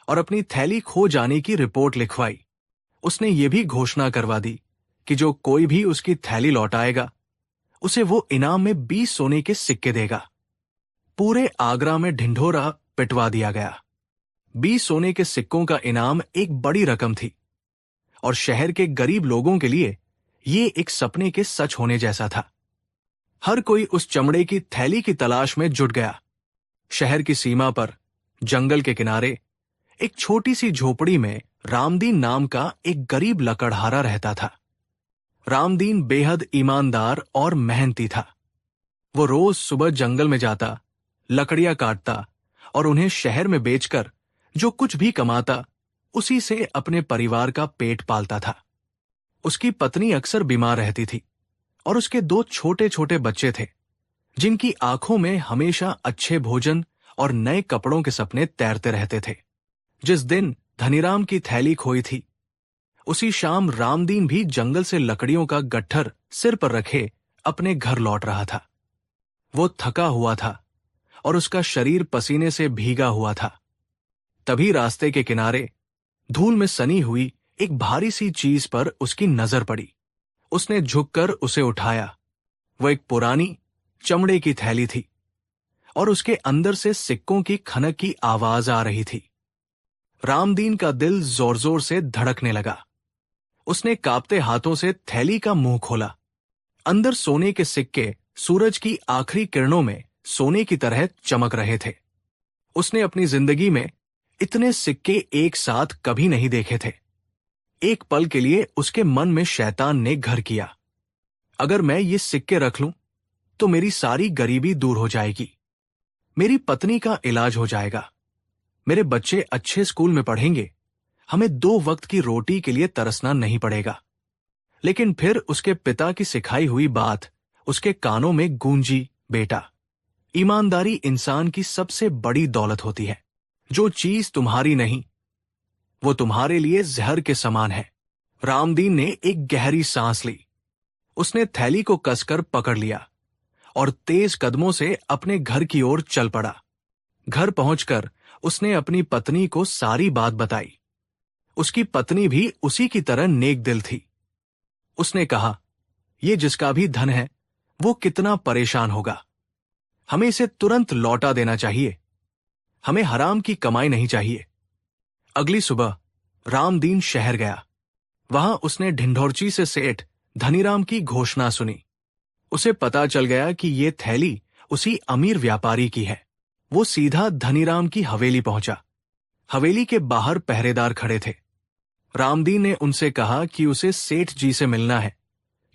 और अपनी थैली खो जाने की रिपोर्ट लिखवाई। उसने ये भी घोषणा करवा दी कि जो कोई भी उसकी थैली लौटाएगा, उसे वो इनाम में 20 सोने के सिक्के देगा। पूरे आगरा में ढिंढोरा पिटवा दिया गया। 20 सोने के सिक्कों का इनाम एक बड़ी रकम थी और शहर के गरीब लोगों के लिए ये एक सपने के सच होने जैसा था। हर कोई उस चमड़े की थैली की तलाश में जुट गया। शहर की सीमा पर, जंगल के किनारे, एक छोटी सी झोपड़ी में रामदीन नाम का एक गरीब लकड़हारा रहता था। रामदीन बेहद ईमानदार और मेहनती था। वो रोज सुबह जंगल में जाता, लकड़ियां काटता और उन्हें शहर में बेचकर जो कुछ भी कमाता, उसी से अपने परिवार का पेट पालता था। उसकी पत्नी अक्सर बीमार रहती थी और उसके 2 छोटे छोटे बच्चे थे, जिनकी आंखों में हमेशा अच्छे भोजन और नए कपड़ों के सपने तैरते रहते थे। जिस दिन धनीराम की थैली खोई थी, उसी शाम रामदीन भी जंगल से लकड़ियों का गट्ठर सिर पर रखे अपने घर लौट रहा था। वो थका हुआ था और उसका शरीर पसीने से भीगा हुआ था। तभी रास्ते के किनारे धूल में सनी हुई एक भारी सी चीज पर उसकी नजर पड़ी। उसने झुककर उसे उठाया। वो एक पुरानी चमड़े की थैली थी और उसके अंदर से सिक्कों की खनक की आवाज आ रही थी। रामदीन का दिल जोर जोर से धड़कने लगा। उसने कांपते हाथों से थैली का मुंह खोला। अंदर सोने के सिक्के सूरज की आखिरी किरणों में सोने की तरह चमक रहे थे। उसने अपनी जिंदगी में इतने सिक्के एक साथ कभी नहीं देखे थे। एक पल के लिए उसके मन में शैतान ने घर किया। अगर मैं ये सिक्के रख लूं तो मेरी सारी गरीबी दूर हो जाएगी, मेरी पत्नी का इलाज हो जाएगा, मेरे बच्चे अच्छे स्कूल में पढ़ेंगे, हमें 2 वक्त की रोटी के लिए तरसना नहीं पड़ेगा। लेकिन फिर उसके पिता की सिखाई हुई बात उसके कानों में गूंजी, बेटा, ईमानदारी इंसान की सबसे बड़ी दौलत होती है। जो चीज तुम्हारी नहीं, वो तुम्हारे लिए जहर के समान है। रामदीन ने एक गहरी सांस ली। उसने थैली को कसकर पकड़ लिया और तेज कदमों से अपने घर की ओर चल पड़ा। घर पहुंचकर उसने अपनी पत्नी को सारी बात बताई। उसकी पत्नी भी उसी की तरह नेक दिल थी। उसने कहा, ये जिसका भी धन है, वो कितना परेशान होगा। हमें इसे तुरंत लौटा देना चाहिए। हमें हराम की कमाई नहीं चाहिए। अगली सुबह रामदीन शहर गया। वहां उसने ढिंढोरची से सेठ धनीराम की घोषणा सुनी। उसे पता चल गया कि ये थैली उसी अमीर व्यापारी की है। वो सीधा धनीराम की हवेली पहुंचा। हवेली के बाहर पहरेदार खड़े थे। रामदीन ने उनसे कहा कि उसे सेठ जी से मिलना है,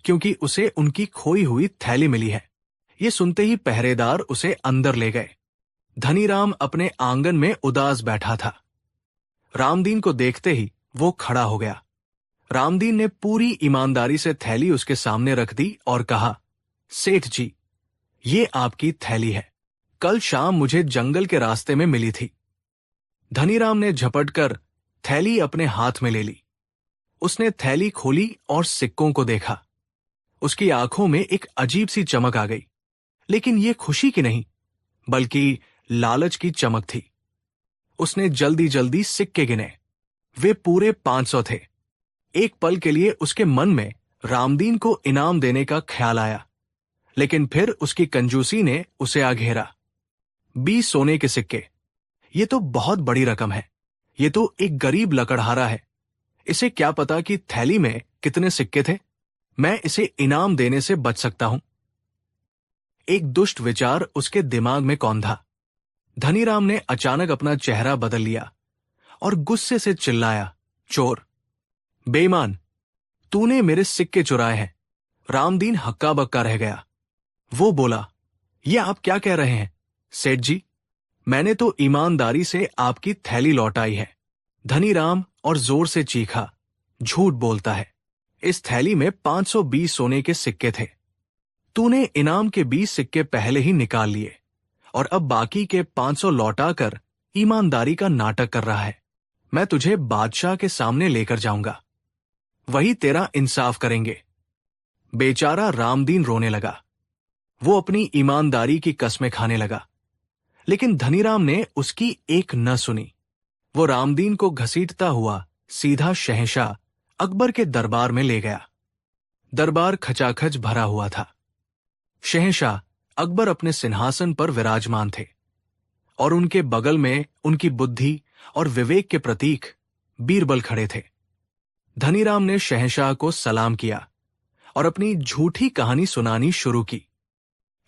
क्योंकि उसे उनकी खोई हुई थैली मिली है। ये सुनते ही पहरेदार उसे अंदर ले गए। धनीराम अपने आंगन में उदास बैठा था। रामदीन को देखते ही वो खड़ा हो गया। रामदीन ने पूरी ईमानदारी से थैली उसके सामने रख दी और कहा, सेठ जी, ये आपकी थैली है। कल शाम मुझे जंगल के रास्ते में मिली थी। धनीराम ने झपटकर थैली अपने हाथ में ले ली। उसने थैली खोली और सिक्कों को देखा। उसकी आंखों में एक अजीब सी चमक आ गई, लेकिन ये खुशी की नहीं, बल्कि लालच की चमक थी। उसने जल्दी जल्दी सिक्के गिने। वे पूरे 500 थे। एक पल के लिए उसके मन में रामदीन को इनाम देने का ख्याल आया, लेकिन फिर उसकी कंजूसी ने उसे आ घेरा। 20 सोने के सिक्के, ये तो बहुत बड़ी रकम है। ये तो एक गरीब लकड़हारा है। इसे क्या पता कि थैली में कितने सिक्के थे। मैं इसे इनाम देने से बच सकता हूं। एक दुष्ट विचार उसके दिमाग में कौंधा। धनीराम ने अचानक अपना चेहरा बदल लिया और गुस्से से चिल्लाया, चोर, बेईमान, तूने मेरे सिक्के चुराए हैं। रामदीन हक्का बक्का रह गया। वो बोला, ये आप क्या कह रहे हैं सेठ जी? मैंने तो ईमानदारी से आपकी थैली लौटाई है। धनीराम और जोर से चीखा, झूठ बोलता है। इस थैली में 520 सोने के सिक्के थे। तूने इनाम के 20 सिक्के पहले ही निकाल लिए और अब बाकी के 500 लौटाकर ईमानदारी का नाटक कर रहा है। मैं तुझे बादशाह के सामने लेकर जाऊंगा, वही तेरा इंसाफ करेंगे। बेचारा रामदीन रोने लगा। वो अपनी ईमानदारी की कस्में खाने लगा, लेकिन धनीराम ने उसकी एक न सुनी। वो रामदीन को घसीटता हुआ सीधा शहंशाह अकबर के दरबार में ले गया। दरबार खचाखच भरा हुआ था। शहंशाह अकबर अपने सिंहासन पर विराजमान थे और उनके बगल में उनकी बुद्धि और विवेक के प्रतीक बीरबल खड़े थे। धनीराम ने शहंशाह को सलाम किया और अपनी झूठी कहानी सुनानी शुरू की।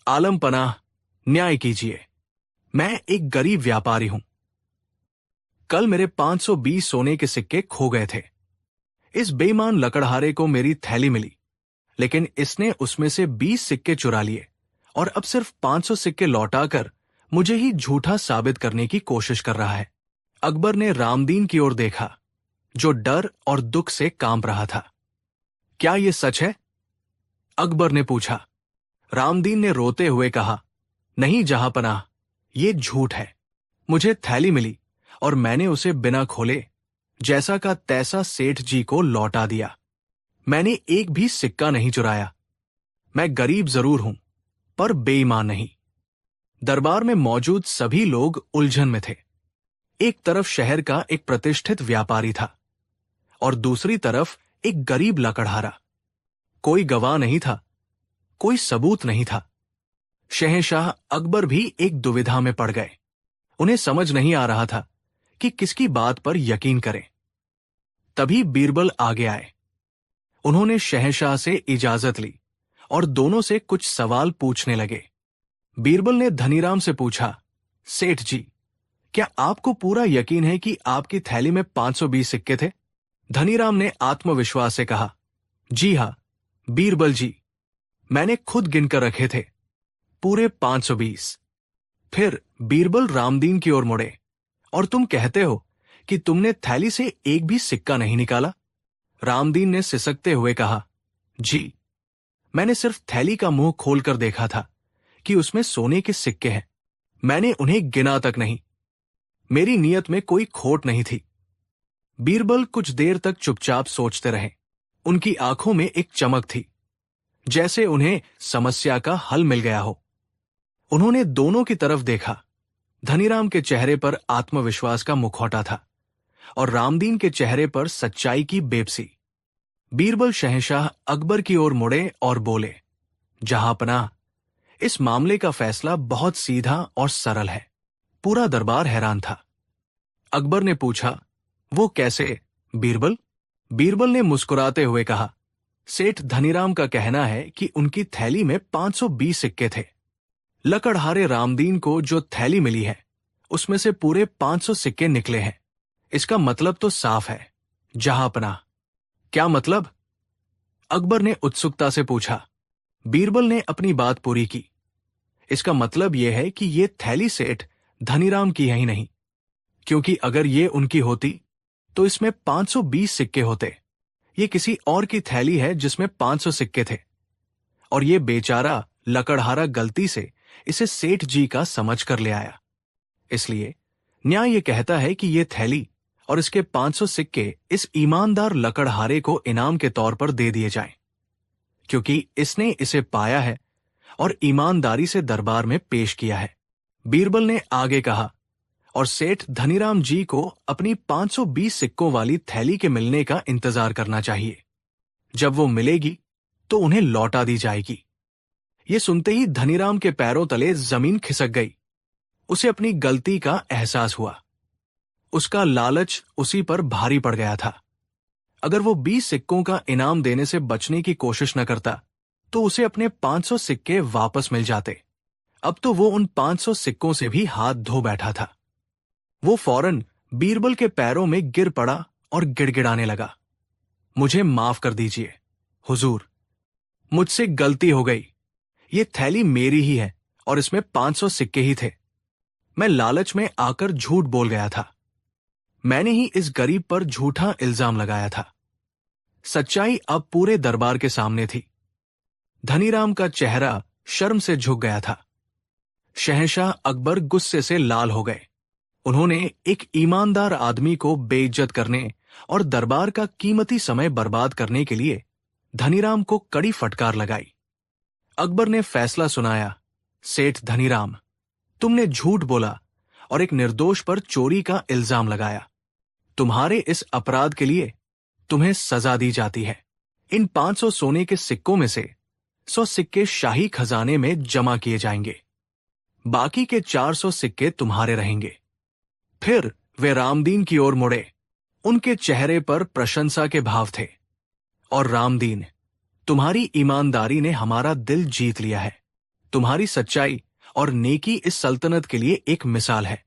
आलम पनाह, न्याय कीजिए। मैं एक गरीब व्यापारी हूं। कल मेरे 520 सोने के सिक्के खो गए थे। इस बेईमान लकड़हारे को मेरी थैली मिली, लेकिन इसने उसमें से 20 सिक्के चुरा लिए और अब सिर्फ 500 सिक्के लौटाकर मुझे ही झूठा साबित करने की कोशिश कर रहा है। अकबर ने रामदीन की ओर देखा, जो डर और दुख से कांप रहा था। क्या यह सच है? अकबर ने पूछा। रामदीन ने रोते हुए कहा, नहीं जहांपनाह, ये झूठ है। मुझे थैली मिली और मैंने उसे बिना खोले जैसा का तैसा सेठ जी को लौटा दिया। मैंने एक भी सिक्का नहीं चुराया। मैं गरीब जरूर हूं, पर बेईमान नहीं। दरबार में मौजूद सभी लोग उलझन में थे। एक तरफ शहर का एक प्रतिष्ठित व्यापारी था और दूसरी तरफ एक गरीब लकड़हारा। कोई गवाह नहीं था, कोई सबूत नहीं था। शहंशाह अकबर भी एक दुविधा में पड़ गए। उन्हें समझ नहीं आ रहा था कि किसकी बात पर यकीन करें। तभी बीरबल आगे आए। उन्होंने शहंशाह से इजाजत ली और दोनों से कुछ सवाल पूछने लगे। बीरबल ने धनीराम से पूछा, सेठ जी, क्या आपको पूरा यकीन है कि आपकी थैली में 520 सिक्के थे? धनीराम ने आत्मविश्वास से कहा, जी हां बीरबल जी, मैंने खुद गिनकर रखे थे, पूरे 520। फिर बीरबल रामदीन की ओर मुड़े, और तुम कहते हो कि तुमने थैली से एक भी सिक्का नहीं निकाला? रामदीन ने सिसकते हुए कहा, जी, मैंने सिर्फ थैली का मुंह खोलकर देखा था कि उसमें सोने के सिक्के हैं। मैंने उन्हें गिना तक नहीं। मेरी नीयत में कोई खोट नहीं थी। बीरबल कुछ देर तक चुपचाप सोचते रहे। उनकी आंखों में एक चमक थी, जैसे उन्हें समस्या का हल मिल गया हो। उन्होंने दोनों की तरफ देखा। धनीराम के चेहरे पर आत्मविश्वास का मुखौटा था और रामदीन के चेहरे पर सच्चाई की बेबसी। बीरबल शहंशाह अकबर की ओर मुड़े और बोले, जहांपनाह, इस मामले का फैसला बहुत सीधा और सरल है। पूरा दरबार हैरान था। अकबर ने पूछा, वो कैसे बीरबल? बीरबल ने मुस्कुराते हुए कहा, सेठ धनीराम का कहना है कि उनकी थैली में 520 सिक्के थे। लकड़हारे रामदीन को जो थैली मिली है उसमें से पूरे 500 सिक्के निकले हैं। इसका मतलब तो साफ है। जहांपनाह। क्या मतलब? अकबर ने उत्सुकता से पूछा। बीरबल ने अपनी बात पूरी की। इसका मतलब यह है कि यह थैली सेठ धनीराम की है ही नहीं, क्योंकि अगर ये उनकी होती तो इसमें 520 सिक्के होते। ये किसी और की थैली है जिसमें 500 सिक्के थे, और ये बेचारा लकड़हारा गलती से इसे सेठ जी का समझ कर ले आया। इसलिए न्याय ये कहता है कि ये थैली और इसके 500 सिक्के इस ईमानदार लकड़हारे को इनाम के तौर पर दे दिए जाएं, क्योंकि इसने इसे पाया है और ईमानदारी से दरबार में पेश किया है। बीरबल ने आगे कहा, और सेठ धनीराम जी को अपनी 520 सिक्कों वाली थैली के मिलने का इंतजार करना चाहिए। जब वो मिलेगी तो उन्हें लौटा दी जाएगी। ये सुनते ही धनीराम के पैरों तले जमीन खिसक गई। उसे अपनी गलती का एहसास हुआ। उसका लालच उसी पर भारी पड़ गया था। अगर वो 20 सिक्कों का इनाम देने से बचने की कोशिश न करता तो उसे अपने 500 सिक्के वापस मिल जाते। अब तो वो उन 500 सिक्कों से भी हाथ धो बैठा था। वो फौरन बीरबल के पैरों में गिर पड़ा और गिड़गिड़ाने लगा, मुझे माफ कर दीजिए हुजूर, मुझसे गलती हो गई। ये थैली मेरी ही है और इसमें 500 सिक्के ही थे। मैं लालच में आकर झूठ बोल गया था। मैंने ही इस गरीब पर झूठा इल्जाम लगाया था। सच्चाई अब पूरे दरबार के सामने थी। धनीराम का चेहरा शर्म से झुक गया था। शहंशाह अकबर गुस्से से लाल हो गए। उन्होंने एक ईमानदार आदमी को बेइज्जत करने और दरबार का कीमती समय बर्बाद करने के लिए धनीराम को कड़ी फटकार लगाई। अकबर ने फैसला सुनाया, सेठ धनीराम, तुमने झूठ बोला और एक निर्दोष पर चोरी का इल्जाम लगाया। तुम्हारे इस अपराध के लिए तुम्हें सजा दी जाती है। इन 500 सोने के सिक्कों में से 100 सिक्के शाही खजाने में जमा किए जाएंगे। बाकी के 400 सिक्के तुम्हारे रहेंगे। फिर वे रामदीन की ओर मुड़े। उनके चेहरे पर प्रशंसा के भाव थे। और रामदीन, तुम्हारी ईमानदारी ने हमारा दिल जीत लिया है। तुम्हारी सच्चाई और नेकी इस सल्तनत के लिए एक मिसाल है।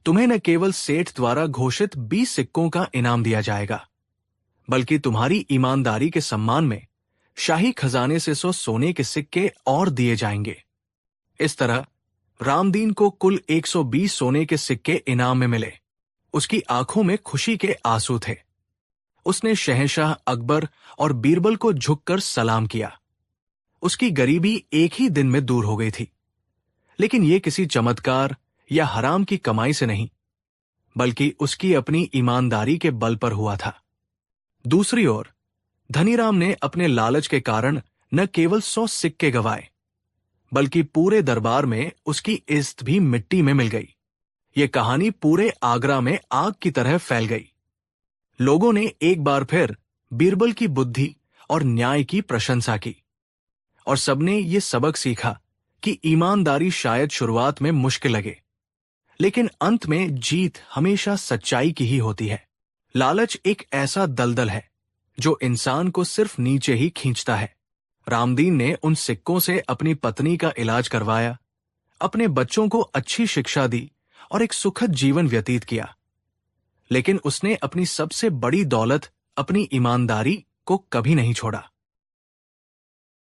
तुम्हें न केवल सेठ द्वारा घोषित 20 सिक्कों का इनाम दिया जाएगा, बल्कि तुम्हारी ईमानदारी के सम्मान में शाही खजाने से 100 सोने के सिक्के और दिए जाएंगे। इस तरह रामदीन को कुल 120 सोने के सिक्के इनाम में मिले। उसकी आंखों में खुशी के आंसू थे। उसने शहंशाह अकबर और बीरबल को झुककर सलाम किया। उसकी गरीबी एक ही दिन में दूर हो गई थी, लेकिन यह किसी चमत्कार या हराम की कमाई से नहीं, बल्कि उसकी अपनी ईमानदारी के बल पर हुआ था। दूसरी ओर धनीराम ने अपने लालच के कारण न केवल 100 सिक्के गंवाए, बल्कि पूरे दरबार में उसकी इज्जत भी मिट्टी में मिल गई। ये कहानी पूरे आगरा में आग की तरह फैल गई। लोगों ने एक बार फिर बीरबल की बुद्धि और न्याय की प्रशंसा की, और सबने ये सबक सीखा कि ईमानदारी शायद शुरुआत में मुश्किल लगे, लेकिन अंत में जीत हमेशा सच्चाई की ही होती है। लालच एक ऐसा दलदल है जो इंसान को सिर्फ नीचे ही खींचता है। रामदीन ने उन सिक्कों से अपनी पत्नी का इलाज करवाया, अपने बच्चों को अच्छी शिक्षा दी और एक सुखद जीवन व्यतीत किया, लेकिन उसने अपनी सबसे बड़ी दौलत, अपनी ईमानदारी को कभी नहीं छोड़ा।